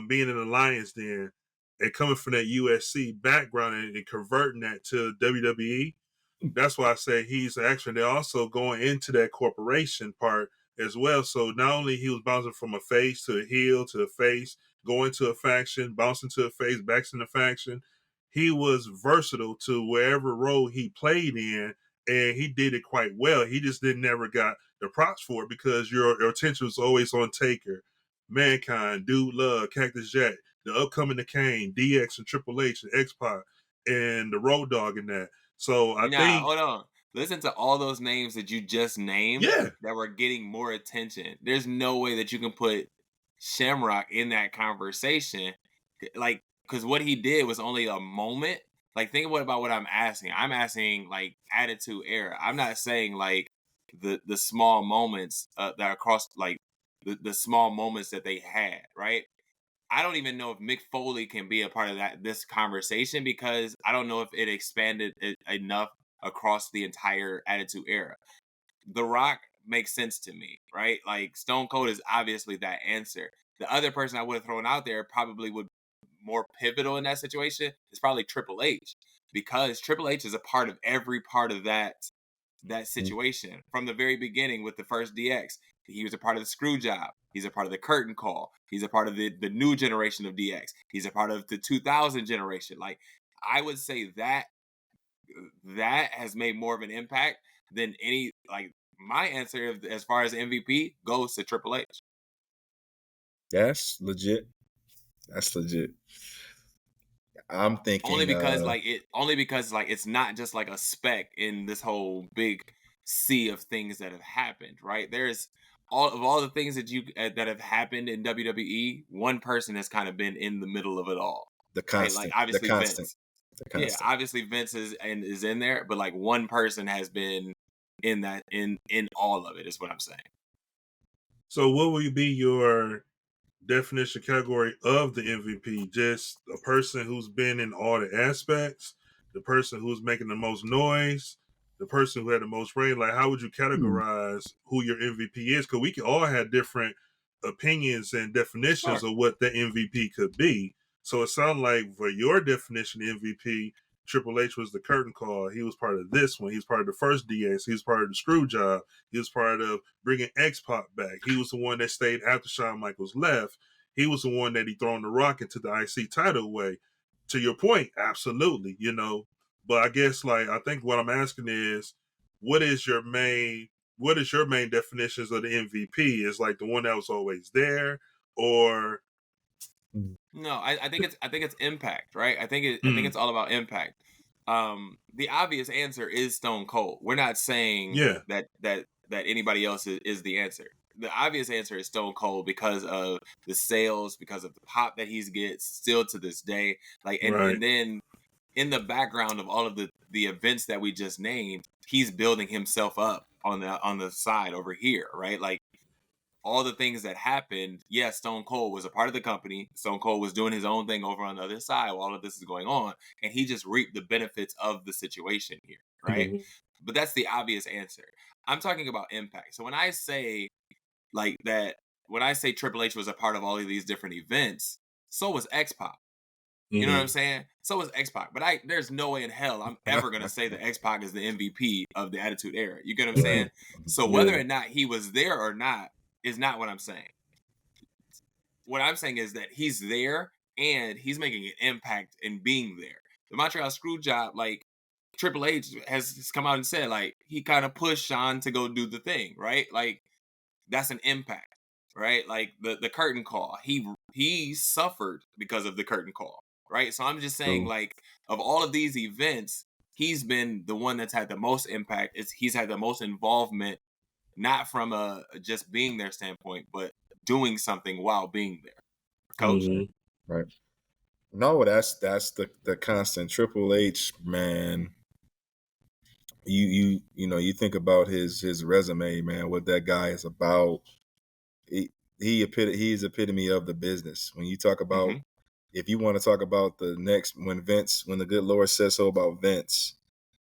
S3: being in the Lions Den and coming from that USC background and converting that to WWE. That's why I say he's actually they're also going into that corporation part as well. So not only he was bouncing from a face to a heel to a face, going to a faction, bouncing to a face, back to the faction. He was versatile to wherever role he played in, and he did it quite well. He just didn't never got the props for it because your attention was always on Taker, Mankind, Dude Love, Cactus Jack, the upcoming The Kane, DX and Triple H and X Pac, and the Road Dogg in that. So I
S1: Nah,
S3: think,
S1: hold on. Listen to all those names that you just named
S3: yeah,
S1: that were getting more attention. There's no way that you can put Shamrock in that conversation. Like, because what he did was only a moment. Like, think about what I'm asking. I'm asking, like, Attitude Era. I'm not saying, like, the small moments that are across, like, the small moments that they had, right? I don't even know if Mick Foley can be a part of this conversation because I don't know if it expanded enough across the entire Attitude Era. The Rock makes sense to me, right? Like Stone Cold is obviously that answer. The other person I would have thrown out there probably would more pivotal in that situation is probably Triple H because Triple H is a part of every part of that situation from the very beginning with the first DX. He was a part of the screw job. He's a part of the curtain call. He's a part of the new generation of DX. He's a part of the 2000 generation. Like I would say that has made more of an impact than any like my answer as far as MVP goes to Triple H.
S2: That's legit. That's legit. I'm thinking
S1: only because it's not just like a speck in this whole big sea of things that have happened, right? There's all the things that have happened in WWE. One person has kind of been in the middle of it all,
S2: the
S1: right? Like
S2: constant.
S1: obviously
S2: The constant.
S1: Vince,
S2: The
S1: yeah,
S2: constant.
S1: obviously Vince is in there, but like one person has been in that in all of it is what I'm saying.
S3: So what would be your definition category of the MVP? Just a person who's been in all the aspects, the person who's making the most noise, the person who had the most rain. Like, how would you categorize who your MVP is? Because we can all have different opinions and definitions
S1: Sure.
S3: of what the MVP could be. So it sounds like for your definition of MVP, Triple H was the curtain call. He was part of this one. He was part of the first DX. He was part of the screw job. He was part of bringing X Pac back. He was the one that stayed after Shawn Michaels left. He was the one that he thrown the rock into the IC title away. To your point, absolutely, But I guess I think what I'm asking is, what is your main definitions of the MVP? Is like the one that was always there, or
S1: No, I think it's impact, right? I think it's all about impact. The obvious answer is Stone Cold. We're not saying
S3: yeah,
S1: that anybody else is the answer. The obvious answer is Stone Cold because of the sales, because of the pop that he gets still to this day. Like
S3: right.
S1: and then in the background of all of the events that we just named, he's building himself up on the side over here, right? Like all the things that happened, yes, Stone Cold was a part of the company. Stone Cold was doing his own thing over on the other side while all of this is going on, and he just reaped the benefits of the situation here, right?
S3: Mhm.
S1: But that's the obvious answer. I'm talking about impact. So when I say like that, when I say Triple H was a part of all of these different events, so was X Pac. You know what I'm saying? So was X Pac. But there's no way in hell I'm ever gonna say that X Pac is the MVP of the Attitude Era. You get what I'm saying?
S2: Right.
S1: So
S3: Yeah.
S1: whether or not he was there or not is not what I'm saying. what I'm saying is that he's there and he's making an impact in being there. The Montreal Screwjob, like Triple H has come out and said, like, he kind of pushed Sean to go do the thing, right? Like, that's an impact, right? Like the curtain call. He suffered because of the curtain call, right? So I'm just saying,
S2: True.
S1: like, of all of these events, he's been the one that's had the most impact. He's had the most involvement, not from a just being there standpoint, but doing something while being there. Coach?
S2: Right. No, that's the constant. Triple H, man. You think about his resume, man. What that guy is about. He's epitome of the business. When you talk about,
S1: Mhm.
S2: if you want to talk about the next, when the good Lord says so about Vince,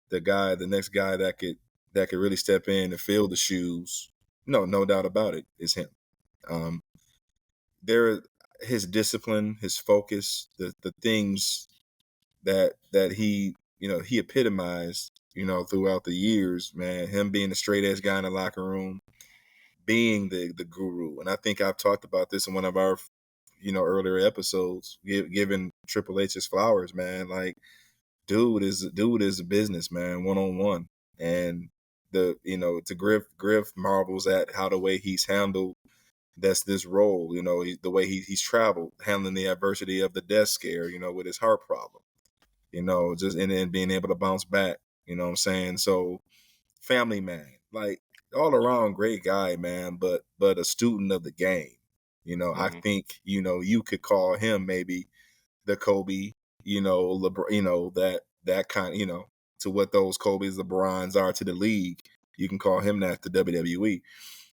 S2: the next guy that could really step in and fill the shoes, no doubt about it, is him. His discipline, his focus, the things that he he epitomized throughout the years, man. Him being the straight edge guy in the locker room, being the guru. And I think I've talked about this in one of our earlier episodes, giving Triple H his flowers, man. Like, dude is a businessman, one-on-one. And to Griff marvels at how the way he's handled this role, the way he's traveled, handling the adversity of the death scare, with his heart problem, just and then being able to bounce back, what I'm saying? So, family man, like, all around great guy, man, but a student of the game. I think, you could call him maybe the Kobe, LeBron, that kind, to what those Kobe's, LeBrons are to the league. You can call him that to WWE.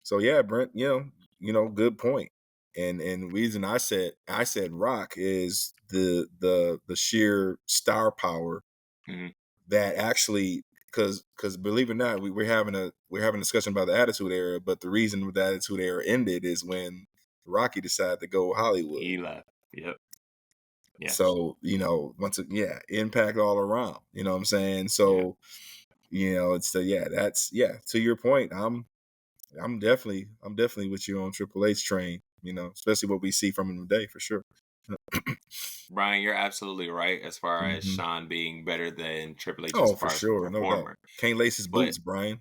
S2: So yeah, Brent, good point. And reason I said Rock is the sheer star power that actually, because believe it or not, we're having a discussion about the Attitude Era, but the reason the Attitude Era ended is when Rocky decided to go Hollywood.
S1: He left. Yep. Yes.
S2: So, impact all around. You know what I'm saying? So, it's to your point, I'm definitely with you on Triple H train, especially what we see from him today, for sure.
S1: Brian, you're absolutely right as far as Sean being better than Triple H as
S2: Oh,
S1: far
S2: for
S1: as
S2: sure,
S1: a
S2: no
S1: performer.
S2: doubt. Can't lace his
S1: But
S2: boots, Brian.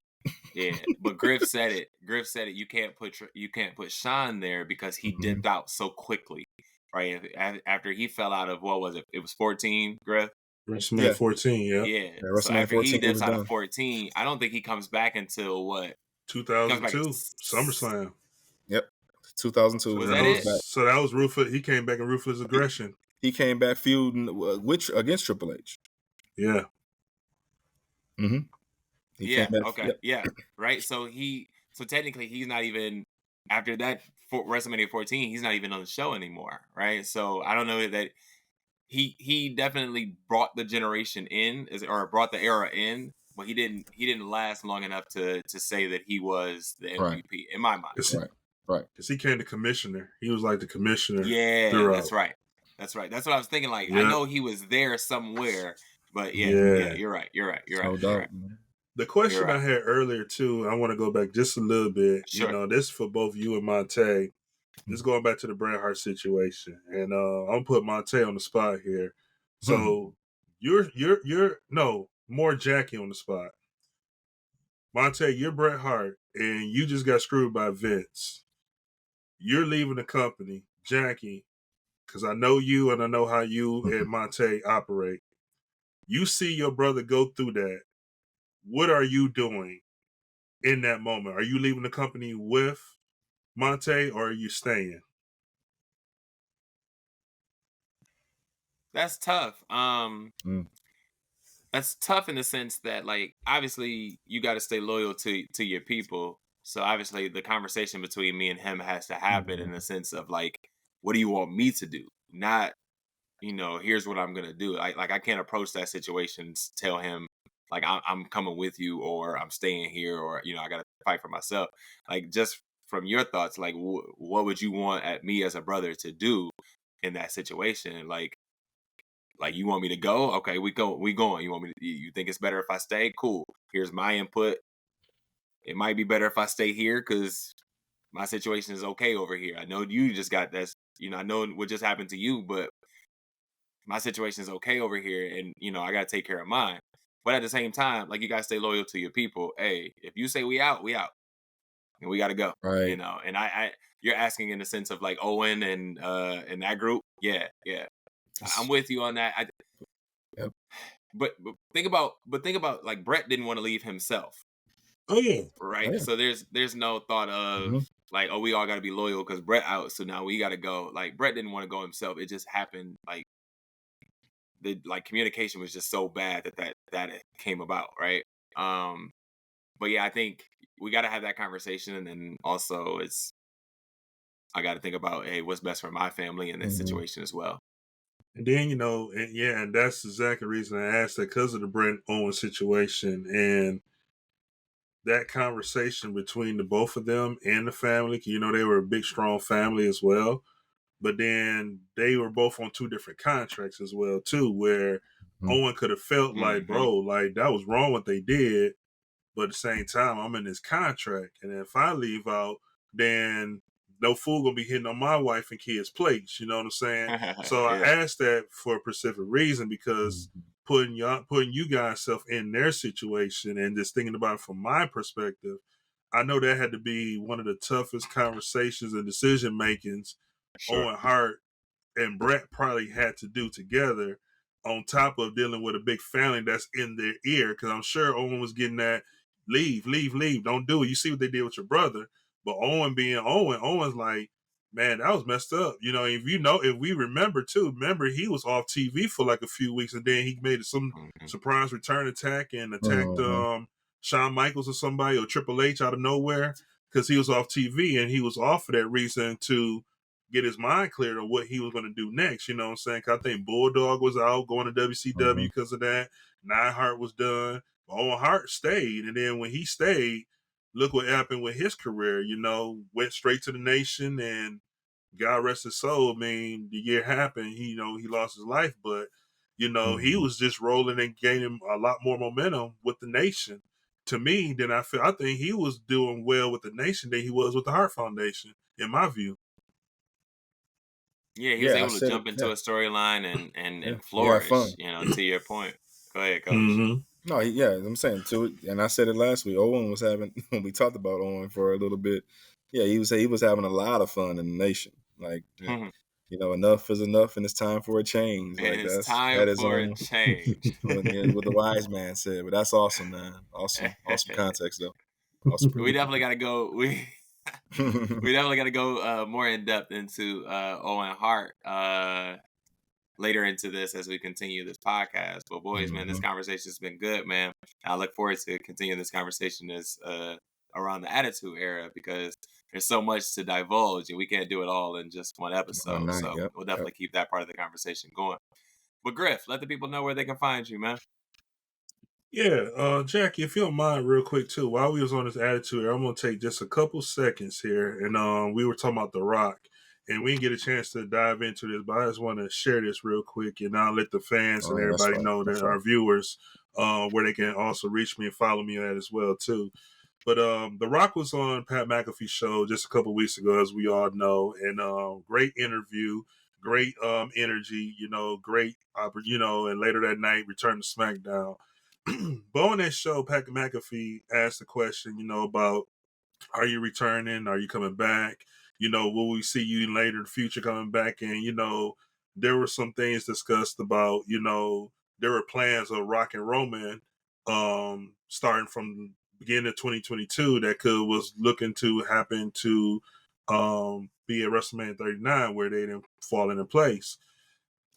S1: yeah, but Griff said it. Griff said it. You can't put Sean there because he dipped out so quickly, right? After he fell out of, what was it? It was 14, Griff.
S3: WrestleMania 14, yeah.
S1: Yeah. So
S2: WrestleMania
S1: after he
S2: 14, he
S1: dips
S2: was
S1: out
S2: done.
S1: of 14, I don't think he comes back until what?
S3: 2002, SummerSlam.
S2: Yep, 2002.
S1: Was
S3: So
S1: that it?
S3: So that was Ruthless. He came back in Ruthless Aggression.
S2: He came back feuding against Triple H.
S3: Yeah.
S2: He came back.
S1: Okay.
S2: Yep.
S1: Yeah. Right. So technically he's not even, after that WrestleMania 14, he's not even on the show anymore. Right. So I don't know that he definitely brought the generation in, or brought the era in, but he didn't last long enough to say that he was the MVP in my mind.
S2: Right.
S3: Because he came to commissioner. He was like the commissioner.
S1: Yeah,
S3: throughout.
S1: That's right. That's what I was thinking. Like, I know he was there somewhere, but you're right.
S2: No doubt.
S3: The question I had earlier too, I want to go back just a little bit.
S1: Sure.
S3: This is for both you and Montay. This is going back to the Bret Hart situation, and I'm gonna put Montay on the spot here. So you're more Jackie on the spot. Montay, you're Bret Hart, and you just got screwed by Vince. You're leaving the company, Jackie, because I know you and I know how you and Montay operate. You see your brother go through that. What are you doing in that moment? Are you leaving the company with Montay, or are you staying?
S1: That's tough. That's tough in the sense that, like, obviously you got to stay loyal to your people. So obviously the conversation between me and him has to happen in the sense of, like, what do you want me to do? Not, here's what I'm gonna do. Like I can't approach that situation and tell him, like, I'm coming with you, or I'm staying here, or I gotta fight for myself. Like, just from your thoughts, like, what would you want at me as a brother to do in that situation? Like you want me to go? Okay, we going. You want me to, you think it's better if I stay? Cool. Here's my input. It might be better if I stay here because my situation is okay over here. I know you just got I know what just happened to you, but my situation is okay over here, and I gotta take care of mine. But at the same time, like, you gotta stay loyal to your people. Hey, if you say we out, and we gotta go.
S2: Right.
S1: And I you're asking in the sense of like Owen and that group. Yeah, yeah, I'm with you on that.
S2: Yep.
S1: But think about like Brett didn't want to leave himself,
S3: Oh yeah.
S1: right?
S2: Yeah.
S1: So there's no thought of
S2: Mhm.
S1: like, oh, we all got to be loyal because Brett out, so now we got to go. Like, Brett didn't want to go himself. It just happened. Like, the like communication was just so bad that it came about, right? But yeah, I think we got to have that conversation, and then also I got to think about, hey, what's best for my family in this
S2: Mhm.
S1: situation as well.
S3: And then, and that's exactly the reason I asked that, because of the Brent Owens situation and that conversation between the both of them and the family. 'Cause, they were a big, strong family as well. But then they were both on two different contracts as well, too, where
S2: Mhm.
S3: Owen could have felt like,
S1: Hmm.
S3: bro, like that was wrong what they did. But at the same time, I'm in this contract, and if I leave out, then no fool gonna be hitting on my wife and kids' plates. You know what I'm saying? So I
S1: Yeah.
S3: asked that for a specific reason, because
S2: Mhm.
S3: putting you guys self in their situation and just thinking about it from my perspective, I know that had to be one of the toughest conversations and decision makings
S1: Sure.
S3: Owen Hart and Brett probably had to do together, on top of dealing with a big family that's in their ear. Because I'm sure Owen was getting that, leave, leave, leave, don't do it. You see what they did with your brother. But Owen being Owen, Owen's like, man, that was messed up. If we remember he was off TV for like a few weeks, and then he made some
S1: Hmm.
S3: surprise return attack and attacked
S2: Mhm.
S3: Shawn Michaels or somebody, or Triple H out of nowhere, because he was off TV, and he was off for that reason to get his mind cleared on what he was going to do next. You know what I'm saying? 'Cause I think Bulldog was out going to WCW
S2: Mhm.
S3: because of that. Neidhart was done. But Owen Hart stayed. And then when he stayed, look what happened with his career. Went straight to the nation, and God rest his soul. I mean, the year happened, he lost his life, but, he
S2: Mhm.
S3: was just rolling and gaining a lot more momentum with the nation. To me, than I think he was doing well with the nation than he was with the Hart Foundation, in my view.
S1: Yeah, he was
S2: Yeah, I
S1: able to
S2: said it.
S1: jump into
S2: Yeah,
S1: a storyline and
S2: yeah. He had
S1: flourish.
S2: fun.
S1: To your point. Go ahead, coach.
S3: Mm-hmm.
S2: No, yeah, I'm saying too, and I said it last week. Owen was having when we talked about Owen for a little bit. Yeah, he was having a lot of fun in the nation. Like, enough is enough, and it's time for a change. Like
S1: It's
S2: that's
S1: time
S2: that is
S1: for a
S2: on
S1: change.
S2: what the wise man said. But that's awesome, man. Awesome context though. Awesome.
S1: We definitely got to go. We definitely got to go more in depth into Owen Hart later into this as we continue this podcast. But boys, man, this
S2: Mhm.
S1: conversation has been good, man. I look forward to continuing this conversation around the Attitude Era, because there's so much to divulge, and we can't do it all in just one
S2: One
S1: episode.
S2: night.
S1: So
S2: Yep.
S1: we'll
S2: Yep.
S1: definitely keep that part of the conversation going. But Griff, let the people know where they can find you, man.
S3: Yeah, Jackie, if you don't mind, real quick too, while we was on this attitude, I'm gonna take just a couple seconds here, and we were talking about The Rock, and we didn't get a chance to dive into this, but I just want to share this real quick, and I'll let the fans
S2: Oh
S3: and
S2: yeah, that's
S3: everybody
S2: right.
S3: know, that
S2: That's right.
S3: our viewers, where they can also reach me and follow me at as well too. But The Rock was on Pat McAfee's show just a couple weeks ago, as we all know, and great interview, great energy, great, and later that night, return to SmackDown. But on that show, Pat McAfee asked the question, about, are you returning? Are you coming back? Will we see you later in the future coming back? And, there were some things discussed about, there were plans of Rock and Roman starting from beginning of 2022 that was looking to happen to be at WrestleMania 39, where they didn't fall into place.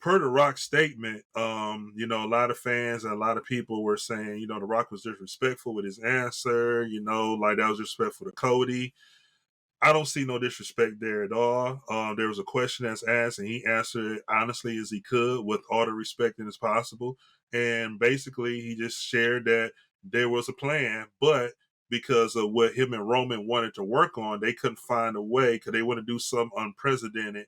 S3: Per the Rock statement, a lot of fans and a lot of people were saying, the Rock was disrespectful with his answer, like that was disrespectful to Cody. I don't see no disrespect there at all. There was a question that's asked, and he answered it honestly as he could, with all the respect as possible. And basically, he just shared that there was a plan, but because of what him and Roman wanted to work on, they couldn't find a way, because they want to do something unprecedented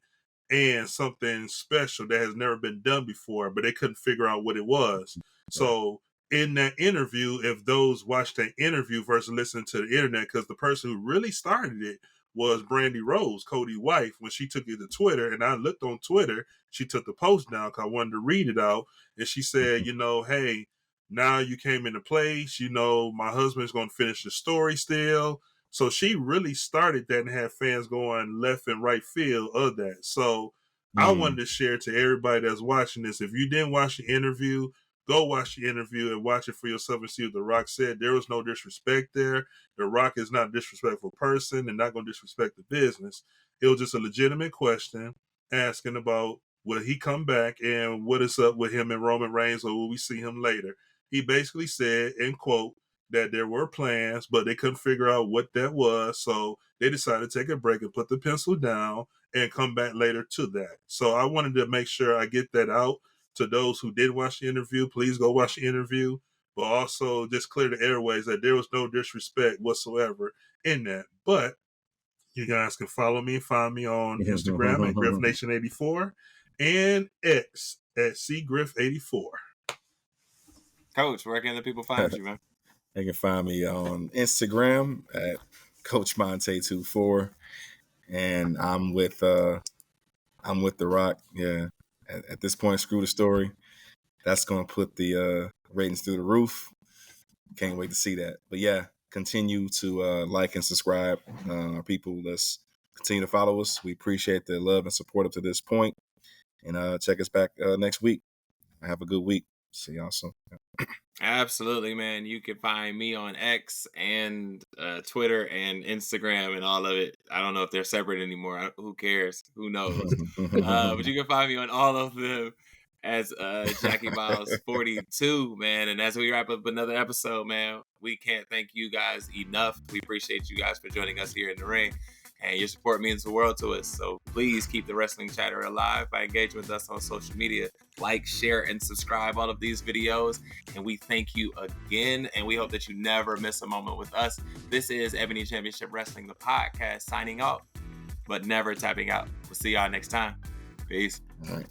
S3: and something special that has never been done before, but they couldn't figure out what it was.
S2: Right.
S3: So in that interview, if those watch that interview versus listen to the internet, because the person who really started it was Brandy Rose, Cody's wife, when she took it to Twitter. And I looked on Twitter. She took the post down because I wanted to read it out. And she said, hey, now you came into place. My husband's going to finish the story still. So she really started that and had fans going left and right field of that. So I wanted to share to everybody that's watching this. If you didn't watch the interview, go watch the interview and watch it for yourself and see what The Rock said. There was no disrespect there. The Rock is not a disrespectful person and not going to disrespect the business. It was just a legitimate question asking about will he come back and what is up with him and Roman Reigns, or will we see him later? He basically said, in quote, that there were plans, but they couldn't figure out what that was. So they decided to take a break and put the pencil down and come back later to that. So I wanted to make sure I get that out to those who did watch the interview. Please go watch the interview, but also just clear the airways that there was no disrespect whatsoever in that. But you guys can follow me and find me on Instagram at GriffNation84 and X at CGriff84.
S1: Coach, where can the people find you, man?
S2: They can find me on Instagram at Coach Montay24, and I'm with The Rock. Yeah, at this point, screw the story. That's going to put the ratings through the roof. Can't wait to see that. But yeah, continue to like and subscribe. People, let's continue to follow us. We appreciate the love and support up to this point. And check us back next week. Have a good week. See y'all soon.
S1: Absolutely, man. You can find me on X and Twitter and Instagram and all of it. I don't know if they're separate anymore. Who cares? Who knows? But you can find me on all of them as Jackie Miles 42, man. And as we wrap up another episode, man, we can't thank you guys enough. We appreciate you guys for joining us here in the ring. And your support means the world to us. So please keep the Wrestling Chatter alive by engaging with us on social media. Like, share, and subscribe all of these videos. And we thank you again. And we hope that you never miss a moment with us. This is Ebony Championship Wrestling, the podcast, signing off, but never tapping out. We'll see y'all next time. Peace.
S2: All right.